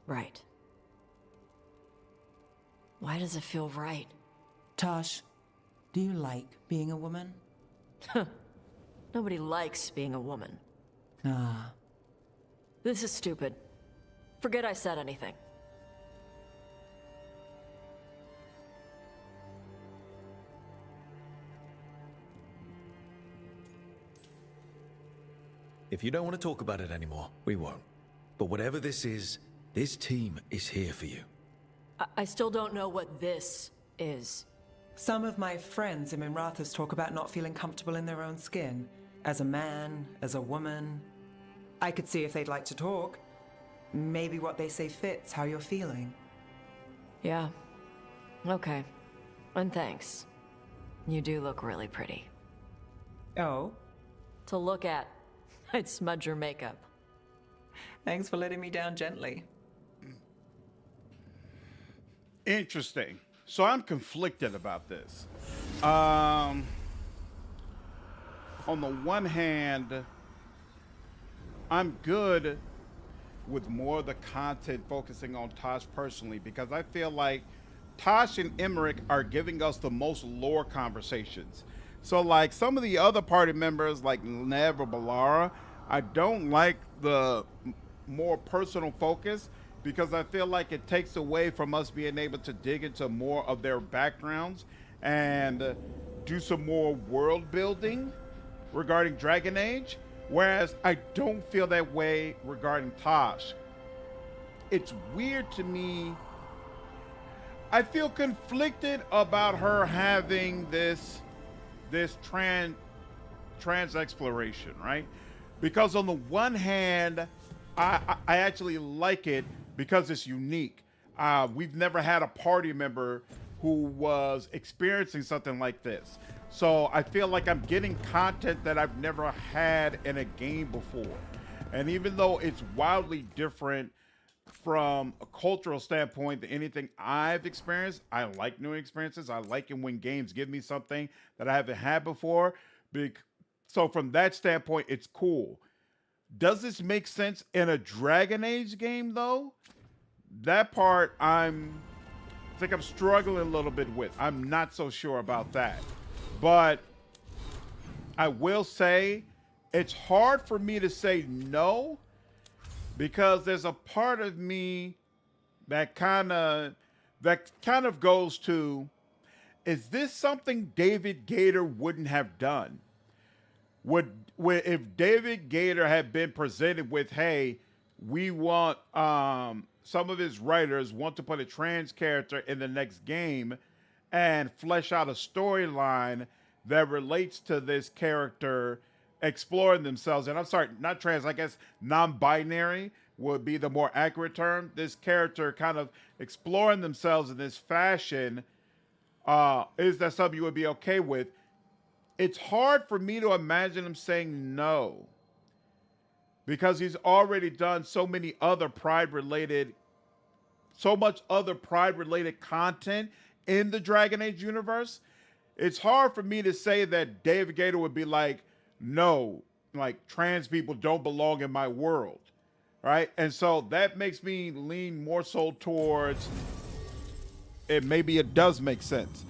right. Why does it feel right? Taash, do you like being a woman? Nobody likes being a woman. Ah. This is stupid. Forget I said anything. If you don't want to talk about it anymore, we won't. But whatever this is, this team is here for you. I still don't know what this is. Some of my friends in Minrathous talk about not feeling comfortable in their own skin. As a man, as a woman. I could see if they'd like to talk. Maybe what they say fits how you're feeling. Yeah. Okay. And thanks. You do look really pretty. Oh? To look at. I'd smudge your makeup. Thanks for letting me down gently. Interesting. So I'm conflicted about this. On the one hand, I'm good with more of the content focusing on Taash personally, because I feel like Taash and Emmerich are giving us the most lore conversations. So like some of the other party members like Neve or Balara, I don't like the more personal focus, because I feel like it takes away from us being able to dig into more of their backgrounds and do some more world building regarding Dragon Age, whereas I don't feel that way regarding Taash. It's weird to me. I feel conflicted about her having this trans exploration, right? Because on the one hand, I actually like it because it's unique. We've never had a party member who was experiencing something like this. So I feel like I'm getting content that I've never had in a game before. And even though it's wildly different from a cultural standpoint than anything I've experienced, I like new experiences. I like it when games give me something that I haven't had before. So from that standpoint, it's cool. Does this make sense in a Dragon Age game, though? That part I think I'm struggling a little bit with. I'm not so sure about that. But I will say it's hard for me to say no, because there's a part of me that kind of that kind of goes to, is this something David Gator wouldn't have done? Would if David Gator had been presented with, hey, we want some of his writers want to put a trans character in the next game and flesh out a storyline that relates to this character exploring themselves. And I'm sorry, not trans, I guess non-binary would be the more accurate term. This character kind of exploring themselves in this fashion. Is that something you would be okay with? It's hard for me to imagine him saying no, because he's already done so much other pride-related content in the Dragon Age universe. It's hard for me to say that David Gator would be like, no, like trans people don't belong in my world, right? And so that makes me lean more so towards it. Maybe it does make sense.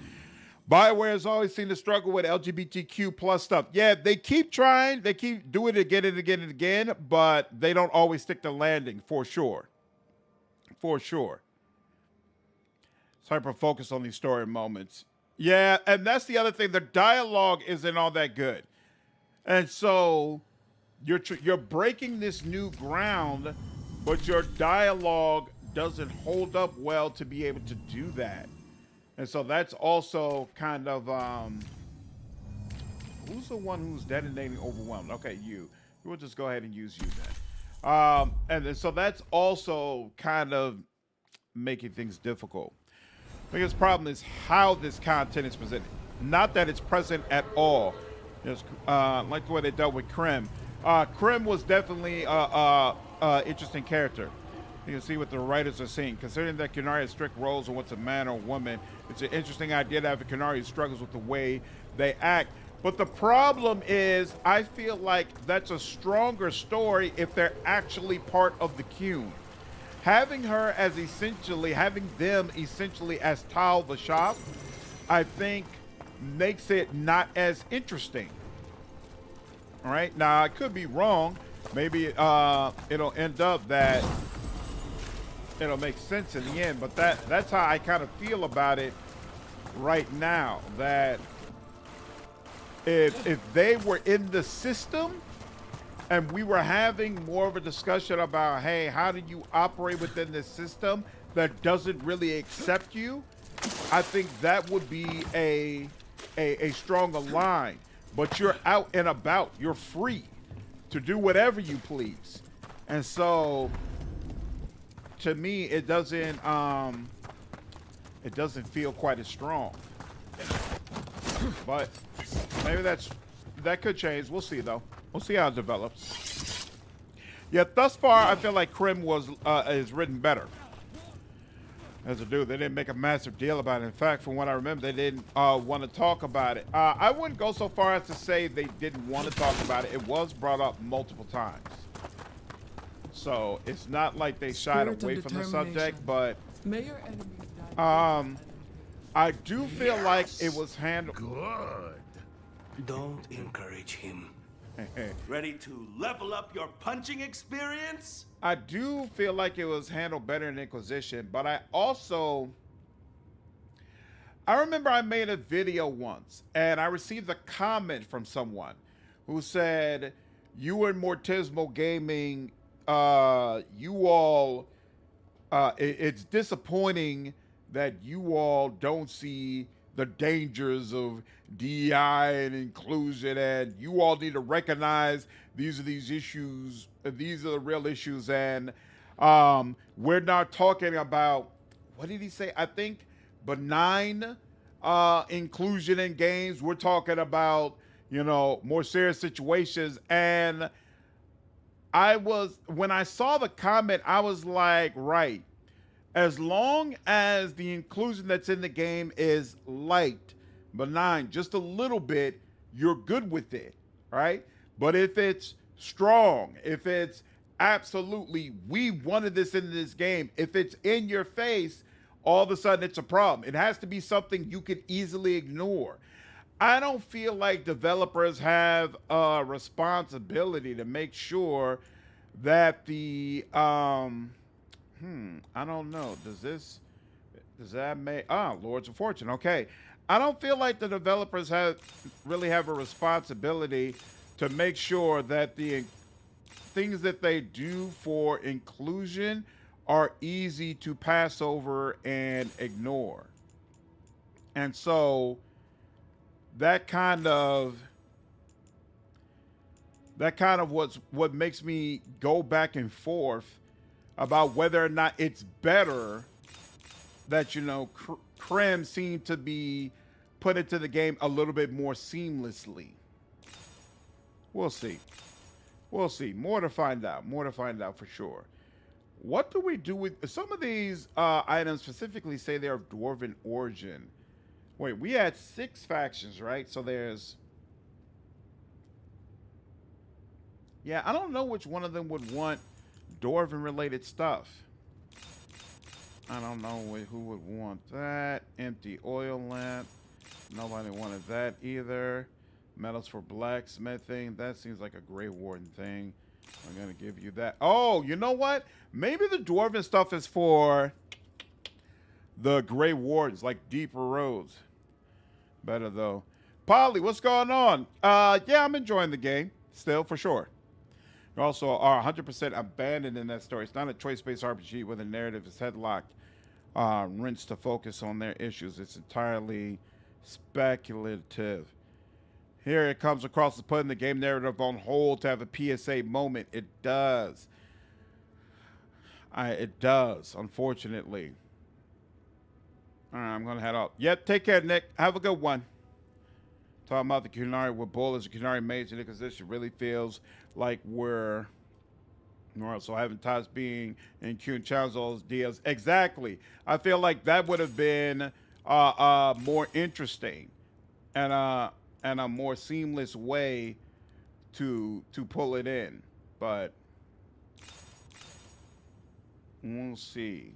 BioWare has always seen the struggle with LGBTQ plus stuff. Yeah, they keep trying. They keep doing it again and again and again, but they don't always stick to landing, for sure. For sure. It's hyper-focused on these story moments. Yeah, and that's the other thing. The dialogue isn't all that good. And so you're breaking this new ground, but your dialogue doesn't hold up well to be able to do that. And so that's also kind of, who's the one who's detonating overwhelmed? Okay, you. We'll just go ahead and use you then. And then, so that's also kind of making things difficult. The biggest problem is how this content is presented. Not that it's present at all. Just, like the way they dealt with Krim. Krim was definitely an interesting character. You can see what the writers are seeing. Considering that Qunari has strict roles on what's a man or a woman, it's an interesting idea to have a Qunari who struggles with the way they act. But the problem is, I feel like that's a stronger story if they're actually part of the Qun. Having them essentially as Tal the Shop, I think makes it not as interesting. All right, now I could be wrong. Maybe it'll end up that it'll make sense in the end, but that's how I kind of feel about it right now. That if they were in the system and we were having more of a discussion about, hey, how do you operate within this system that doesn't really accept you, I think that would be a stronger line. But you're out and about, you're free to do whatever you please, and so to me, it doesn't feel quite as strong. But maybe that could change. We'll see though. We'll see how it develops. Yet thus far, I feel like Krim is written better. As a dude, they didn't make a massive deal about it. In fact, from what I remember, they didn't want to talk about it. I wouldn't go so far as to say they didn't want to talk about it. It was brought up multiple times. So it's not like they shied away from the subject, but I do feel like it was handled. Good. Don't encourage him. Ready to level up your punching experience? I do feel like it was handled better in Inquisition, but I remember I made a video once and I received a comment from someone who said, you in Mortismo Gaming, it's disappointing that you all don't see the dangers of DEI and inclusion, and you all need to recognize these are the real issues, and we're not talking about, what did he say? I think benign inclusion in games. We're talking about, more serious situations. And when I saw the comment, I was like, right. As long as the inclusion that's in the game is light, benign, just a little bit, you're good with it, right? But if it's strong, if it's absolutely, we wanted this in this game, if it's in your face, all of a sudden it's a problem. It has to be something you could easily ignore. I don't feel like developers have a responsibility to make sure that the I don't know. Does that make Lords of Fortune? Okay, I don't feel like the developers really have a responsibility to make sure that the things that they do for inclusion are easy to pass over and ignore. And so that kind of what makes me go back and forth about whether or not it's better that, you know, Krem seemed to be put into the game a little bit more seamlessly. We'll see. We'll see. More to find out. More to find out for sure. What do we do with some of these items? Specifically, say they're of dwarven origin. Wait, we had 6 factions, right? So there's. Yeah, I don't know which one of them would want dwarven related stuff. I don't know who would want that. Empty oil lamp. Nobody wanted that either. Metals for blacksmithing. That seems like a Grey Warden thing. I'm going to give you that. Oh, you know what? Maybe the dwarven stuff is for the Grey Wardens, like deeper roads. Better, though. Polly, what's going on? Yeah, I'm enjoying the game. Still, for sure. You also are 100% abandoned in that story. It's not a choice-based RPG where the narrative is headlocked, rinsed to focus on their issues. It's entirely speculative. Here it comes across as putting the game narrative on hold to have a PSA moment. It does. It does, unfortunately. All right, I'm going to head out. Yep, take care, Nick. Have a good one. Talking about the Kunari with Bull as a Kunari mage in Inquisition really feels like we're... So having Taash being in Kun challenge all those deals. Exactly. I feel like that would have been more interesting and a more seamless way to pull it in. But we'll see.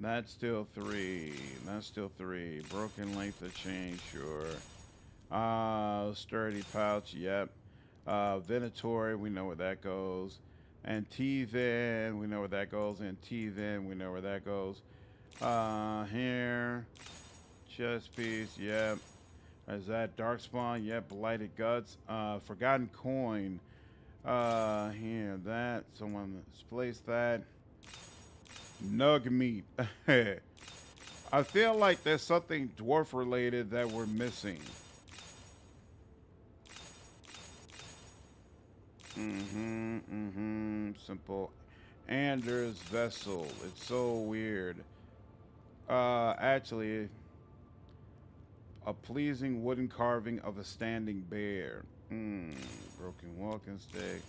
That's still 3. That's still 3. Broken length of chain, sure. Sturdy pouch, yep. Venatori, we know where that goes. Antaam, we know where that goes. Antaam, we know where that goes. Here. Chest piece, yep. Is that Darkspawn? Yep. Blighted Guts. Forgotten Coin. Here, that. Someone displaced that. Nug meat. I feel like there's something dwarf related that we're missing. Simple. Anders vessel. It's so weird. Actually, a pleasing wooden carving of a standing bear. Broken walking stick.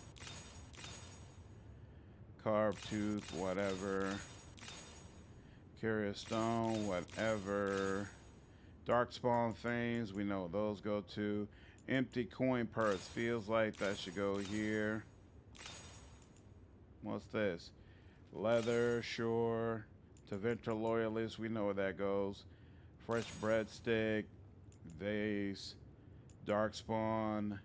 Carved tooth, whatever. Curious stone, whatever. Darkspawn things, we know those go to. Empty coin purse, feels like that should go here. What's this? Leather, sure. Taventa Loyalist, we know where that goes. Fresh breadstick, vase, Darkspawn.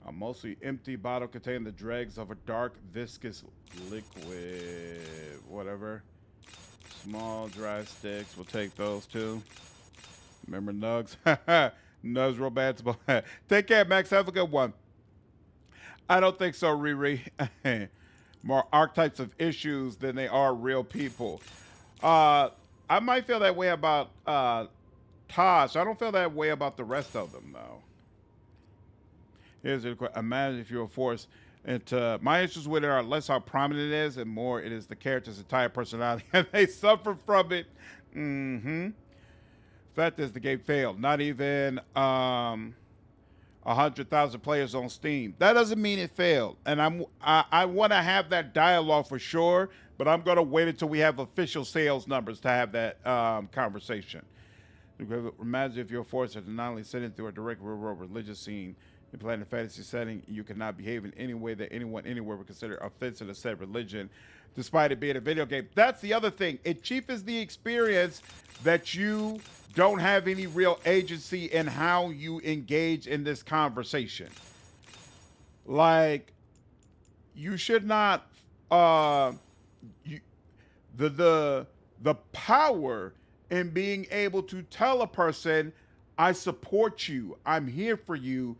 A mostly empty bottle containing the dregs of a dark viscous liquid. Whatever. Small dry sticks. We'll take those too. Remember Nugs? Nugs romantic. Take care, Max. Have a good one. I don't think so, Riri. More archetypes of issues than they are real people. I might feel that way about Taash. I don't feel that way about the rest of them, though. Here's a question. Imagine if you were forced into... My issues with it are less how prominent it is and more it is the character's entire personality and they suffer from it. Fact is, the game failed. Not even 100,000 players on Steam. That doesn't mean it failed. And I want to have that dialogue for sure, but I'm going to wait until we have official sales numbers to have that conversation. Imagine if you're forced to not only sit into a direct real-world religious scene in Planet Fantasy setting, you cannot behave in any way that anyone anywhere would consider offensive to said religion, despite it being a video game. That's the other thing. It cheapens the experience that you don't have any real agency in how you engage in this conversation. Like, you should not... the power in being able to tell a person, I support you, I'm here for you,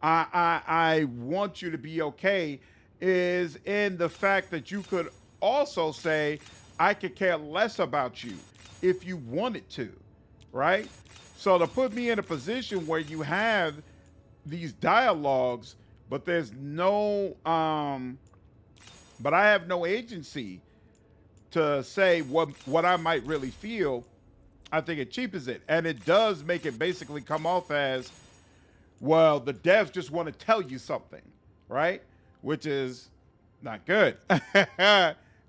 I want you to be okay, is in the fact that you could also say, I could care less about you if you wanted to, right? So to put me in a position where you have these dialogues, but there's no, but I have no agency to say what I might really feel, I think it cheapens it. And it does make it basically come off as, well, the devs just want to tell you something, right? Which is not good.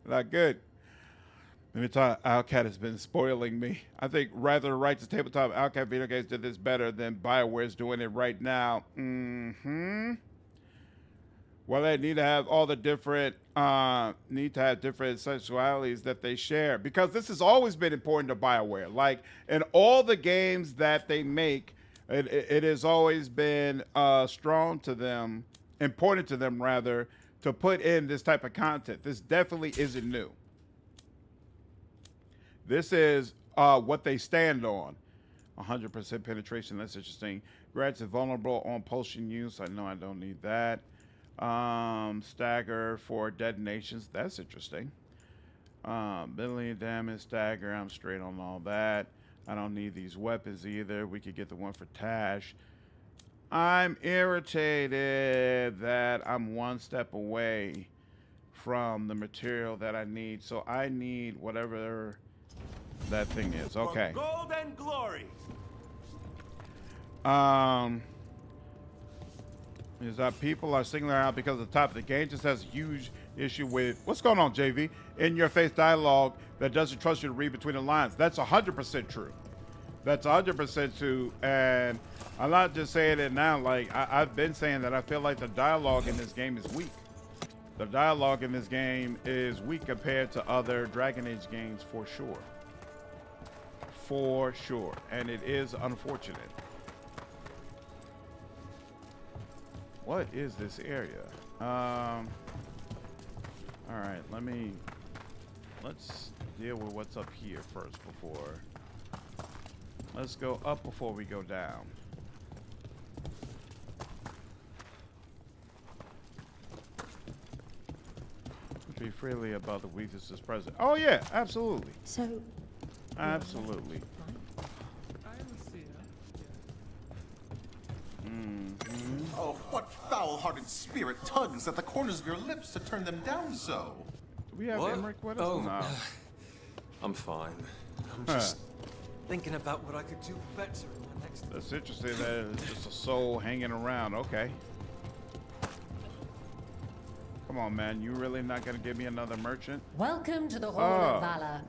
Not good. Let me tell you, Outcat has been spoiling me. I think rather Righteous Tabletop Outcat video games did this better than BioWare's doing it right now. Well, they need to have all the different, different sexualities that they share, because this has always been important to BioWare. Like in all the games that they make, it has always been strong to them, important to them rather, to put in this type of content. This definitely isn't new. This is what they stand on. 100% penetration, that's interesting. Grants is vulnerable on potion use. I know I don't need that. Stagger for detonations, that's interesting. Billion damage, stagger, I'm straight on all that. I don't need these weapons either. We could get the one for Taash. I'm irritated that I'm one step away from the material that I need. So I need whatever that thing is. Okay. For gold and glory. Is that people are singling out because the top of the game just has a huge issue with what's going on, JV? In your face dialogue that doesn't trust you to read between the lines. That's 100% true. That's 100% true. And I'm not just saying it now. Like I've been saying that I feel like the dialogue in this game is weak. The dialogue in this game is weak compared to other Dragon Age games for sure. For sure. And it is unfortunate. What is this area? All right, let's deal with what's up here first before. Let's go up before we go down. Be freely about the weaknesses present. Oh yeah, absolutely. So. Absolutely. Oh, what foul-hearted spirit tugs at the corners of your lips to turn them down so? Do we have Emmerich with us? Oh, No. I'm fine. I'm just thinking about what I could do better in my next. That's interesting that it's just a soul hanging around. Okay. Come on, man. You really not going to give me another merchant? Welcome to the Hall of Valor.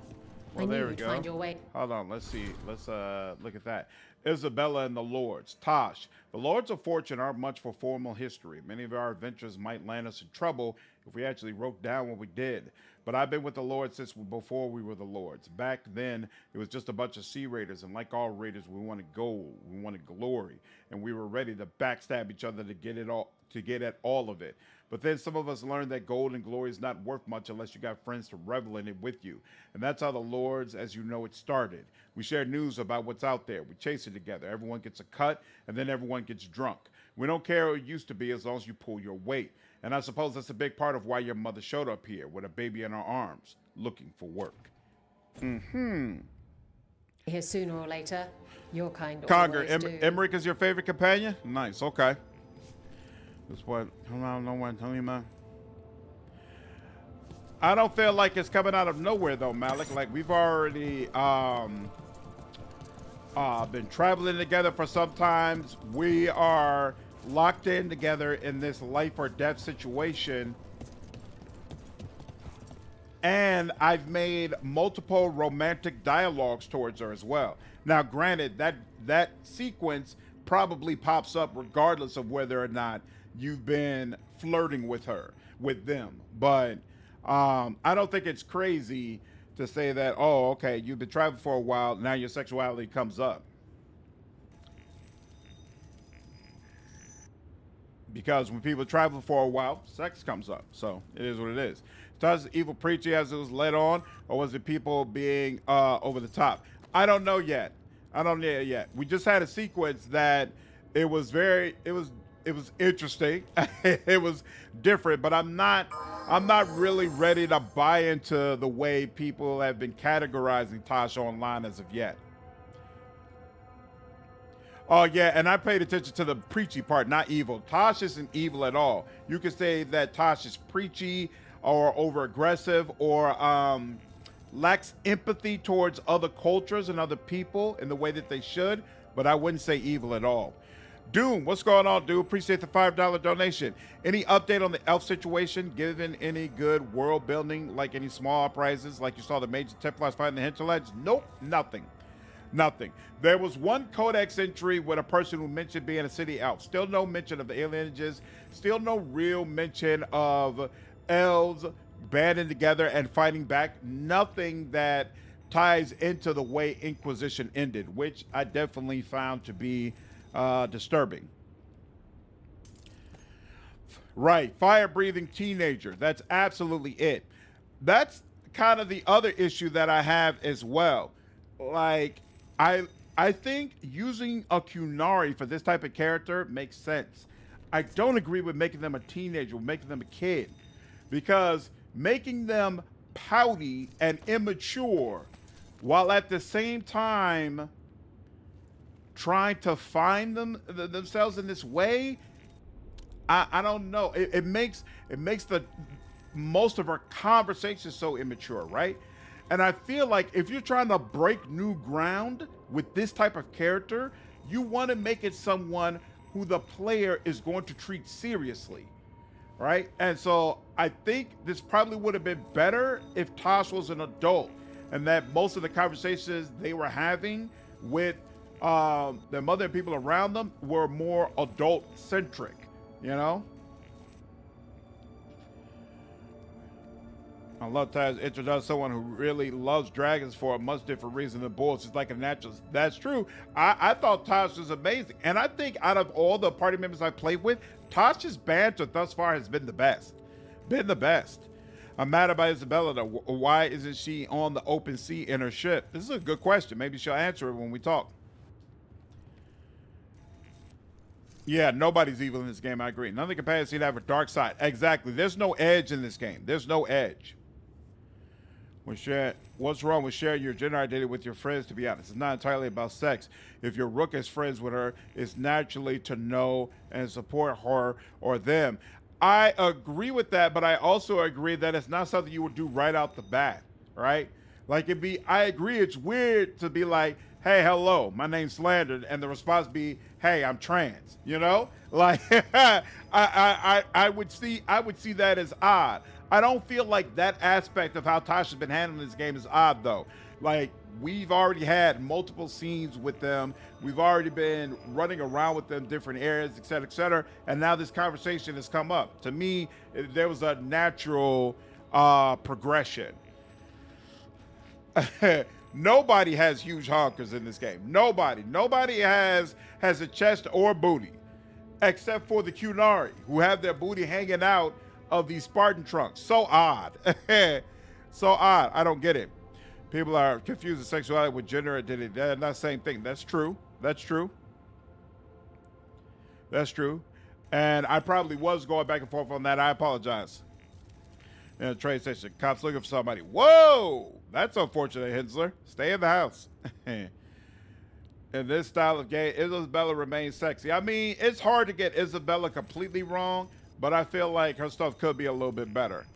Well, I there knew we you'd go. find your way. Hold on. Let's see. Let's look at that. Isabella and the Lords. Taash. The Lords of Fortune aren't much for formal history. Many of our adventures might land us in trouble if we actually wrote down what we did. But I've been with the Lords since before we were the Lords. Back then, it was just a bunch of sea raiders, and like all raiders, we wanted gold, we wanted glory, and we were ready to backstab each other to get it all, to get at all of it. But then some of us learned that gold and glory is not worth much unless you got friends to revel in it with you. And that's how the Lords, as you know, it started. We share news about what's out there. We chase it together. Everyone gets a cut, and then everyone gets drunk. We don't care who it used to be as long as you pull your weight. And I suppose that's a big part of why your mother showed up here with a baby in her arms, looking for work. Here sooner or later, your kind Conger, always do. Emmerich is your favorite companion? Nice, okay. That's what, I don't know what I'm telling you, man. I don't feel like it's coming out of nowhere, though, Malik. Like, we've already been traveling together for some time. We are locked in together in this life or death situation. And I've made multiple romantic dialogues towards her as well. Now, granted, that sequence probably pops up regardless of whether or not you've been flirting with her, with them. But I don't think it's crazy to say that, oh, okay, you've been traveling for a while, now your sexuality comes up. Because when people travel for a while, sex comes up. So it is what it is. Tasha's evil preachy as it was led on, or was it people being over the top? I don't know yet. I don't know yet. We just had a sequence that it was interesting. It was different, but I'm not really ready to buy into the way people have been categorizing Taash online as of yet. Oh yeah, and I paid attention to the preachy part, not evil. Taash isn't evil at all. You could say that Taash is preachy or over aggressive or lacks empathy towards other cultures and other people in the way that they should, but I wouldn't say evil at all. Doom, what's going on, dude? Appreciate the $5 donation. Any update on the elf situation, given any good world building, like any small uprisings, like you saw the major Templars fighting the hinterlands? Nope, nothing. Nothing. There was one codex entry with a person who mentioned being a city elf. Still no mention of the alienages. Still no real mention of elves banding together and fighting back. Nothing that ties into the way Inquisition ended, which I definitely found to be disturbing. Right, fire-breathing teenager. That's absolutely it. That's kind of the other issue that I have as well. Like, I think using a Qunari for this type of character makes sense. I don't agree with making them a teenager, with making them a kid, because making them pouty and immature while at the same time trying to find themselves in this way, I don't know. It makes the most of our conversations so immature, right? And I feel like if you're trying to break new ground with this type of character, you want to make it someone who the player is going to treat seriously, right? And so I think this probably would have been better if Taash was an adult and that most of the conversations they were having with their mother and people around them were more adult-centric, you know? I love Taash introduced someone who really loves dragons for a much different reason than bulls. It's like a natural. That's true. I thought Taash was amazing. And I think out of all the party members I played with, Taash's banter thus far has been the best. Been the best. I'm mad about Isabella though. Why isn't she on the open sea in her ship? This is a good question. Maybe she'll answer it when we talk. Yeah, nobody's evil in this game. I agree. None of the companions seem to have a dark side. Exactly. There's no edge in this game. There's no edge. What's wrong with sharing your gender identity with your friends, to be honest? It's not entirely about sex. If your Rook is friends with her, it's naturally to know and support her or them. I agree with that, but I also agree that it's not something you would do right out the bat, right? Like I agree it's weird to be like, hey, hello, my name's Slandered, and the response be, hey, I'm trans, you know? Like, I would see that as odd. I don't feel like that aspect of how Taash has been handling this game is odd, though. Like, we've already had multiple scenes with them. We've already been running around with them, different areas, et cetera, and now this conversation has come up. To me, there was a natural progression. Nobody has huge honkers in this game. Nobody. Nobody has a chest or booty, except for the Qunari, who have their booty hanging out of these Spartan trunks. So odd. So odd. I don't get it. People are confusing sexuality with gender identity. They're not the same thing. That's true. That's true. That's true. And I probably was going back and forth on that. I apologize. In a train station, cops looking for somebody. Whoa! That's unfortunate, Hensler. Stay in the house. In this style of game, Isabella remains sexy. I mean, it's hard to get Isabella completely wrong, but I feel like her stuff could be a little bit better.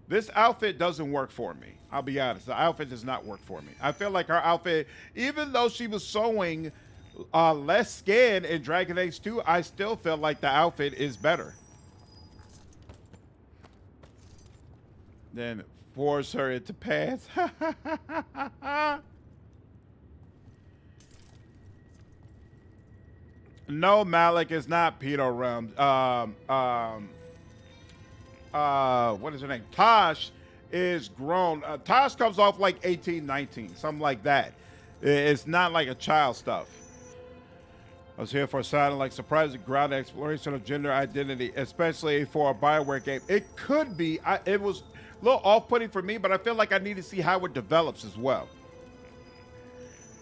This outfit doesn't work for me. I'll be honest. The outfit does not work for me. I feel like her outfit, even though she was sewing less skin in Dragon Age 2, I still feel like the outfit is better. Then force her into pants. No, Malik is not Peter Realm. What is her name? Taash is grown. Taash comes off like 18, 19, something like that. It's not like a child stuff. I was here for a silent, like surprising ground exploration of gender identity, especially for a BioWare game. It could be. It was a little off-putting for me, but I feel like I need to see how it develops as well.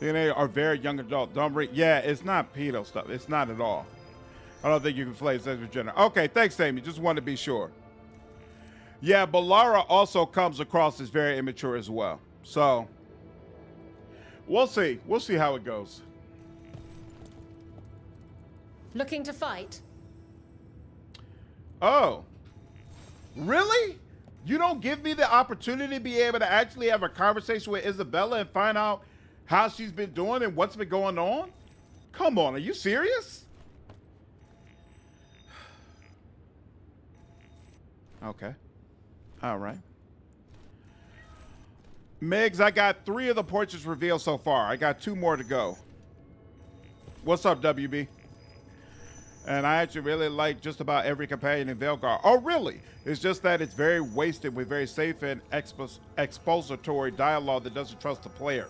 They are very young adult. Yeah, it's not pedo stuff. It's not at all. I don't think you can play sex with gender. Okay, thanks, Amy. Just wanted to be sure. Yeah, but Lara also comes across as very immature as well. So, we'll see. We'll see how it goes. Looking to fight? Oh. Really? You don't give me the opportunity to be able to actually have a conversation with Isabella and find out how she's been doing and what's been going on? Come on, are you serious? Okay. All right. Migs, I got 3 of the portraits revealed so far. I got 2 more to go. What's up, WB? And I actually really like just about every companion in Veilguard. Oh, really? It's just that it's very wasted with very safe and expository dialogue that doesn't trust the player.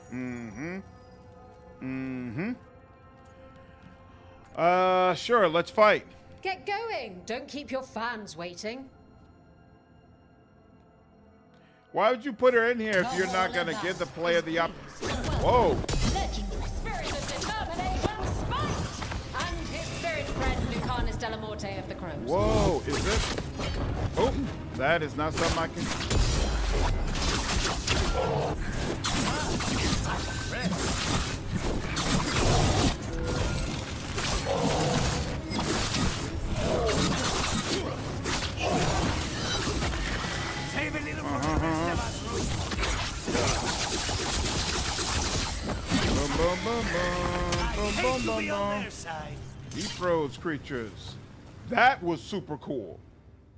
Sure, let's fight. Get going. Don't keep your fans waiting. Why would you put her in here if you're not going to give the player the Whoa. Legendary spirit of determination, spite! And his spirit friend, Lucanus Delamorte of the Crows. Whoa, is this? Oh, that is not something I can... He throws creatures. That was super cool.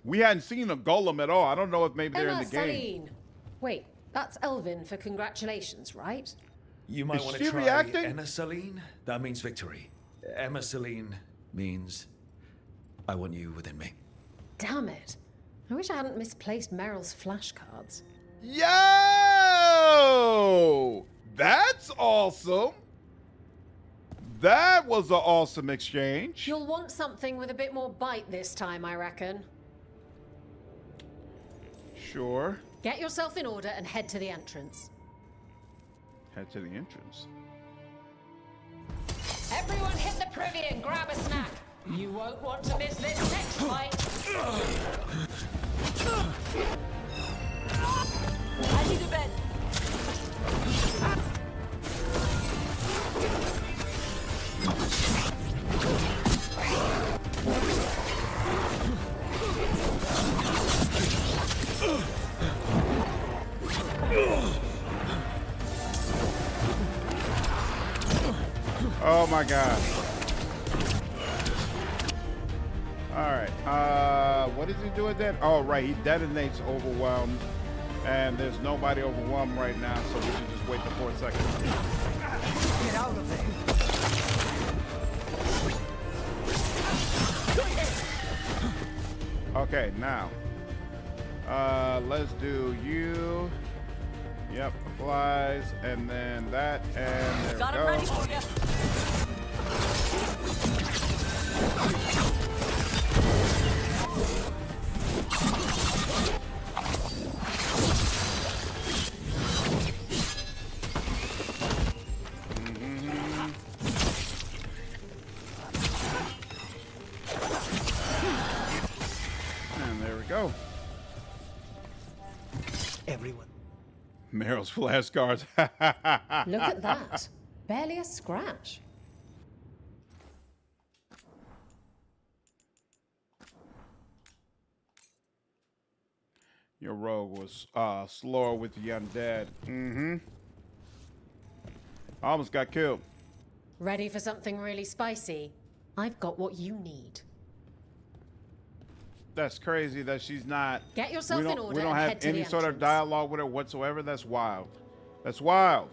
We hadn't seen a golem at all. I don't know if maybe they're in the game. Wait, that's Elvin for congratulations, right? You might want to try Emma Celine. That means victory. Emma Celine means I want you within me. Damn it. I wish I hadn't misplaced Meryl's flashcards. Yo! That's awesome. That was an awesome exchange. You'll want something with a bit more bite this time, I reckon. Sure. Get yourself in order and head to the entrance. Head to the entrance. Everyone hit the privy and grab a snack. You won't want to miss this next fight. I need a bed. Oh my god. Alright, what is he doing then? Oh right, he detonates overwhelmed. And there's nobody overwhelmed right now, so we should just wait the 4 seconds. Get out of there! Okay, now. Let's do you. Yep, flies, and then that, and there Got we him go. ready for you. And there we go. Everyone. Meryl's flashcards. Look at that. Barely a scratch. Your rogue was slower with the undead. Almost got killed. Ready for something really spicy? I've got what you need. That's crazy that she's not. Get yourself in order We don't and have head to any the sort of entrance. dialogue with her whatsoever. That's wild. That's wild.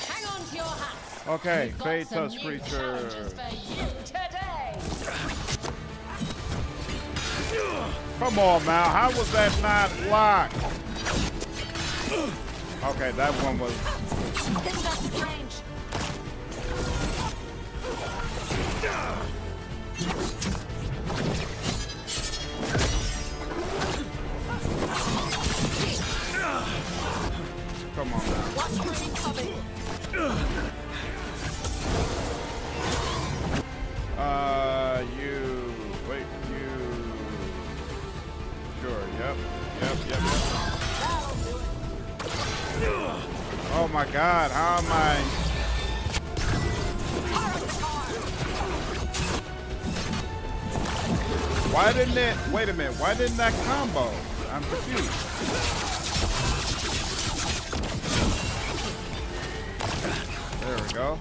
Hang on to your hats. Okay, We've got Fade some Touch new creature. challenges for you today. Come on, Mal. How was that not blocked? Okay, that one was. Think that's strange. Come on now. Wait, sure, yep. Oh my God, how am I? Why didn't it, wait a minute, why didn't that combo? I'm confused. There we go.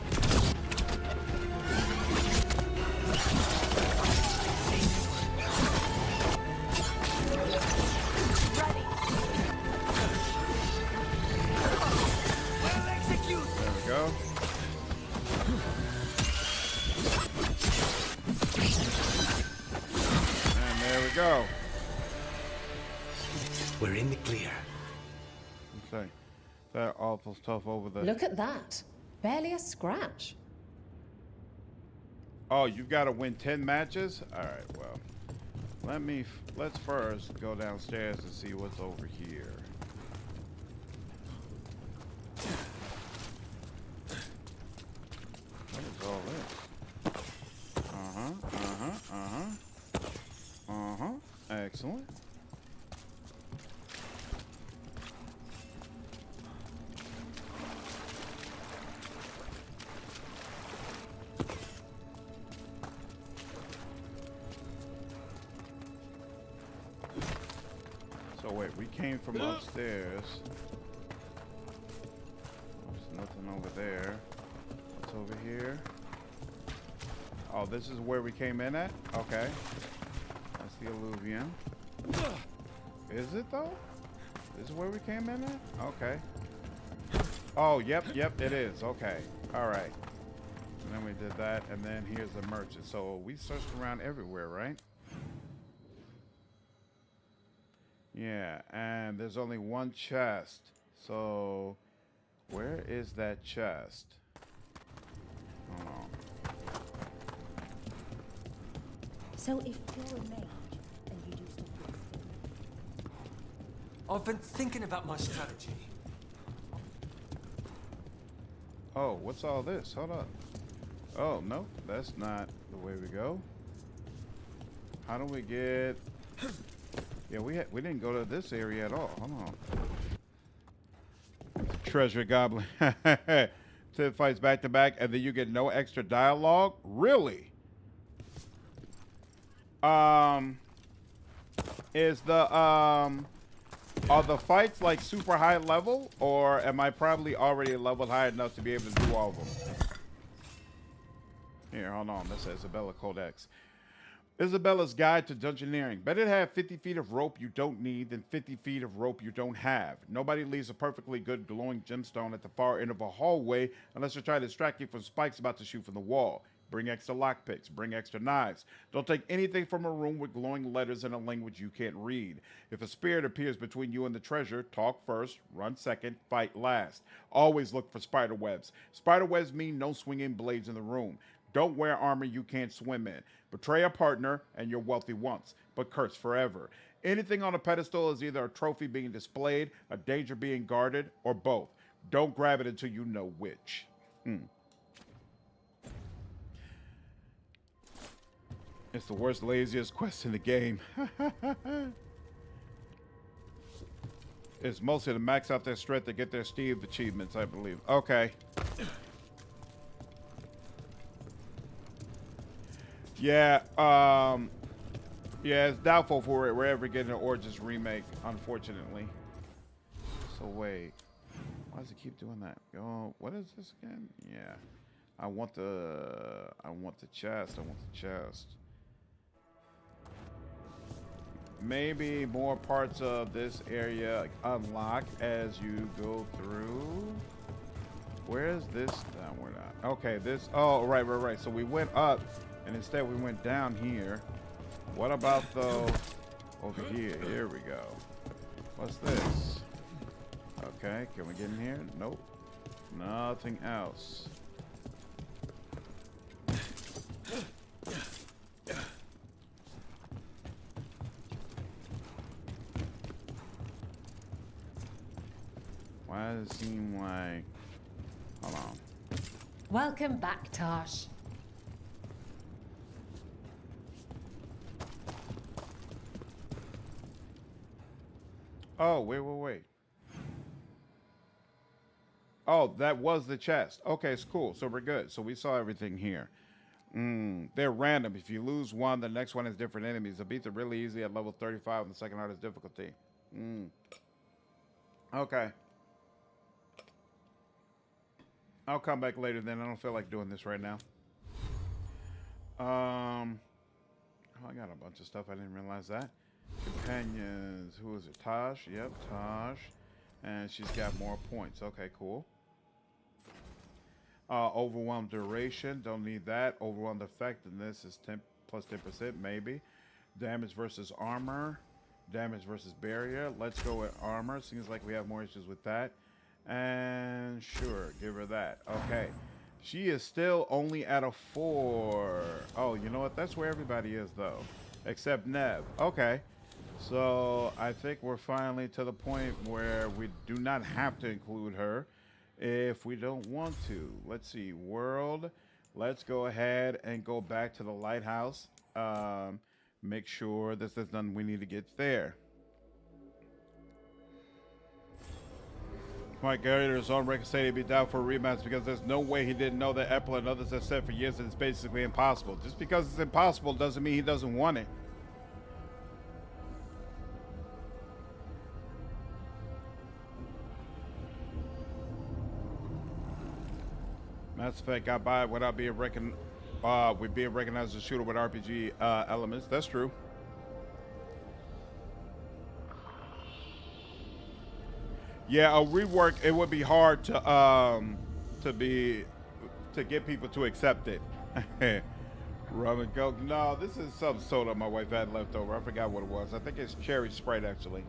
There we go. And there we go. We're in the clear. Okay. That awful stuff over there. Look at that. Barely a scratch. Oh, you've got to win 10 matches? All right, well. Let's first go downstairs and see what's over here. What is all this? Excellent. So wait, we came from upstairs. There's nothing over there. What's over here? Oh, this is where we came in at? Okay. That's the alluvium. Is it though? This is where we came in at? Okay. Oh, yep, it is. Okay. All right. And then we did that, and then here's the merchant. So we searched around everywhere, right? Yeah, and there's only one chest. So where is that chest? Hold on. So if you're a mage and you do stuff with skin. I've been thinking about my strategy. Oh, what's all this? Hold up. Oh, no, that's not the way we go. How do we get... Yeah, we didn't go to this area at all. Hold on. Treasure goblin. 10 fights back to back, and then you get no extra dialogue? Really? Is the are the fights like super high level, or am I probably already leveled high enough to be able to do all of them? Here, hold on. This is Isabella Codex. Isabella's Guide to Dungeoneering. Better to have 50 feet of rope you don't need than 50 feet of rope you don't have. Nobody leaves a perfectly good glowing gemstone at the far end of a hallway unless they're trying to distract you from spikes about to shoot from the wall. Bring extra lockpicks. Bring extra knives. Don't take anything from a room with glowing letters in a language you can't read. If a spirit appears between you and the treasure, talk first, run second, fight last. Always look for spider webs. Spider webs mean no swinging blades in the room. Don't wear armor you can't swim in. Betray a partner and you're wealthy once, but cursed forever. Anything on a pedestal is either a trophy being displayed, a danger being guarded, or both. Don't grab it until you know which. It's the worst, laziest quest in the game. It's mostly to max out their strength to get their Steve achievements, I believe. Okay. Yeah, yeah, it's doubtful for it. We're ever getting an Origins remake, unfortunately. So wait, why does it keep doing that? Oh, what is this again? Yeah, I want the chest. I want the chest. Maybe more parts of this area unlock as you go through. Where's this? No, we're not. Okay, this. Oh, right. So we went up. And instead we went down here. What about though over here? Here we go. What's this? Okay, can we get in here? Nope. Nothing else. Why does it seem like... Hold on. Welcome back, Taash. Oh, wait. Oh, that was the chest. Okay, it's cool. So we're good. So we saw everything here. They're random. If you lose one, the next one has different enemies. The beats are really easy at level 35 and the second hardest difficulty. Okay. I'll come back later then. I don't feel like doing this right now. Oh, I got a bunch of stuff. I didn't realize that. Companions. Who is it? Taash. Yep, Taash. And she's got more points. Okay, cool. Overwhelmed duration. Don't need that. Overwhelmed effectiveness is 10 plus 10%, maybe. Damage versus armor. Damage versus barrier. Let's go with armor. Seems like we have more issues with that. And sure, give her that. Okay. She is still only at a 4. Oh, you know what? That's where everybody is, though. Except Neve. Okay. So I think we're finally to the point where we do not have to include her if we don't want to. Let's see. World. Let's go ahead and go back to the lighthouse. Make sure this is done. We need to get there. Mike Garriter's on record saying he'd be down for a rematch because there's no way he didn't know that Apple and others have said for years that it's basically impossible. Just because it's impossible doesn't mean he doesn't want it. Mass Effect got by without being recognized as a shooter with RPG elements. That's true. Yeah, a rework, it would be hard to get people to accept it. Rum and Coke. No, this is some soda my wife had left over. I forgot what it was. I think it's cherry Sprite, actually.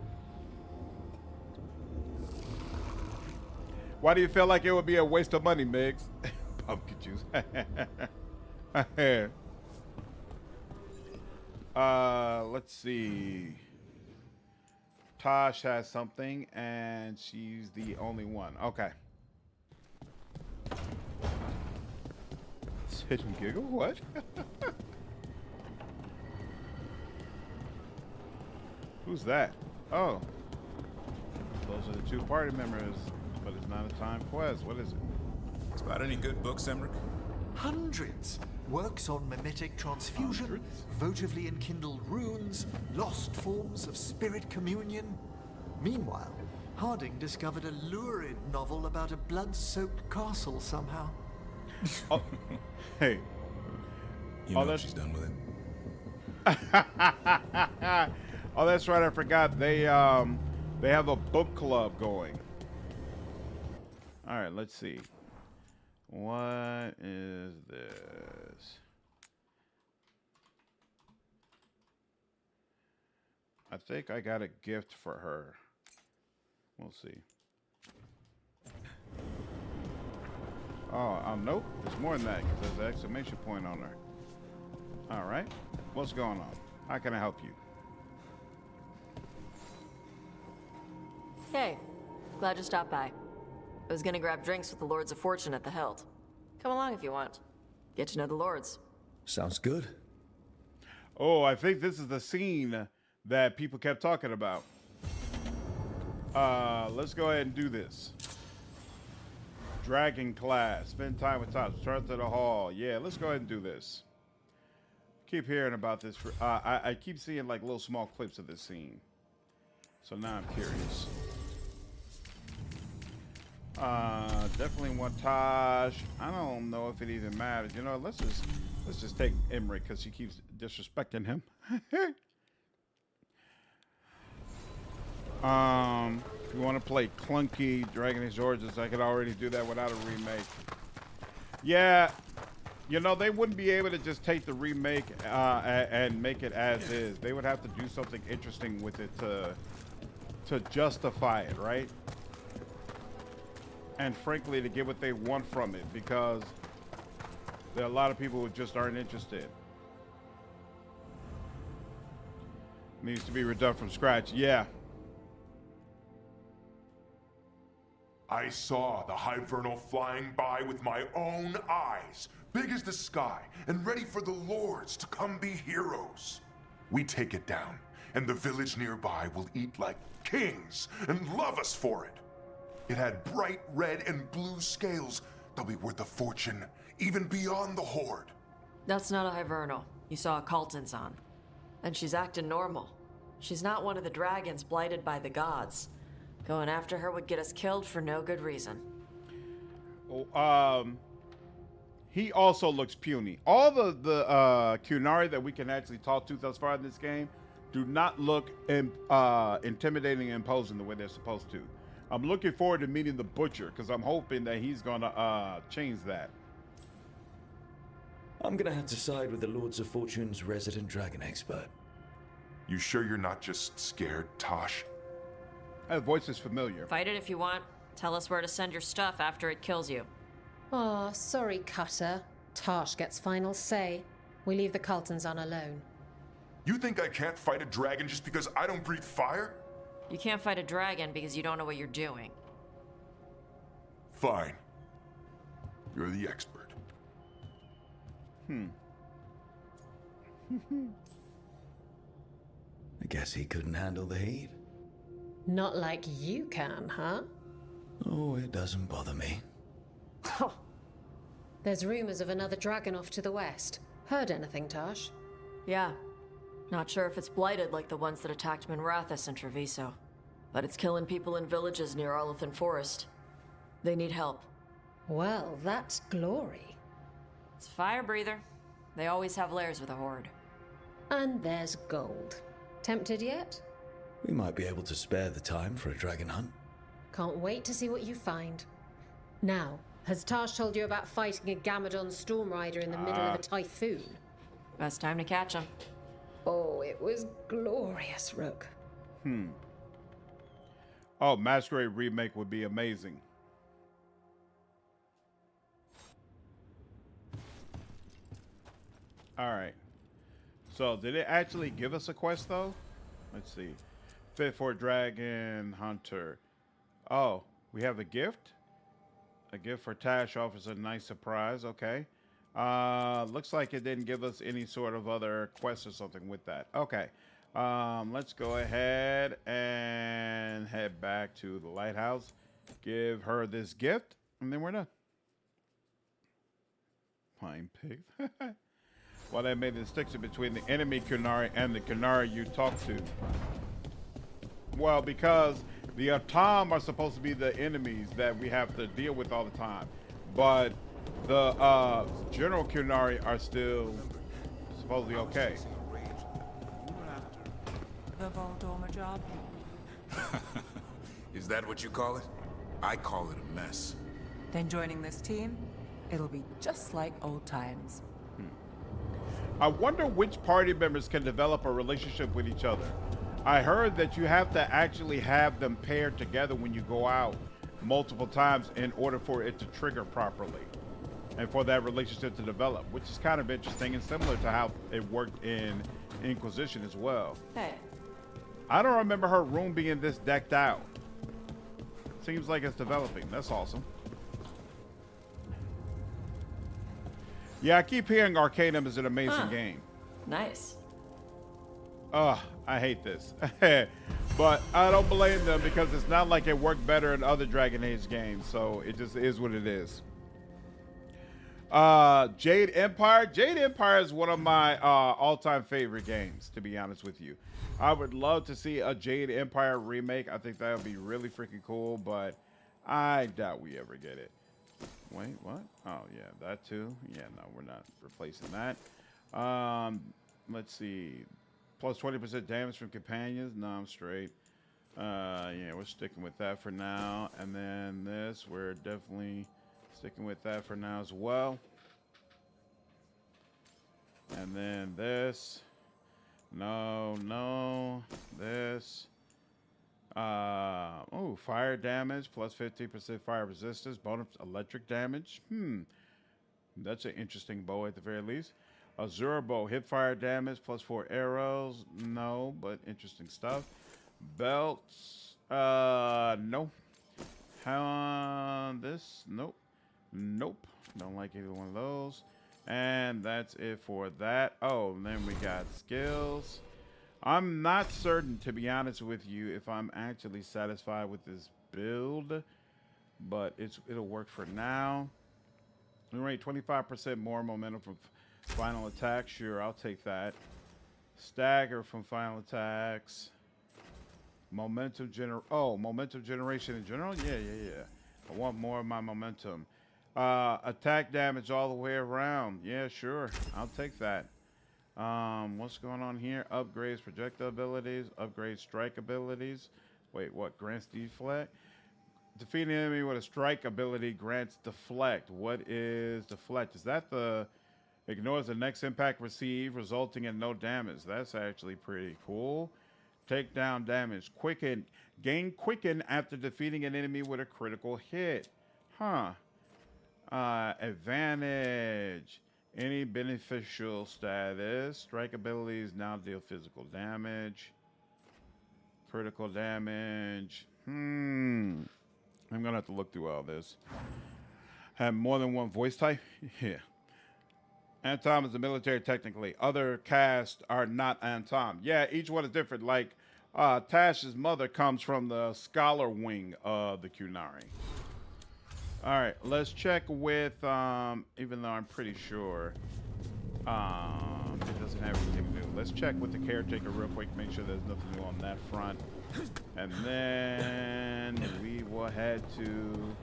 Why do you feel like it would be a waste of money, Migs? Pumpkin juice. Let's see. Taash has something, and she's the only one. Okay. Sit and giggle? What? Who's that? Oh. Those are the 2 party members, but it's not a time quest. What is it? Spot any good books, Emmerich? Hundreds. Works on mimetic transfusion, votively enkindled runes, lost forms of spirit communion. Meanwhile, Harding discovered a lurid novel about a blood-soaked castle somehow. Oh, hey. You know she's done with it. Oh, that's right. I forgot. They have a book club going. All right, let's see. What is this? I think I got a gift for her. We'll see. Oh, nope. There's more than that because there's an exclamation point on her. All right. What's going on? How can I help you? Hey, glad you stopped by. I was gonna grab drinks with the Lords of Fortune at the Hilt. Come along if you want. Get to know the Lords. Sounds good. Oh, I think this is the scene that people kept talking about. Let's go ahead and do this. Dragon class. Spend time with Taash. Return to the hall. Yeah, let's go ahead and do this. Keep hearing about this. I keep seeing like little small clips of this scene. So now I'm curious. Definitely want Taash. I don't know if it even matters. You know, let's just take Emmerich because she keeps disrespecting him. If you want to play clunky Dragon Age Origins, I could already do that without a remake. Yeah, you know, they wouldn't be able to just take the remake and make it as is. They would have to do something interesting with it to justify it, right? And frankly, to get what they want from it, because there are a lot of people who just aren't interested. Needs to be redone from scratch. Yeah. I saw the Hivernal flying by with my own eyes, big as the sky, and ready for the lords to come be heroes. We take it down, and the village nearby will eat like kings and love us for it. It had bright red and blue scales. They'll be worth a fortune, even beyond the Horde. That's not a Hivernal. You saw a Kalten's on. And she's acting normal. She's not one of the dragons blighted by the gods. Going after her would get us killed for no good reason. He also looks puny. All the Qunari that we can actually talk to thus far in this game do not look intimidating and imposing the way they're supposed to. I'm looking forward to meeting the Butcher, because I'm hoping that he's gonna change that. I'm gonna have to side with the Lords of Fortune's resident dragon expert. You sure you're not just scared, Taash? That voice is familiar. Fight it if you want. Tell us where to send your stuff after it kills you. Aw, sorry, Cutter. Taash gets final say. We leave the Cultons on alone. You think I can't fight a dragon just because I don't breathe fire? You can't fight a dragon because you don't know what you're doing. Fine. You're the expert. I guess he couldn't handle the heat. Not like you can, huh? Oh, it doesn't bother me. There's rumors of another dragon off to the west. Heard anything, Taash? Yeah. Not sure if it's blighted like the ones that attacked Minrathous and Treviso. But it's killing people in villages near Arlethan Forest. They need help. Well, that's glory. It's a fire breather. They always have lairs with a horde. And there's gold. Tempted yet? We might be able to spare the time for a dragon hunt. Can't wait to see what you find. Now, has Taash told you about fighting a Gamadon storm rider in the middle of a typhoon? Best time to catch him. Oh, it was glorious, Rook. Oh, Masquerade remake would be amazing. All right. So, did it actually give us a quest, though? Let's see. Fit for Dragon Hunter. Oh, we have a gift? A gift for Taash offers a nice surprise. Okay. Looks like it didn't give us any sort of other quest or something with that. Okay. Let's go ahead and head back to the lighthouse. Give her this gift, and then we're done. Pine pig. Well, that made the distinction between the enemy Qunari and the Qunari you talk to. Well, because the Antaam are supposed to be the enemies that we have to deal with all the time. But the general Qunari are still supposedly okay. The Voldorma job? Is that what you call it? I call it a mess. Then joining this team, it'll be just like old times. I wonder which party members can develop a relationship with each other. I heard that you have to actually have them paired together when you go out multiple times in order for it to trigger properly and for that relationship to develop, which is kind of interesting and similar to how it worked in Inquisition as well. Hey. I don't remember her room being this decked out. Seems like it's developing. That's awesome. Yeah, I keep hearing Arcanum is an amazing game. Nice. Ugh, I hate this. But I don't blame them because it's not like it worked better in other Dragon Age games, so it just is what it is. Jade Empire. Jade Empire is one of my all-time favorite games, to be honest with you. I would love to see a Jade Empire remake. I think that would be really freaking cool, but I doubt we ever get it. Wait, what? Oh, yeah, that too. Yeah, no, we're not replacing that. Let's see. Plus 20% damage from companions. No, I'm straight. Yeah, we're sticking with that for now. And then this, we're definitely sticking with that for now as well. And then this. No. This. Oh, fire damage, plus 15% fire resistance, bonus electric damage. That's an interesting bow at the very least. Azure bow, hip fire damage, plus 4 arrows. No, but interesting stuff. Belts, no. This, nope. Nope. Don't like either one of those. And that's it for that. Oh, and then we got skills. I'm not certain, to be honest with you, if I'm actually satisfied with this build, but it'll work for now. We rate 25% more momentum from final attack. Sure, I'll take that. Stagger from final attacks. Momentum generation in general? Yeah. I want more of my momentum. Attack damage all the way around. Yeah, sure. I'll take that. What's going on here? Upgrades projectile abilities. Upgrade strike abilities. Wait, what? Grants deflect? Defeat an enemy with a strike ability grants deflect. What is deflect? Is that the ignores the next impact received, resulting in no damage? That's actually pretty cool. Take down damage. Quicken. Gain quicken after defeating an enemy with a critical hit. Huh. Advantage. Any beneficial status. Strike abilities now deal physical damage. Critical damage. I'm gonna have to look through all this. Have more than one voice type? Yeah. Antaam is the military technically. Other casts are not Antaam. Yeah, each one is different. Like Taash's mother comes from the scholar wing of the Qunari. All right, let's check with, even though I'm pretty sure it doesn't have anything new. Let's check with the caretaker real quick, make sure there's nothing new on that front. And then we will head to,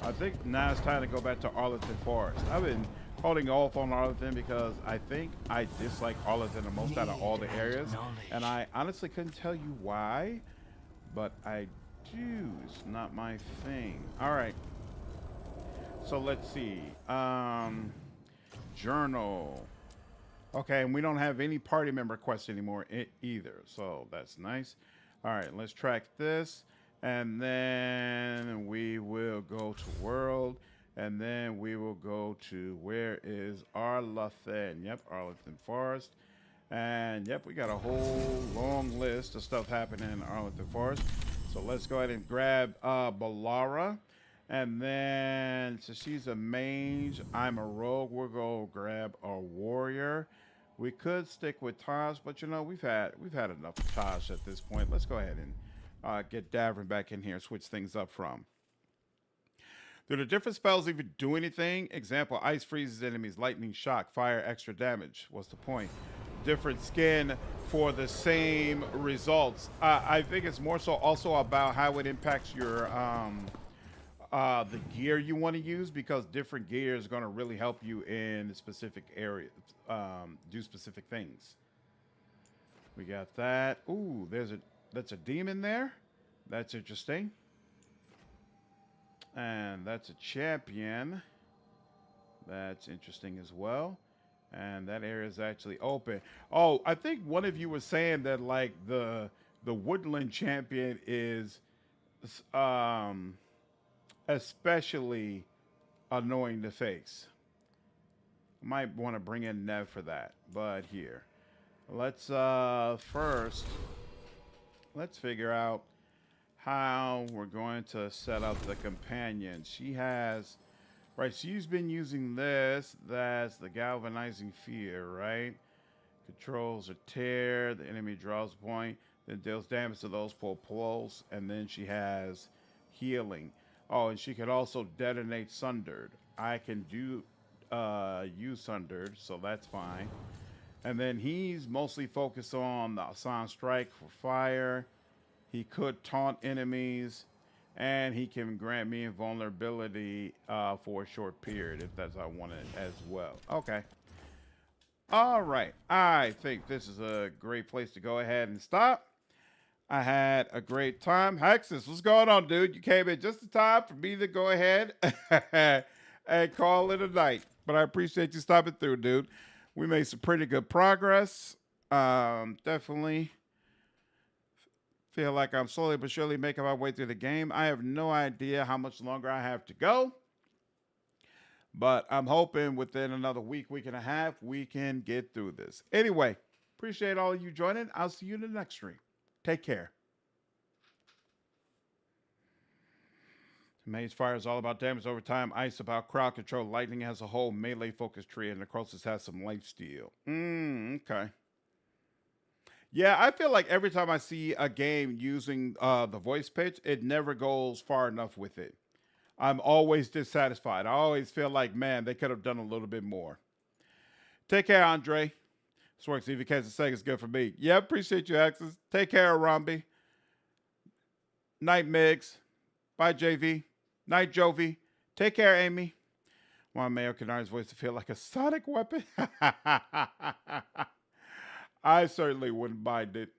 I think now it's time to go back to Arlington Forest. I've been holding off on Arlington because I think I dislike Arlington the most out of all the areas. And I honestly couldn't tell you why, but I do. It's not my thing. All right. So let's see. Journal. Okay, and we don't have any party member quests anymore either, so that's nice. All right, let's track this, and then we will go to world, and then we will go to where is Arlington? Yep, Arlington Forest. And yep, we got a whole long list of stuff happening in Arlington Forest. So let's go ahead and grab Balara. And then, so she's a mage, I'm a rogue, we'll go grab a warrior. We could stick with Taash, but you know, we've had enough of Taash at this point. Let's go ahead and get Davrin back in here, switch things up from. Do the different spells even do anything? Example, ice freezes enemies, lightning shock, fire extra damage. What's the point? Different skin for the same results. I think it's more so also about how it impacts your the gear you want to use, because different gear is going to really help you in specific areas, do specific things. We got that. Ooh, that's a demon there. That's interesting. And that's a champion. That's interesting as well. And that area is actually open. Oh, I think one of you was saying that like the woodland champion is especially annoying to face. Might want to bring in Neve for that, but here. Let's first, let's figure out how we're going to set up the companion. She has, right, she's been using this. That's the galvanizing fear, right? Controls a tear, the enemy draws a point, then deals damage to those pulls, and then she has healing. Oh, and she could also detonate Sundered. I can do use Sundered, so that's fine. And then he's mostly focused on the Sound Strike for fire. He could taunt enemies, and he can grant me invulnerability for a short period if that's what I wanted as well. Okay. All right. I think this is a great place to go ahead and stop. I had a great time. Hexus, what's going on, dude? You came in just in time for me to go ahead and call it a night. But I appreciate you stopping through, dude. We made some pretty good progress. Definitely feel like I'm slowly but surely making my way through the game. I have no idea how much longer I have to go. But I'm hoping within another week and a half, we can get through this. Anyway, appreciate all of you joining. I'll see you in the next stream. Take care. Mage fire is all about damage over time. Ice about crowd control. Lightning has a whole melee focus tree, and Necrosis has some life steal. Okay. Yeah, I feel like every time I see a game using the voice pitch, it never goes far enough with it. I'm always dissatisfied. I always feel like, man, they could have done a little bit more. Take care, Andre. This works. If you catch the second, it's good for me. Yeah, appreciate you, Axis. Take care, Rambi. Night, Migs. Bye, JV. Night, Jovi. Take care, Amy. Want Mayor Canard's voice to feel like a sonic weapon? I certainly wouldn't mind it.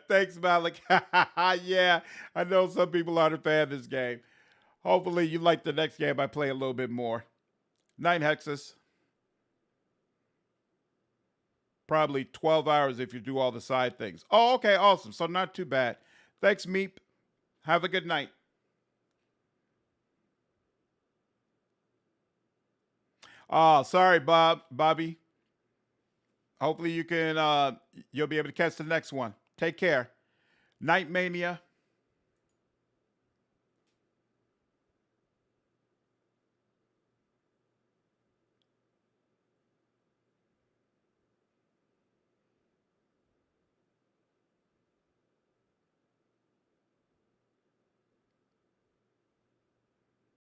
Thanks, Malik. Yeah, I know some people aren't a fan of this game. Hopefully you like the next game I play a little bit more. Night, Hexus. Probably 12 hours if you do all the side things. Oh, okay, awesome. So not too bad. Thanks, Meep. Have a good night. Oh, sorry, Bobby. Hopefully you can you'll be able to catch the next one. Take care. Night Mania.